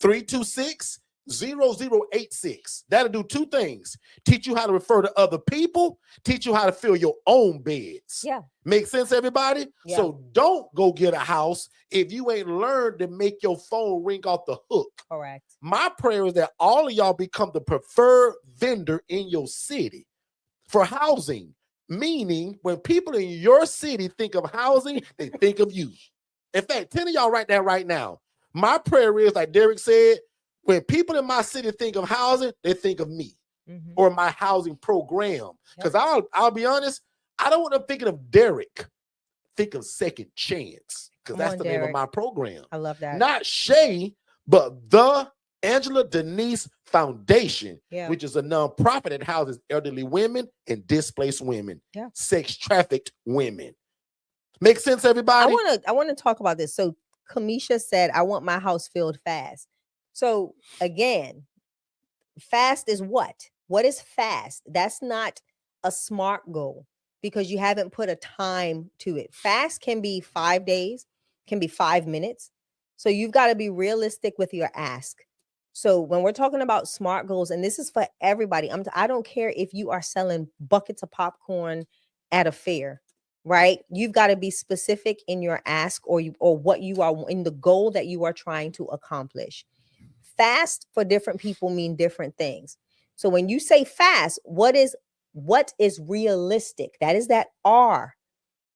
407-326-0086. That'll do 2 things. Teach you how to refer to other people. Teach you how to fill your own beds. Yeah. Make sense, everybody? Yeah. So don't go get a house if you ain't learned to make your phone ring off the hook. Correct. My prayer is that all of y'all become the preferred vendor in your city for housing. Meaning, when people in your city think of housing, they think of you. In fact, 10 of y'all write that right now. My prayer is, like Derrick said, when people in my city think of housing, they think of me or my housing program. Because I'll be honest, I don't want them thinking of Derrick. Think of Second Chance, because that's the name of my program. I love that. Not Shay, but the Angela Denise Foundation, which is a nonprofit that houses elderly women and displaced women, sex trafficked women. Make sense, everybody? I want to talk about this. So Kamisha said, I want my house filled fast. So again, fast is what? What is fast? That's not a SMART goal because you haven't put a time to it. Fast can be 5 days, can be 5 minutes. So you've got to be realistic with your ask. So when we're talking about SMART goals, and this is for everybody, I don't care if you are selling buckets of popcorn at a fair, right? You've got to be specific in your ask or what you are in the goal that you are trying to accomplish. Fast for different people mean different things. So when you say fast, what is realistic? That is that R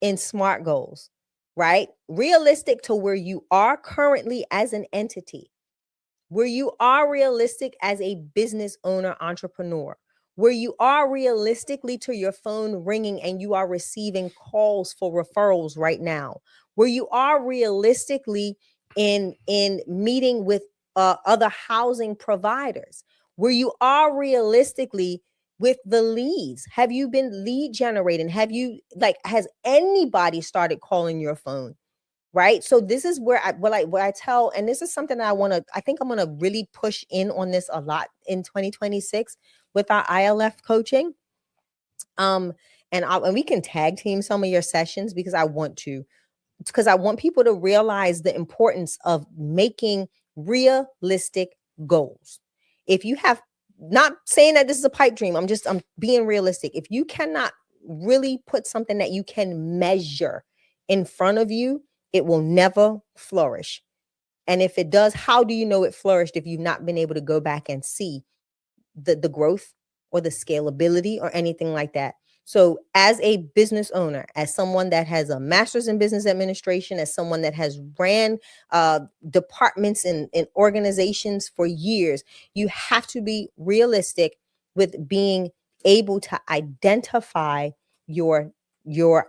in SMART goals, right? Realistic to where you are currently as an entity, where you are realistic as a business owner, entrepreneur, where you are realistically to your phone ringing and you are receiving calls for referrals right now, where you are realistically in meeting with other housing providers, where you are realistically with the leads. Have you been lead generating? Has anybody started calling your phone? Right. So this is where I tell, and this is something that I think I'm going to really push in on this a lot in 2026 with our ILF coaching. And we can tag team some of your sessions because I want people to realize the importance of making realistic goals. If you have, not saying that this is a pipe dream, I'm being realistic. If you cannot really put something that you can measure in front of you, it will never flourish. And if it does, how do you know it flourished if you've not been able to go back and see the growth or the scalability or anything like that? So as a business owner, as someone that has a master's in business administration, as someone that has ran departments in organizations for years, you have to be realistic with being able to identify your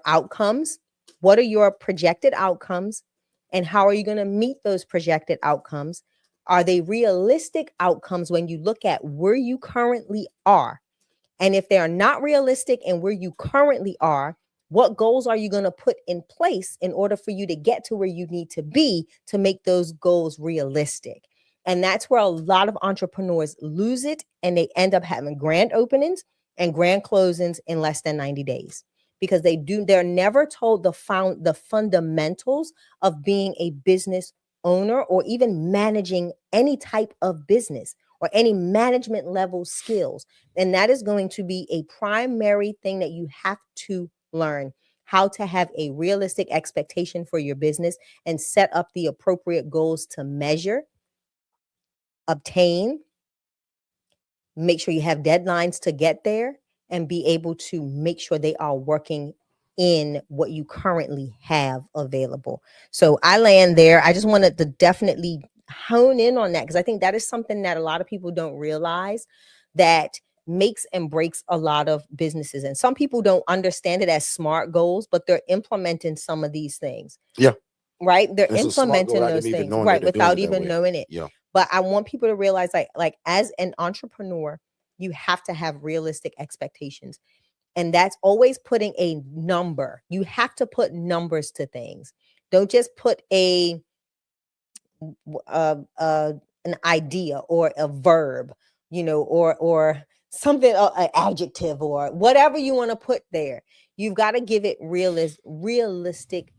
outcomes. What are your projected outcomes? And how are you going to meet those projected outcomes? Are they realistic outcomes when you look at where you currently are? And if they are not realistic and where you currently are, what goals are you going to put in place in order for you to get to where you need to be to make those goals realistic? And that's where a lot of entrepreneurs lose it, and they end up having grand openings and grand closings in less than 90 days because they're never told the fundamentals of being a business owner or even managing any type of business or any management level skills. And that is going to be a primary thing that you have to learn, how to have a realistic expectation for your business and set up the appropriate goals to measure, obtain, make sure you have deadlines to get there, and be able to make sure they are working in what you currently have available. So I land there. I just wanted to definitely hone in on that because I think that is something that a lot of people don't realize that makes and breaks a lot of businesses. And some people don't understand it as SMART goals, but they're implementing some of these things. Yeah. Right. They're implementing those things, right, without even knowing it. Yeah. But I want people to realize like as an entrepreneur, you have to have realistic expectations. And that's always putting a number. You have to put numbers to things. Don't just put an idea or a verb, or something, an adjective or whatever you want to put there. You've got to give it realistic,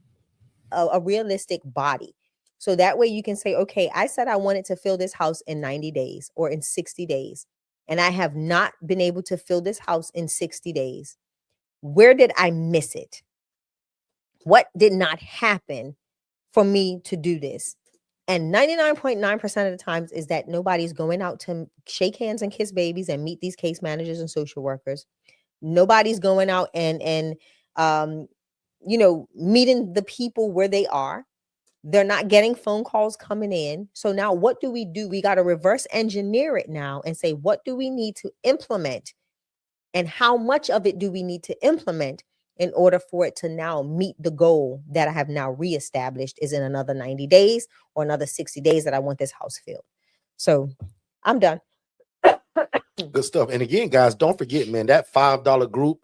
a realistic body. So that way you can say, okay, I said I wanted to fill this house in 90 days or in 60 days. And I have not been able to fill this house in 60 days. Where did I miss it? What did not happen for me to do this? And 99.9% of the times is that nobody's going out to shake hands and kiss babies and meet these case managers and social workers. Nobody's going out and meeting the people where they are. They're not getting phone calls coming in. So now what do? We got to reverse engineer it now and say, what do we need to implement? And how much of it do we need to implement in order for it to now meet the goal that I have now reestablished is in another 90 days or another 60 days that I want this house filled. So I'm done. Good stuff. And again, guys, don't forget, man, that $5 group,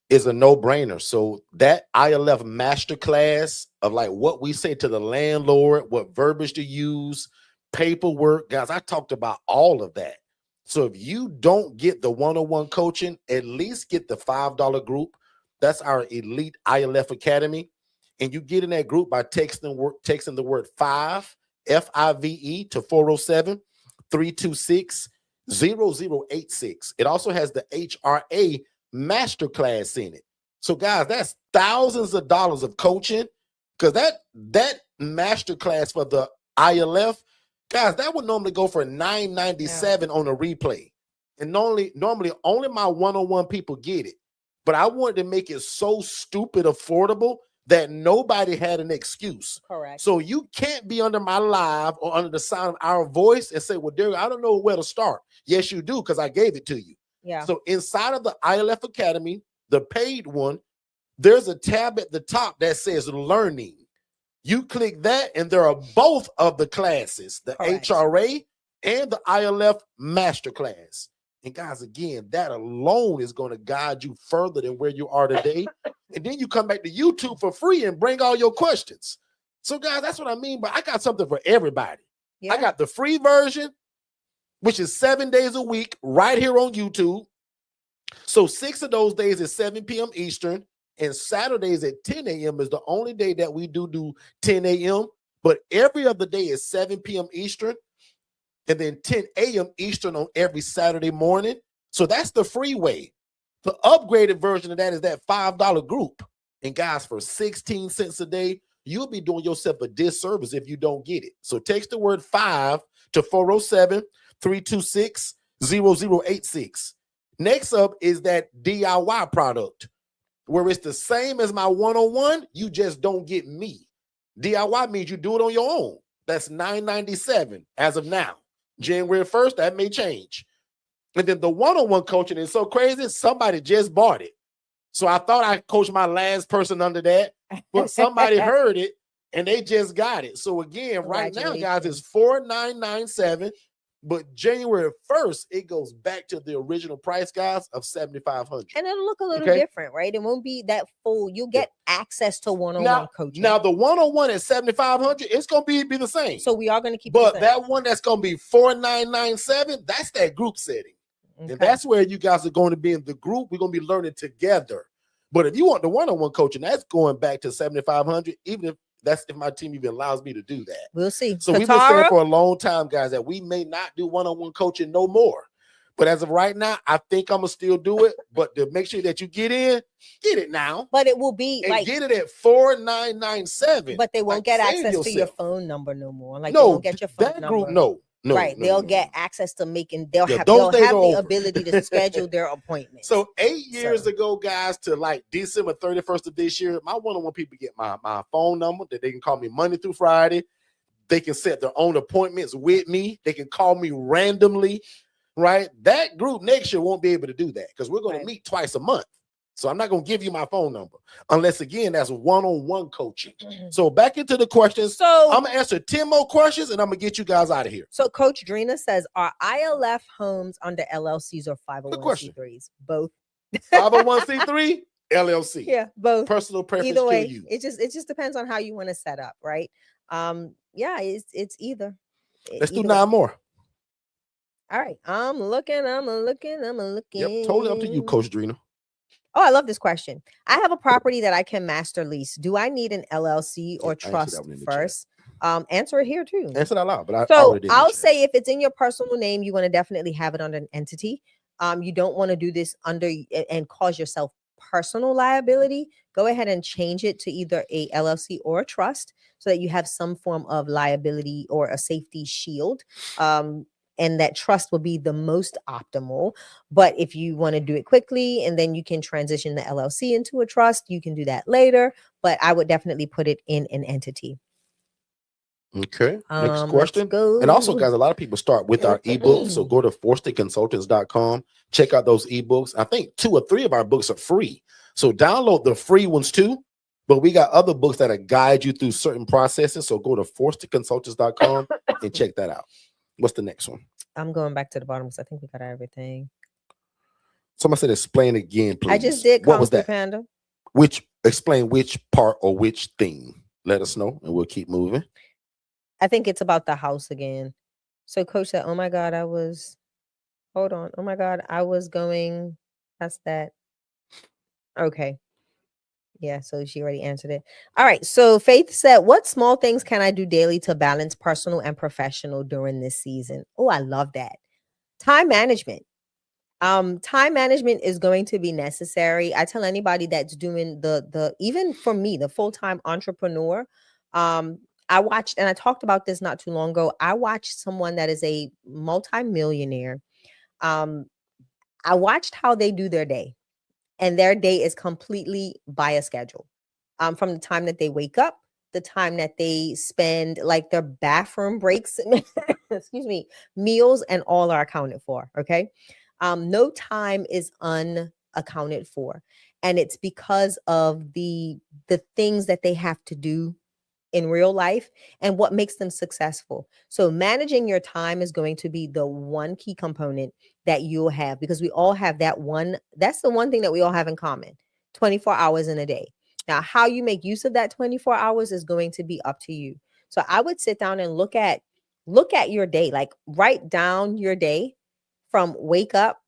is a no-brainer. So that ILF masterclass of like what we say to the landlord, what verbiage to use, paperwork, guys, I talked about all of that. So if you don't get the one-on-one coaching, at least get the $5 group. That's our Elite ILF Academy. And you get in that group by texting the word 5, F-I-V-E, to 407-326-0086. It also has the HRA masterclass in it. So guys, that's thousands of dollars of coaching, because that masterclass for the ILF, guys, that would normally go for $997 on a replay. And normally only my one-on-one people get it. But I wanted to make it so stupid affordable that nobody had an excuse. Correct. So you can't be under my live or under the sound of our voice and say, well, Derrick, I don't know where to start. Yes, you do, because I gave it to you. Yeah. So inside of the ILF Academy, the paid one, there's a tab at the top that says learning. You click that, and there are both of the classes, the Correct. HRA and the ILF masterclass. And guys, again, that alone is going to guide you further than where you are today. And then you come back to YouTube for free and bring all your questions. So guys, that's what I mean. But I got something for everybody. Yeah. I got the free version, which is 7 days a week right here on YouTube. So 6 of those days is 7 p.m. Eastern, and Saturdays at 10 a.m. is the only day that we do 10 a.m. But every other day is 7 p.m. Eastern, and then 10 a.m. Eastern on every Saturday morning. So that's the free way. The upgraded version of that is that $5 group. And guys, for 16 cents a day, you'll be doing yourself a disservice if you don't get it. So text the word 5 to 407-326-0086. Next up is that DIY product, where it's the same as my one-on-one, you just don't get me. DIY means you do it on your own. That's $997 as of now. January 1st, that may change. And then the one-on-one coaching is so crazy, somebody just bought it. So I thought I coached my last person under that, but somebody heard it and they just got it. So again, right now, guys, it's $4,997. But January 1st, it goes back to the original price, guys, of $7,500. And it'll look a little different, right? It won't be that full. You'll get access to one-on-one coaching. Now, the one-on-one at $7,500, it's going to be the same. So we are going to keep But that one that's going to be $4,997, that's that group setting. Okay. And that's where you guys are going to be in the group. We're going to be learning together. But if you want the one-on-one coaching, that's going back to $7,500, even if my team even allows me to do that. We'll see. So we've been saying for a long time, guys, that we may not do one-on-one coaching no more. But as of right now, I think I'm going to still do it. But to make sure that you get it now. But it will be and get it at $4,997. But they won't get access to your phone number no more. Like, no, they won't get your phone number. Group, no. Right. They'll get access to making, they'll have the ability to schedule their appointments. So 8 years ago, guys, to like December 31st of this year, my one-on-one people get my phone number that they can call me Monday through Friday. They can set their own appointments with me. They can call me randomly, right? That group next year won't be able to do that because we're going to meet twice a month. So I'm not going to give you my phone number unless, again, that's one-on-one coaching. So back into the questions. So I'm going to answer 10 more questions and I'm going to get you guys out of here. So Coach Drina says, are ILF homes under LLCs or 501c3s? Both. 501c3, LLC. Yeah, both. Personal preference. Either way, to you. It just depends on how you want to set up, right? Yeah, it's either. Let's do 9 more. All right. I'm looking. Yep, totally up to you, Coach Drina. Oh, I love this question. I have a property that I can master lease. Do I need an LLC or trust first? Answer it here too. Answer that loud. But I'll say if it's in your personal name, you want to definitely have it under an entity. You don't want to do this under and cause yourself personal liability. Go ahead and change it to either a LLC or a trust so that you have some form of liability or a safety shield. And that trust will be the most optimal. But if you want to do it quickly and then you can transition the LLC into a trust, you can do that later. But I would definitely put it in an entity. Okay. Next question. And also, guys, a lot of people start with our ebooks. So go to forstedconsultants.com. Check out those ebooks. I think 2 or 3 of our books are free. So download the free ones too. But we got other books that'll guide you through certain processes. So go to forstedconsultants.com and check that out. What's the next one? I'm going back to the bottom because I think we got everything. Somebody said explain again, please. I just did. What Kung was Fu that? Panda. Explain which part or which thing. Let us know, and we'll keep moving. I think it's about the house again. So coach said, oh my God, hold on. Oh my God, I was going past that. Okay. Yeah, so she already answered it. All right. So Faith said, what small things can I do daily to balance personal and professional during this season? Oh, I love that. Time management. Time management is going to be necessary. I tell anybody that's doing the even for me, the full-time entrepreneur. I watched, and I talked about this not too long ago. I watched someone that is a multimillionaire. Um, I watched how they do their day, and their day is completely by a schedule. From the time that they wake up, the time that they spend, like their bathroom breaks, excuse me, meals, and all are accounted for. Okay. No time is unaccounted for. And it's because of the things that they have to do in real life and what makes them successful. So managing your time is going to be the one key component that you'll have, because we all have that's the one thing that we all have in common, 24 hours in a day. Now, how you make use of that 24 hours is going to be up to you. So I would sit down and look at your day, like write down your day from wake up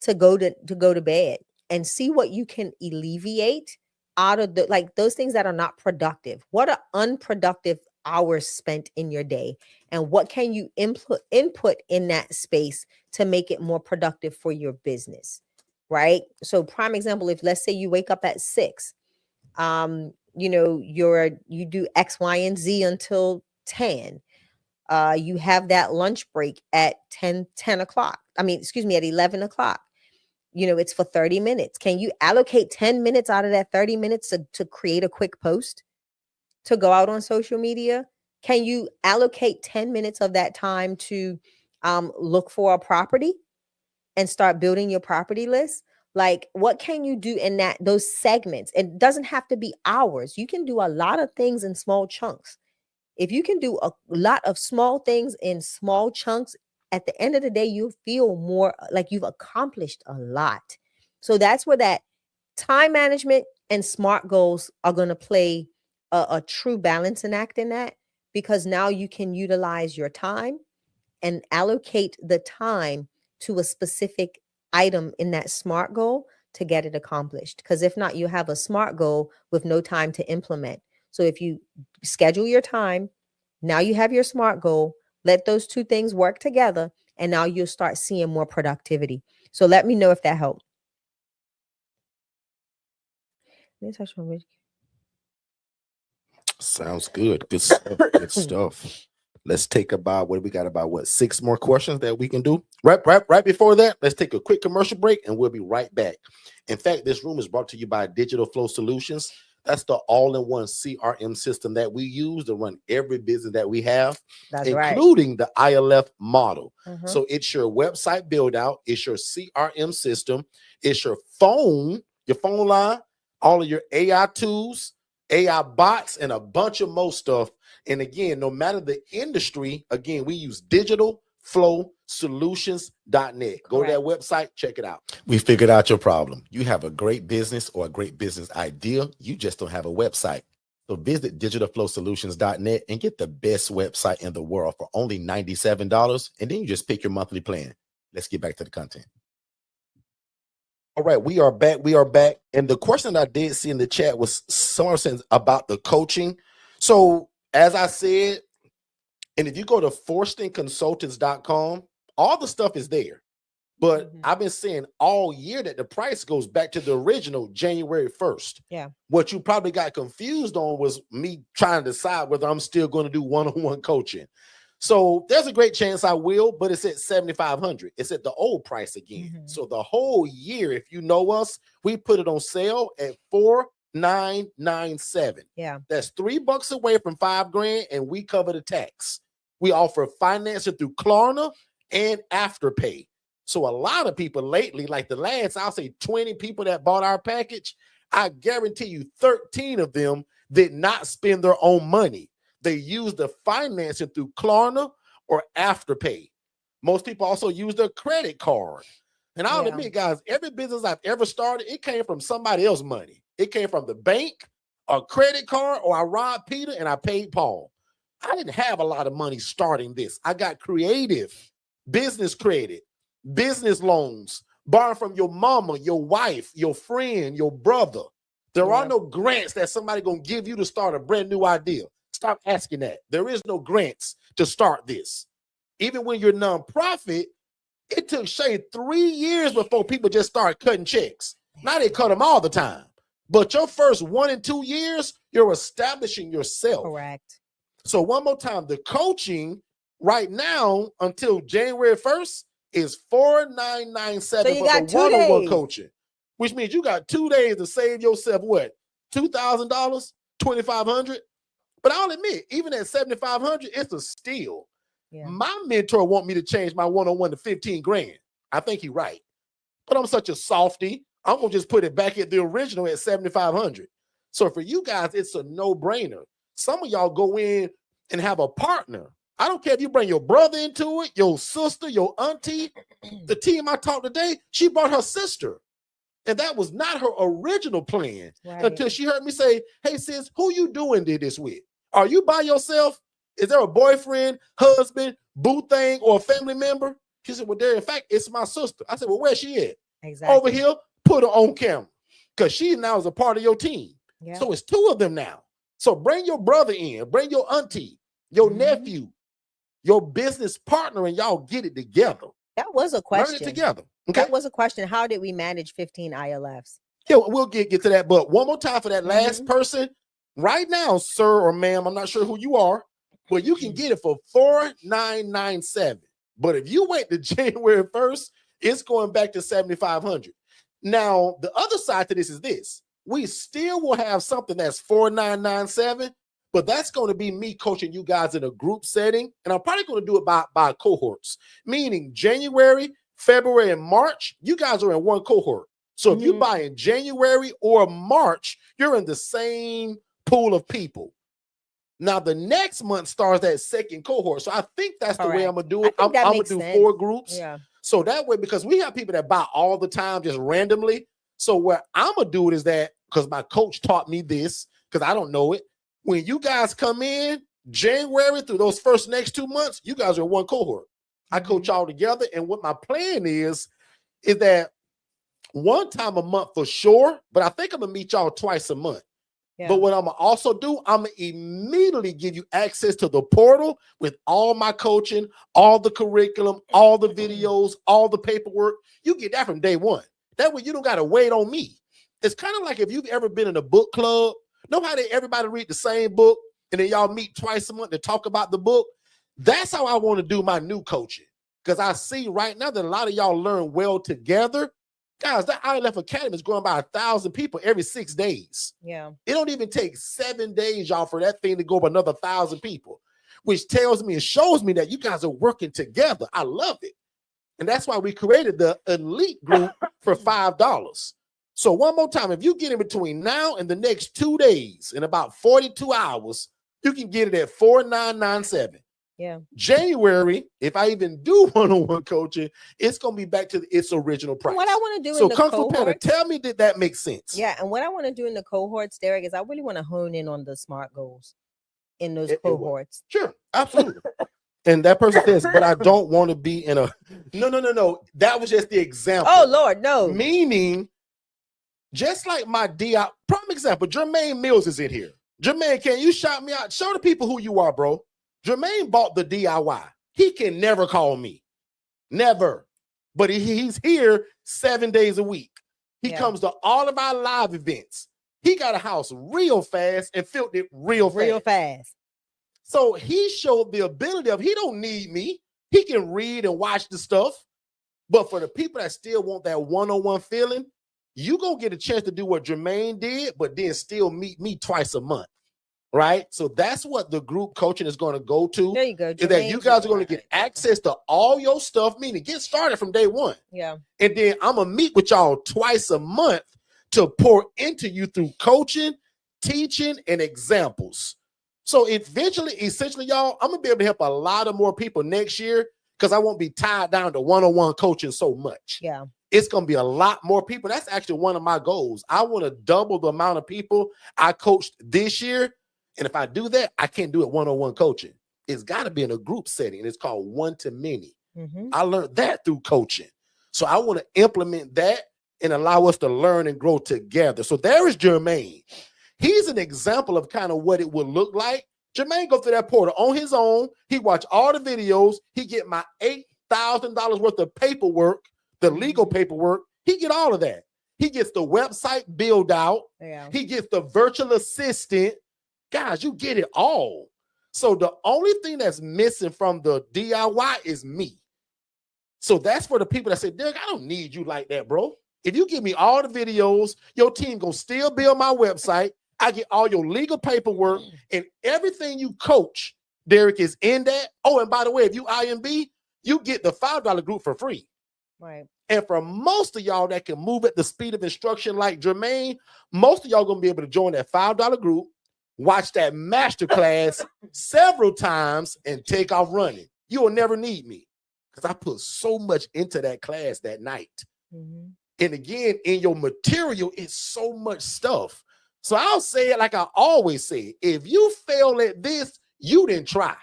to go to bed, and see what you can alleviate out of those things that are not productive. What are unproductive hours spent in your day, and what can you input in that space to make it more productive for your business, right? So prime example, if let's say you wake up at 6, you do X, Y, and Z until 10. You have that lunch break at 10 o'clock. At 11 o'clock. It's for 30 minutes. Can you allocate 10 minutes out of that 30 minutes to create a quick post, to go out on social media? Can you allocate 10 minutes of that time to look for a property and start building your property list? Like, what can you do in those segments? It doesn't have to be hours. You can do a lot of things in small chunks. If you can do a lot of small things in small chunks, at the end of the day, you feel more like you've accomplished a lot. So that's where that time management and SMART goals are going to play a true balancing act in that, because now you can utilize your time and allocate the time to a specific item in that SMART goal to get it accomplished. Because if not, you have a SMART goal with no time to implement. So if you schedule your time, now you have your SMART goal, let those two things work together, and now you'll start seeing more productivity. So let me know if that helped. Sounds good. Good stuff. Good stuff. Let's take about 6 more questions that we can do. Right before that, let's take a quick commercial break and we'll be right back. In fact, this room is brought to you by Digital Flow Solutions. That's the all-in-one CRM system that we use to run every business that we have, including the ILF model. So it's your website build out, it's your CRM system, it's your phone line, all of your AI tools, AI bots, and a bunch of more stuff. And again, no matter the industry, again, we use digitalflowsolutions.net. Go to that website, check it out. We figured out your problem. You have a great business or a great business idea. You just don't have a website. So visit digitalflowsolutions.net and get the best website in the world for only $97. And then you just pick your monthly plan. Let's get back to the content. All right, we are back. And the question I did see in the chat was someone saying about the coaching. So as I said, and if you go to forstonconsultants.com, all the stuff is there. But I've been saying all year that the price goes back to the original January 1st. Yeah. What you probably got confused on was me trying to decide whether I'm still going to do one-on-one coaching. So there's a great chance I will, but it's at $7,500. It's at the old price again. So the whole year, if you know us, we put it on sale at $4,997. Yeah. That's $3 away from $5,000, and we cover the tax. We offer financing through Klarna and Afterpay. So a lot of people lately, like the last, I'll say 20 people that bought our package, I guarantee you 13 of them did not spend their own money. They use the financing through Klarna or Afterpay. Most people also use their credit card. And I'll admit, guys, every business I've ever started, it came from somebody else's money. It came from the bank, a credit card, or I robbed Peter and I paid Paul. I didn't have a lot of money starting this. I got creative, business credit, business loans, borrowing from your mama, your wife, your friend, your brother. There are no grants that somebody gonna give you to start a brand new idea. Stop asking that. There is no grants to start this. Even when you're nonprofit, it took Shay 3 years before people just start cutting checks. Now they cut them all the time. But your first 1 and 2 years, you're establishing yourself. Correct. So one more time, the coaching right now until January 1st is $4,997 So you for got the 2 one-on-one days. coaching, which means you got 2 days to save yourself what? $2,000, $2,500. But I'll admit, even at $7,500, it's a steal. Yeah. My mentor want me to change my one-on-one to 15 grand. I think he's right. But I'm such a softy. I'm gonna just put it back at the original at 7,500. So for you guys, it's a no-brainer. Some of y'all go in and have a partner. I don't care if you bring your brother into it, your sister, your auntie. The team I talked today, she brought her sister. And that was not her original plan until she heard me say, hey, sis, who you doing this with? Are you by yourself? Is there a boyfriend, husband, boo thing, or a family member? She said, well, there, in fact, it's my sister. I said, well, where's she at? Exactly. Over here, put her on camera. Because she now is a part of your team. Yeah. So it's 2 of them now. So bring your brother in, bring your auntie, your nephew, your business partner, and y'all get it together. That was a question. Learn it together. Okay. That was a question. How did we manage 15 ILFs? Yeah, we'll get to that. But one more time for that last person. Right now, sir or ma'am, I'm not sure who you are, but you can get it for $4,997. But if you wait to January 1st, it's going back to $7,500. Now, the other side to this is this. We still will have something that's $4,997, but that's going to be me coaching you guys in a group setting. And I'm probably going to do it by cohorts, meaning January, February, and March, you guys are in one cohort. So if you buy in January or March, you're in the same pool of people. Now, the next month starts that second cohort. So I think that's the way I'm going to do it. I'm going to do 4 groups. Yeah. So that way, because we have people that buy all the time just randomly. So what I'm going to do it is that, because my coach taught me this, because I don't know it. When you guys come in January through those first next 2 months, you guys are in one cohort. I coach y'all together. And what my plan is that one time a month for sure, but I think I'm going to meet y'all twice a month. Yeah. But what I'm going to also do, I'm going to immediately give you access to the portal with all my coaching, all the curriculum, all the videos, all the paperwork. You get that from day one. That way you don't got to wait on me. It's kind of like if you've ever been in a book club, know how everybody read the same book and then y'all meet twice a month to talk about the book? That's how I want to do my new coaching. Because I see right now that a lot of y'all learn well together. Guys, that ILF Academy is growing by 1,000 people every 6 days. Yeah. It don't even take 7 days, y'all, for that thing to go up another 1,000 people, which tells me and shows me that you guys are working together. I love it. And that's why we created the elite group for $5. So one more time, if you get in between now and the next 2 days, in about 42 hours, you can get it at $4,997. Yeah. January, if I even do one-on-one coaching, it's going to be back to its original price. What I want to do so in the Kung Fu cohorts, Panda, tell me, did that make sense? Yeah, and what I want to do in the cohorts, Derrick, is I really want to hone in on the SMART goals in those cohorts. Sure, absolutely. And that person says, but I don't want to be in a... No. That was just the example. Oh, Lord, no. Meaning, just like my DI... Prime example, Jermaine Mills is in here. Jermaine, can you shout me out? Show the people who you are, bro. Jermaine bought the DIY. He can never call me. Never. But he's here 7 days a week. He comes to all of our live events. He got a house real fast and filled it real fast. So he showed the ability of he don't need me. He can read and watch the stuff. But for the people that still want that one-on-one feeling, you gonna get a chance to do what Jermaine did, but then still meet me twice a month. Right? So that's what the group coaching is going to go to. There you go. Is that you guys are going to get access to all your stuff, meaning get started from day one. Yeah. And then I'm going to meet with y'all twice a month to pour into you through coaching, teaching, and examples. So essentially, y'all, I'm going to be able to help a lot of more people next year because I won't be tied down to one-on-one coaching so much. Yeah. it's going to be a lot more people. That's actually one of my goals. I want to double the amount of people I coached this year. And if I do that, I can't do it one-on-one coaching. It's got to be in a group setting. It's called one-to-many. I learned that through coaching. So I want to implement that and allow us to learn and grow together. So there is Jermaine. He's an example of kind of what it would look like. Jermaine go through that portal on his own. He watch all the videos. He get my $8,000 worth of paperwork, the legal paperwork. He get all of that. He gets the website build out. Yeah. He gets the virtual assistant. Guys, you get it all. So the only thing that's missing from the DIY is me. So that's for the people that say, Derrick, I don't need you like that, bro. If you give me all the videos, your team gonna still build my website. I get all your legal paperwork and everything you coach, Derrick, is in that. Oh, and by the way, if you IMB, you get the $5 group for free. Right. And for most of y'all that can move at the speed of instruction like Jermaine, most of y'all gonna be able to join that $5 group, watch that masterclass several times, and take off running. You will never need me because I put so much into that class that night. And again, in your material, it's so much stuff. So I'll say it like I always say, if you fail at this, you didn't try.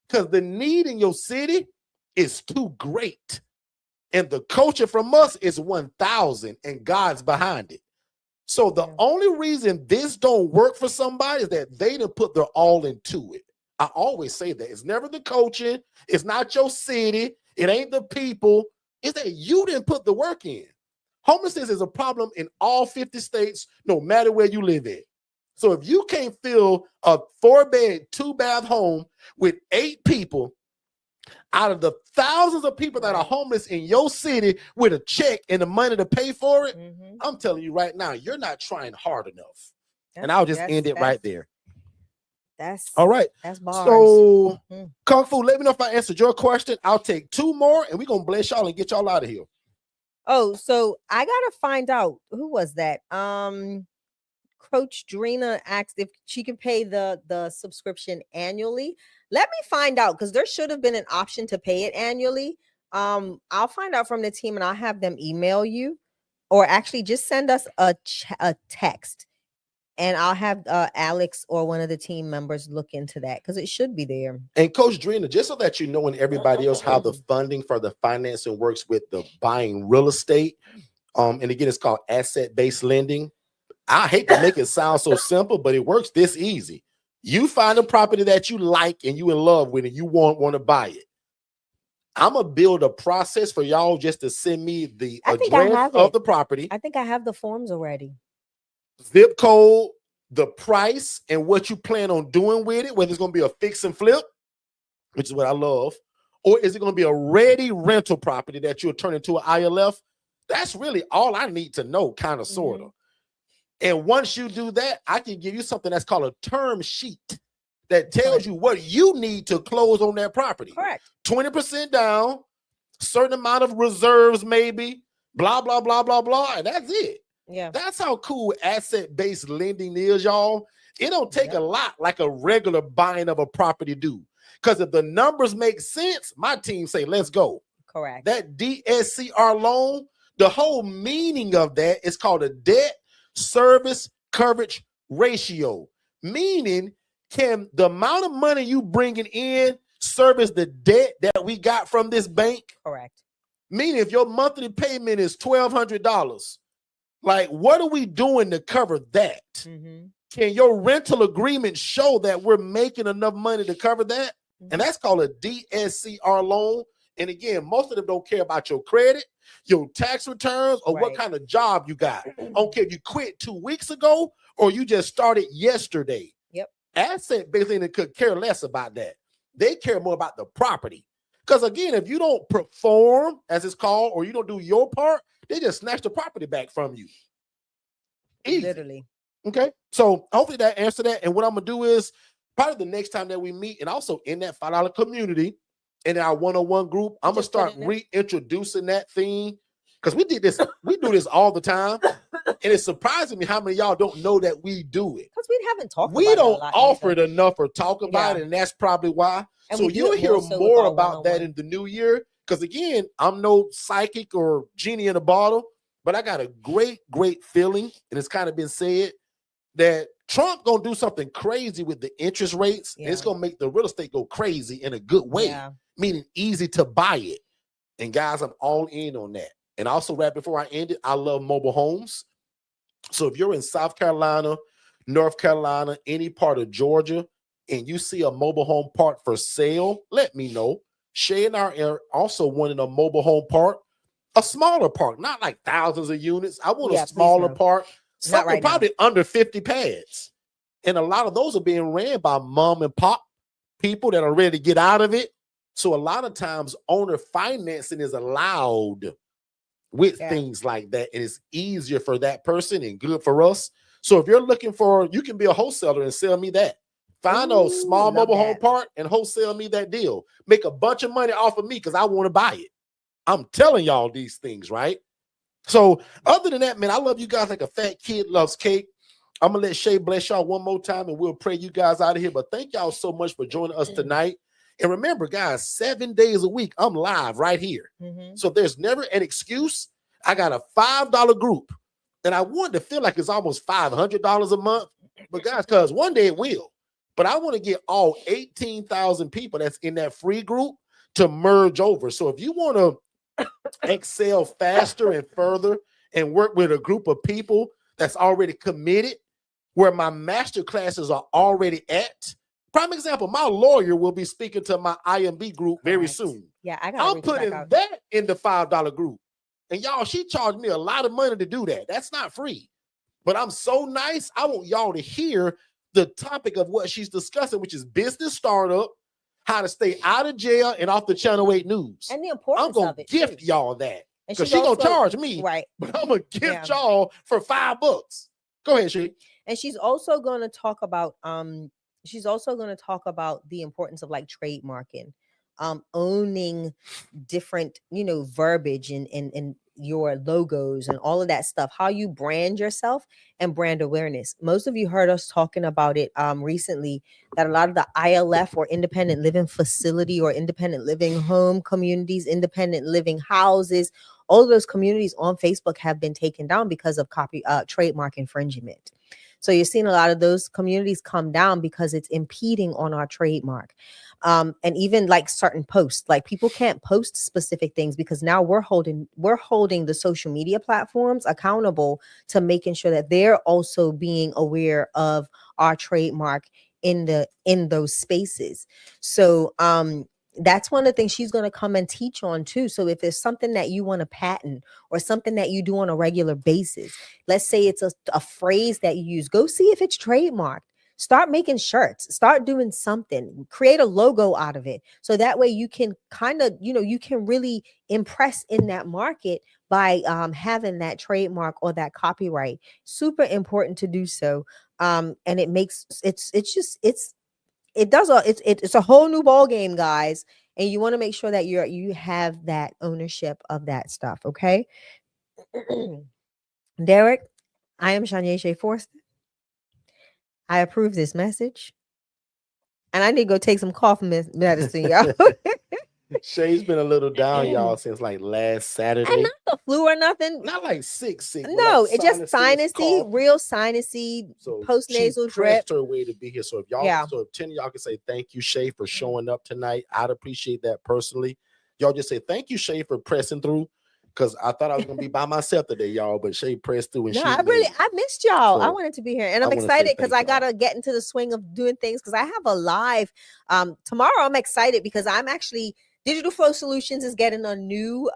Because the need in your city is too great. And the coaching from us is 1,000 and God's behind it. So the only reason this don't work for somebody is that they didn't put their all into it. I always say that. It's never the coaching. It's not your city. It ain't the people. It's that you didn't put the work in. Homelessness is a problem in all 50 states, no matter where you live at. So if you can't fill a 4-bed, 2-bath home with 8 people out of the thousands of people that are homeless in your city with a check and the money to pay for it, I'm telling you right now, you're not trying hard enough. And I'll just end it right there. That's all right. That's bars. So, Kung Fu, let me know if I answered your question. I'll take 2 more and we're going to bless y'all and get y'all out of here. Oh, so I gotta find out who was that. Coach Drina asked if she can pay the subscription annually. Let me find out because there should have been an option to pay it annually. I'll find out from the team and I'll have them email you, or actually just send us a text, and I'll have Alex or one of the team members look into that because it should be there. And Coach Drina, just so that you know and everybody else how the funding for the financing works with the buying real estate, and again, it's called asset-based lending. I hate to make it sound so simple, but it works this easy. You find a property that you like and you in love with and you want to buy it. I'm going to build a process for y'all just to send me the address of the property. I think I have the forms already. Zip code, the price, and what you plan on doing with it, whether it's going to be a fix and flip, which is what I love, or is it going to be a ready rental property that you'll turn into an ILF? That's really all I need to know, kind of, sort of. And once you do that, I can give you something that's called a term sheet that tells you what you need to close on that property. Correct. 20% down, certain amount of reserves, maybe, blah, blah, blah, blah, blah, and that's it. Yeah. That's how cool asset-based lending is, y'all. It don't take a lot like a regular buying of a property do. Because if the numbers make sense, my team say, let's go. Correct. That DSCR loan, the whole meaning of that is called a debt service coverage ratio, meaning can the amount of money you bringing in service the debt that we got from this bank? Correct. Meaning if your monthly payment is $1,200, like what are we doing to cover that? Can your rental agreement show that we're making enough money to cover that? And that's called a DSCR loan. And again, most of them don't care about your credit, your tax returns, or what kind of job you got. I don't care if you quit 2 weeks ago or you just started yesterday. Yep. Asset basically could care less about that. They care more about the property. Because again, if you don't perform, as it's called, or you don't do your part, they just snatch the property back from you. Easy. Literally. Okay. So hopefully that answered that. And what I'm going to do is probably the next time that we meet, and also in that $5 community, in our one-on-one group, I'm going to start reintroducing that thing. Because we do this all the time. And it's surprising me how many of y'all don't know that we do it. Because we haven't talked about it. We don't offer it enough or talk about it, and that's probably why. And so you'll hear more about that in the new year. Because again, I'm no psychic or genie in a bottle, but I got a great feeling, and it's kind of been said that Trump gonna do something crazy with the interest rates. And it's gonna make the real estate go crazy in a good way, meaning easy to buy it. And guys, I'm all in on that. And also, right before I end it, I love mobile homes. So if you're in South Carolina, North Carolina, any part of Georgia, and you see a mobile home park for sale, let me know. Shay and I are also wanting a mobile home park, a smaller park, not like thousands of units. I want a smaller park, something probably under 50 pads. And a lot of those are being ran by mom and pop people that are ready to get out of it. So a lot of times owner financing is allowed with things like that. And it's easier for that person and good for us. So if you're looking for, you can be a wholesaler and sell me that. Find a small mobile home park and wholesale me that deal. Make a bunch of money off of me because I want to buy it. I'm telling y'all these things, right? So other than that, man, I love you guys like a fat kid loves cake. I'm going to let Shay bless y'all one more time and we'll pray you guys out of here. But thank y'all so much for joining us tonight. And remember, guys, 7 days a week, I'm live right here. So there's never an excuse. I got a $5 group. And I want to feel like it's almost $500 a month. But guys, because one day it will. But I want to get all 18,000 people that's in that free group to merge over. So if you want to excel faster and further and work with a group of people that's already committed, where my master classes are already at. Prime example, my lawyer will be speaking to my IMB group very soon. Yeah, I'm putting that in the $5 group. And y'all, she charged me a lot of money to do that. That's not free. But I'm so nice. I want y'all to hear the topic of what she's discussing, which is business startup, how to stay out of jail and off the Channel 8 news. And the importance of it. I'm going to gift y'all that. Because she's going to charge me. Right. But I'm going to gift y'all for $5. Go ahead, Shay. And she's also going to talk about the importance of like trademarking, owning different, verbiage and your logos and all of that stuff, how you brand yourself and brand awareness. Most of you heard us talking about it recently, that a lot of the ILF or independent living facility or independent living home communities, independent living houses, all of those communities on Facebook have been taken down because of trademark infringement. So you're seeing a lot of those communities come down because it's impeding on our trademark. And even like certain posts, like people can't post specific things because now we're holding the social media platforms accountable to making sure that they're also being aware of our trademark in those spaces. So that's one of the things she's going to come and teach on too. So if there's something that you want to patent or something that you do on a regular basis, let's say it's a phrase that you use, go see if it's trademarked. Start making shirts, start doing something, create a logo out of it. So that way you can kind of, you can really impress in that market by having that trademark or that copyright. Super important to do so. And it makes it's a whole new ball game, guys. And you want to make sure that you have that ownership of that stuff. Okay. Derrick, I am Shanya Shay Forster. I approve this message. And I need to go take some cough medicine, y'all. Shay's been a little down, y'all, since like last Saturday. And not the flu or nothing. Not like sick. No, like it's just sinusy, real sinusy, so postnasal she drip. her way to be here. So if y'all, so if 10 of y'all can say thank you, Shay, for showing up tonight, I'd appreciate that personally. Y'all just say thank you, Shay, for pressing through. Because I thought I was gonna be by myself today, y'all, but Shay pressed through and I missed y'all. So I wanted to be here, and I'm excited because I gotta get into the swing of doing things because I have a live tomorrow. I'm excited because I'm actually Digital Flow Solutions is getting a new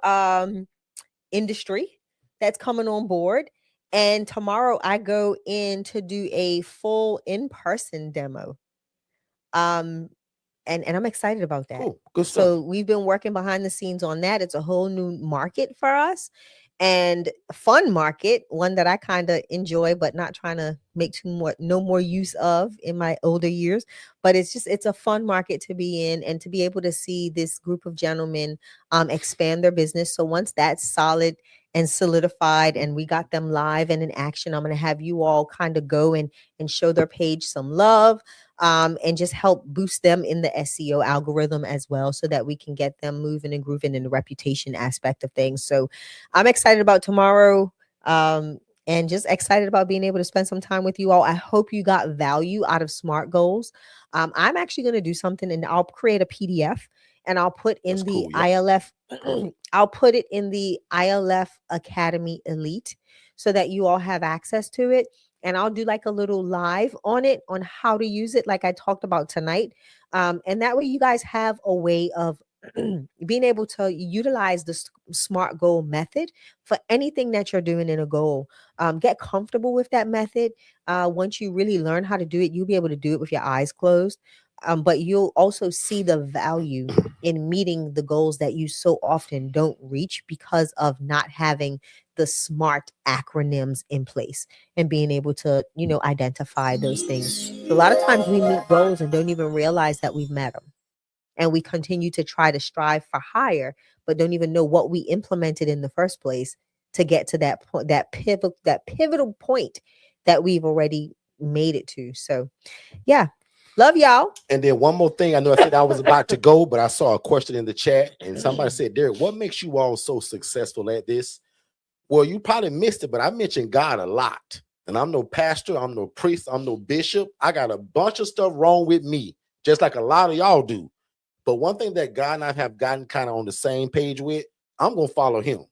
industry that's coming on board, and tomorrow I go in to do a full in-person demo. And I'm excited about that. Cool. Good stuff. So we've been working behind the scenes on that. It's a whole new market for us and a fun market, one that I kind of enjoy, but not trying to make no more use of in my older years. But it's a fun market to be in, and to be able to see this group of gentlemen expand their business. So once that's solid and solidified and we got them live and in action, I'm going to have you all kind of go and show their page some love, and just help boost them in the SEO algorithm as well, so that we can get them moving and grooving in the reputation aspect of things. So I'm excited about tomorrow, and just excited about being able to spend some time with you all. I hope you got value out of SMART goals. I'm actually going to do something, and I'll create a PDF, and I'll put in That's the cool, yeah. ILF. I'll put it in the ILF Academy Elite, so that you all have access to it. And I'll do like a little live on it, on how to use it, like I talked about tonight. And that way you guys have a way of being able to utilize the SMART goal method for anything that you're doing in a goal. Get comfortable with that method. Once you really learn how to do it, you'll be able to do it with your eyes closed. But you'll also see the value in meeting the goals that you so often don't reach because of not having the SMART acronyms in place and being able to, identify those things. So a lot of times we meet goals and don't even realize that we've met them. And we continue to try to strive for higher, but don't even know what we implemented in the first place to get to that point, that pivotal point that we've already made it to. So yeah. Love y'all. And then one more thing. I know I said I was about to go, but I saw a question in the chat, and somebody said, Derrick, what makes you all so successful at this? Well, you probably missed it, but I mentioned God a lot. And I'm no pastor, I'm no priest, I'm no bishop. I got a bunch of stuff wrong with me, just like a lot of y'all do. But one thing that God and I have gotten kind of on the same page with, I'm going to follow him.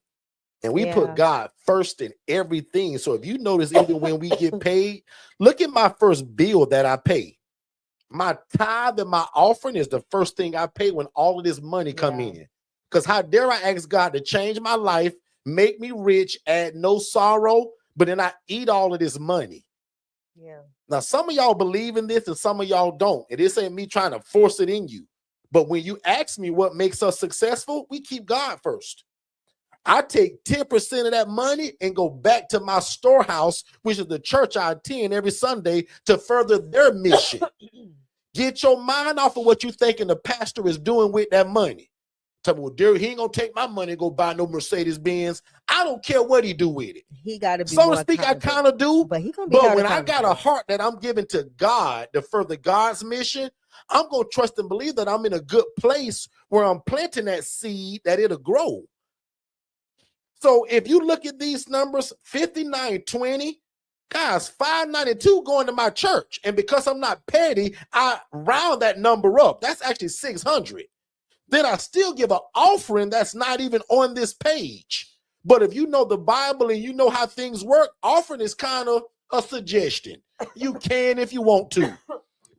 And we put God first in everything. So if you notice, even when we get paid, look at my first bill that I pay. My tithe and my offering is the first thing I pay when all of this money come in. Because how dare I ask God to change my life, make me rich, add no sorrow, but then I eat all of this money. Yeah. Now, some of y'all believe in this and some of y'all don't. And this ain't me trying to force it in you. But when you ask me what makes us successful, we keep God first. I take 10% of that money and go back to my storehouse, which is the church I attend every Sunday, to further their mission. Get your mind off of what you thinking the pastor is doing with that money. Tell me, well, Derrick, he ain't gonna take my money and go buy no Mercedes-Benz. I don't care what he do with it. He got to be, so to speak, I kind of do. But he gonna be. But when I got a heart that I'm giving to God to further God's mission, I'm gonna trust and believe that I'm in a good place where I'm planting that seed that it'll grow. So if you look at these numbers, 5920, guys, 592 going to my church. And because I'm not petty, I round that number up. That's actually 600. Then I still give an offering that's not even on this page. But if you know the Bible and you know how things work, offering is kind of a suggestion. You can if you want to.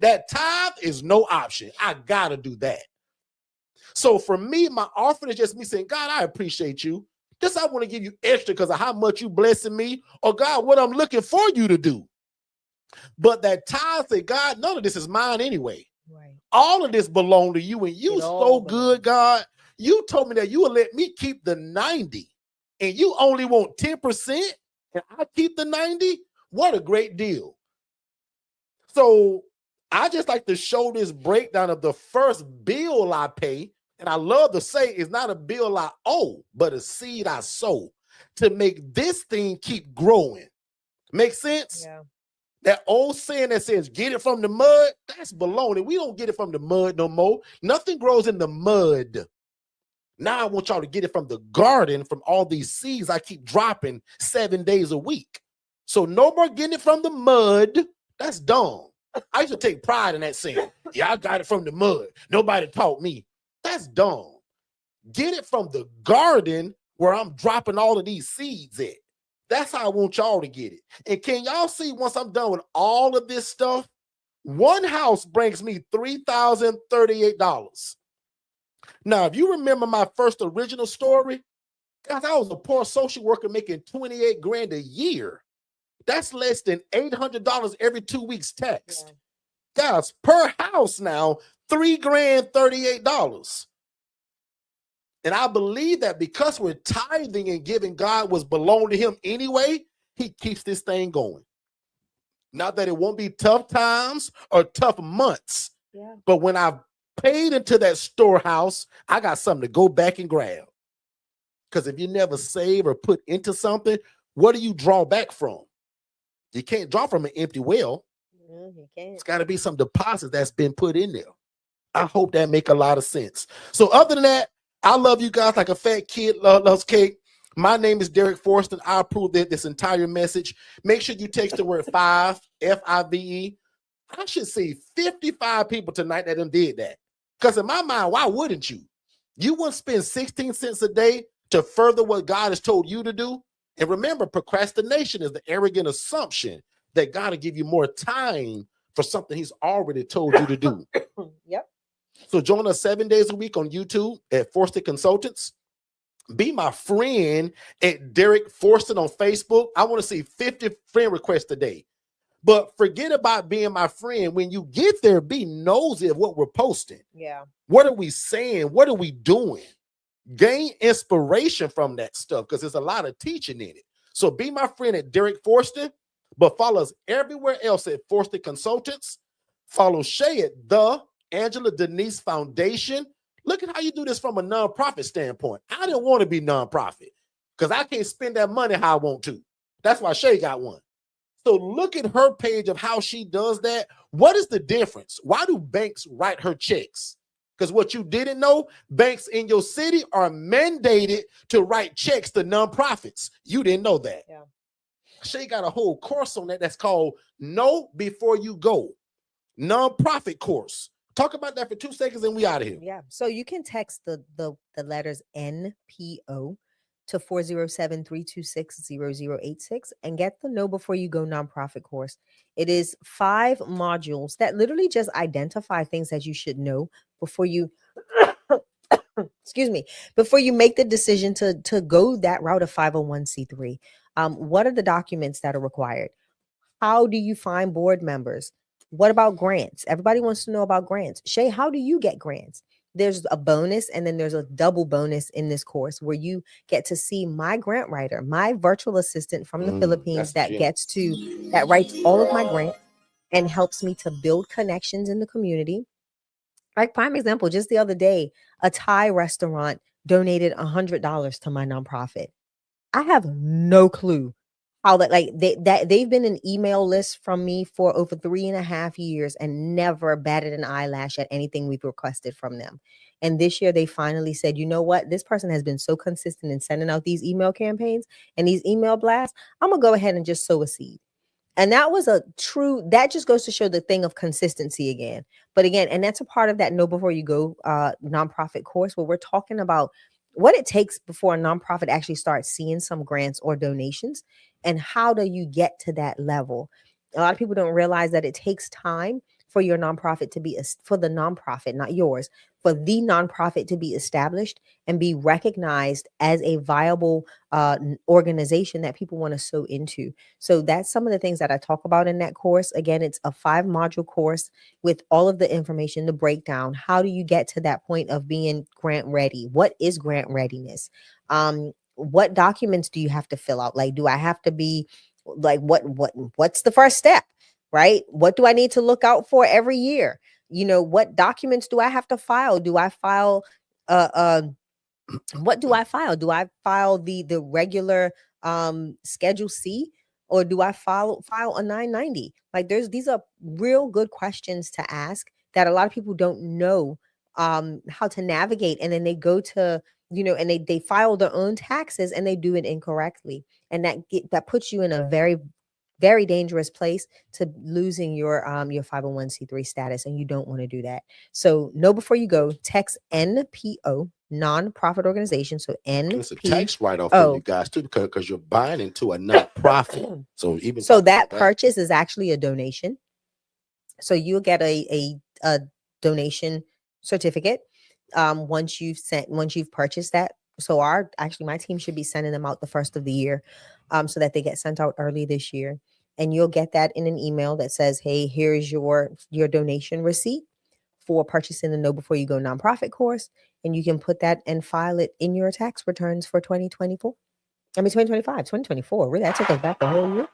That tithe is no option. I got to do that. So for me, my offering is just me saying, God, I appreciate you. This I want to give you extra because of how much you blessing me, or God, what I'm looking for you to do. But that tithe say, God, none of this is mine anyway. Right. All of this belong to you, and you so good, God. You told me that you will let me keep the 90, and you only want 10%, and I keep the 90. What a great deal. So I just like to show this breakdown of the first bill I pay. And I love to say it's not a bill I owe, but a seed I sow to make this thing keep growing. Make sense? Yeah. That old saying that says, get it from the mud, that's baloney. We don't get it from the mud no more. Nothing grows in the mud. Now I want y'all to get it from the garden, from all these seeds I keep dropping 7 days a week. So no more getting it from the mud. That's dumb. I used to take pride in that saying. Yeah, I got it from the mud. Nobody taught me. That's dumb. Get it from the garden where I'm dropping all of these seeds at. That's how I want y'all to get it. And can y'all see, once I'm done with all of this stuff, one house brings me $3,038. Now, if you remember my first original story, guys, I was a poor social worker making 28 grand a year. That's less than $800 every 2 weeks taxed. Yeah. Guys, per house now, $3,038. And I believe that because we're tithing and giving God what's belong to him anyway, he keeps this thing going. Not that it won't be tough times or tough months, Yeah. but when I paid into that storehouse, I got something to go back and grab. Because if you never save or put into something, what do you draw back from? You can't draw from an empty well. You can't. It's got to be some deposit that's been put in there. I hope that make a lot of sense. So other than that, I love you guys like a fat kid loves cake. My name is Derrick Forston. I approve this entire message. Make sure you text the word 5, F-I-V-E. I should see 55 people tonight that did that. Because in my mind, why wouldn't you? You wouldn't spend 16 cents a day to further what God has told you to do. And remember, procrastination is the arrogant assumption that God will give you more time for something he's already told you to do. Yep. So join us 7 days a week on YouTube at Forston Consultants. Be my friend at Derrick Forston on Facebook. I want to see 50 friend requests today. But forget about being my friend. When you get there, be nosy of what we're posting. Yeah. What are we saying? What are we doing? Gain inspiration from that stuff because there's a lot of teaching in it. So be my friend at Derrick Forston, but follow us everywhere else at Forston Consultants. Follow Shay at the Angela Denise Foundation. Look at how you do this from a nonprofit standpoint. I didn't want to be nonprofit because I can't spend that money how I want to. That's why Shay got one. So look at her page of how she does that. What is the difference? Why do banks write her checks? Because what you didn't know, banks in your city are mandated to write checks to nonprofits. You didn't know that. Yeah. Shay got a whole course on that that's called Know Before You Go. Nonprofit course. Talk about that for 2 seconds and we out of here. Yeah. So you can text the letters NPO to 407-326-0086 and get the Know Before You Go nonprofit course. It is 5 modules that literally just identify things that you should know before you excuse me, before you make the decision to go that route of 501c3. What are the documents that are required? How do you find board members? What about grants? Everybody wants to know about grants. Shay, how do you get grants? There's a bonus and then there's a double bonus in this course where you get to see my grant writer, my virtual assistant from the Philippines that writes all of my grants and helps me to build connections in the community. Like prime example, just the other day, a Thai restaurant donated $100 to my nonprofit. I have no clue how they've been an email list from me for over 3.5 years and never batted an eyelash at anything we've requested from them. And this year they finally said, you know what? This person has been so consistent in sending out these email campaigns and these email blasts. I'm going to go ahead and just sow a seed. And that was that just goes to show the thing of consistency again. But again, and that's a part of that Know Before You Go nonprofit course where we're talking about what it takes before a nonprofit actually starts seeing some grants or donations. And how do you get to that level? A lot of people don't realize that it takes time for your nonprofit to be, for the nonprofit, not yours, for the nonprofit to be established and be recognized as a viable organization that people want to sow into. So that's some of the things that I talk about in that course. Again, it's a 5-module course with all of the information, the breakdown. How do you get to that point of being grant ready? What is grant readiness? What documents do you have to fill out? Like, do I have to be like, what's the first step, right? What do I need to look out for every year? You know, what documents do I have to file? Do I file, what do I file? Do I file the regular Schedule C, or do I file a 990? Like these are real good questions to ask that a lot of people don't know how to navigate. And then they go to, and they file their own taxes and they do it incorrectly. And that puts you in a very, very dangerous place to losing your 501c3 status. And you don't want to do that. So Know Before You Go, text NPO, nonprofit organization. So NPO. It's a tax write-off for you guys too, because you're buying into a nonprofit. So that purchase is actually a donation. So you'll get a donation certificate once you've purchased that. So my team should be sending them out the first of the year, so that they get sent out early this year. And you'll get that in an email that says, hey, here's your donation receipt for purchasing the Know Before You Go nonprofit course. And you can put that and file it in your tax returns for 2024. I mean, 2025, 2024. Really, that took us back a whole year.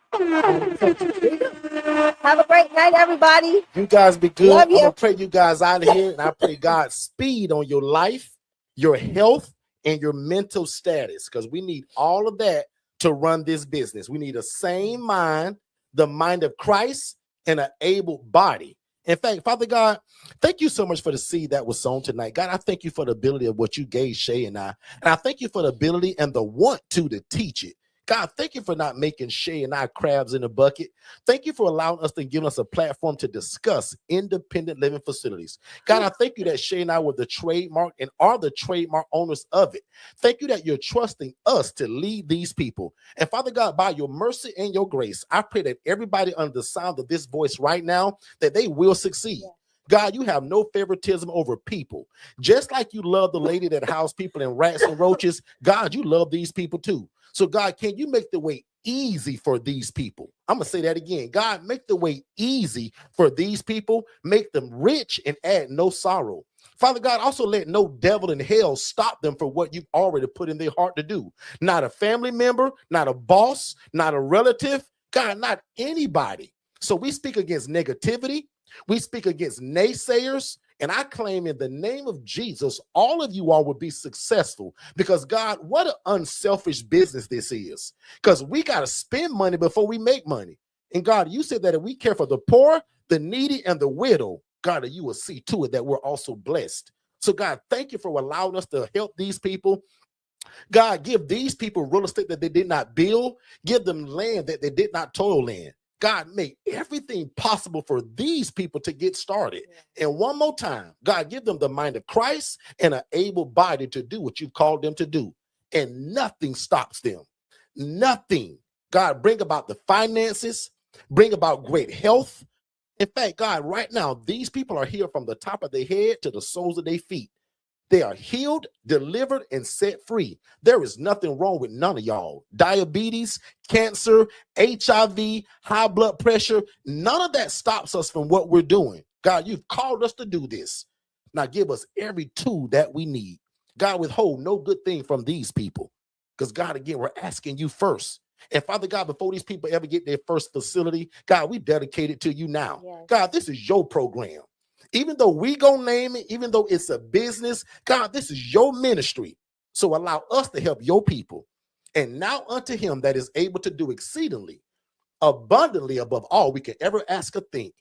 Have a great night, everybody. You guys be good. Love I'm you. gonna pray you guys out of here, and I pray God's speed on your life, your health, and your mental status, because we need all of that to run this business. We need a sane mind, the mind of Christ, and an able body. In fact, Father God, thank you so much for the seed that was sown tonight. God, I thank you for the ability of what you gave Shay and I. And I thank you for the ability and the want to teach it. God, thank you for not making Shay and I crabs in a bucket. Thank you for allowing us to give us a platform to discuss independent living facilities. God, I thank you that Shay and I were the trademark and are the trademark owners of it. Thank you that you're trusting us to lead these people. And Father God, by your mercy and your grace, I pray that everybody under the sound of this voice right now, that they will succeed. Yeah. God, you have no favoritism over people. Just like you love the lady that housed people in rats and roaches, God, you love these people too. So God, can you make the way easy for these people? I'm going to say that again. God, make the way easy for these people. Make them rich and add no sorrow. Father God, also let no devil in hell stop them for what you've already put in their heart to do. Not a family member, not a boss, not a relative. God, not anybody. So we speak against negativity. We speak against naysayers. And I claim in the name of Jesus, all of you all will be successful, because God, what an unselfish business this is, because we got to spend money before we make money. And God, you said that if we care for the poor, the needy, and the widow, God, you will see to it that we're also blessed. So God, thank you for allowing us to help these people. God, give these people real estate that they did not build. Give them land that they did not toil in. God, make everything possible for these people to get started. And one more time, God, give them the mind of Christ and an able body to do what you called them to do. And nothing stops them. Nothing. God, bring about the finances, bring about great health. In fact, God, right now, these people are here from the top of their head to the soles of their feet. They are healed, delivered, and set free. There is nothing wrong with none of y'all. Diabetes, cancer, HIV, high blood pressure, none of that stops us from what we're doing. God, you've called us to do this. Now give us every tool that we need. God, withhold no good thing from these people. Because God, again, we're asking you first. And Father God, before these people ever get their first facility, God, we dedicate it to you now. Yes. God, this is your program. Even though we gonna name it, even though it's a business, God, this is your ministry. So allow us to help your people. And now unto him that is able to do exceedingly, abundantly above all we can ever ask or think,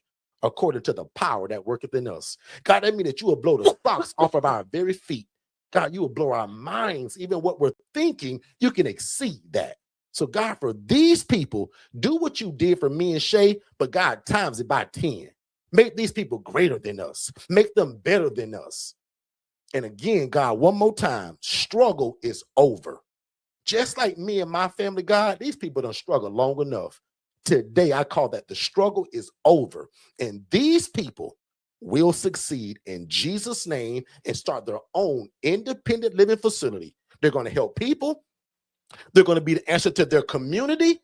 according to the power that worketh in us. God, that means that you will blow the socks off of our very feet. God, you will blow our minds. Even what we're thinking, you can exceed that. So God, for these people, do what you did for me and Shay, but God, times it by 10. Make these people greater than us. Make them better than us. And again, God, one more time, struggle is over. Just like me and my family, God, these people don't struggle long enough. Today, I call that the struggle is over. And these people will succeed in Jesus' name and start their own independent living facility. They're going to help people. They're going to be the answer to their community.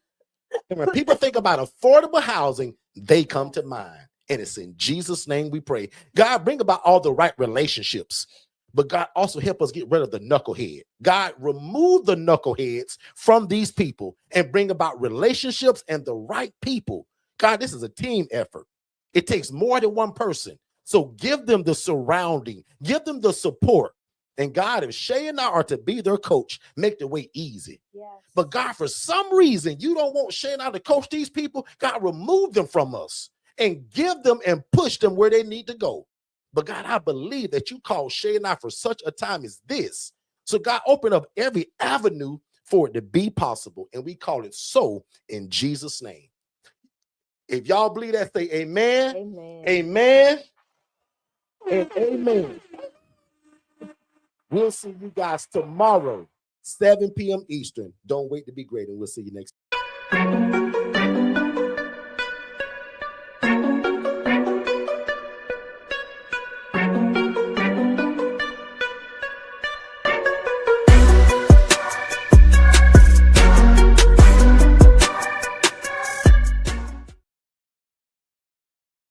And when people think about affordable housing, they come to mind. And it's in Jesus' name we pray. God, bring about all the right relationships. But God, also help us get rid of the knucklehead. God, remove the knuckleheads from these people and bring about relationships and the right people. God, this is a team effort. It takes more than one person. So give them the surrounding. Give them the support. And God, if Shay and I are to be their coach, make the way easy. Yes. But God, for some reason, you don't want Shay and I to coach these people. God, remove them from us and give them and push them where they need to go. But God, I believe that you called Shay and I for such a time as this. So God, open up every avenue for it to be possible. And we call it so in Jesus' name. If y'all believe that, say amen, amen, amen, and amen. We'll see you guys tomorrow, 7 p.m. Eastern. Don't wait to be great, and we'll see you next time.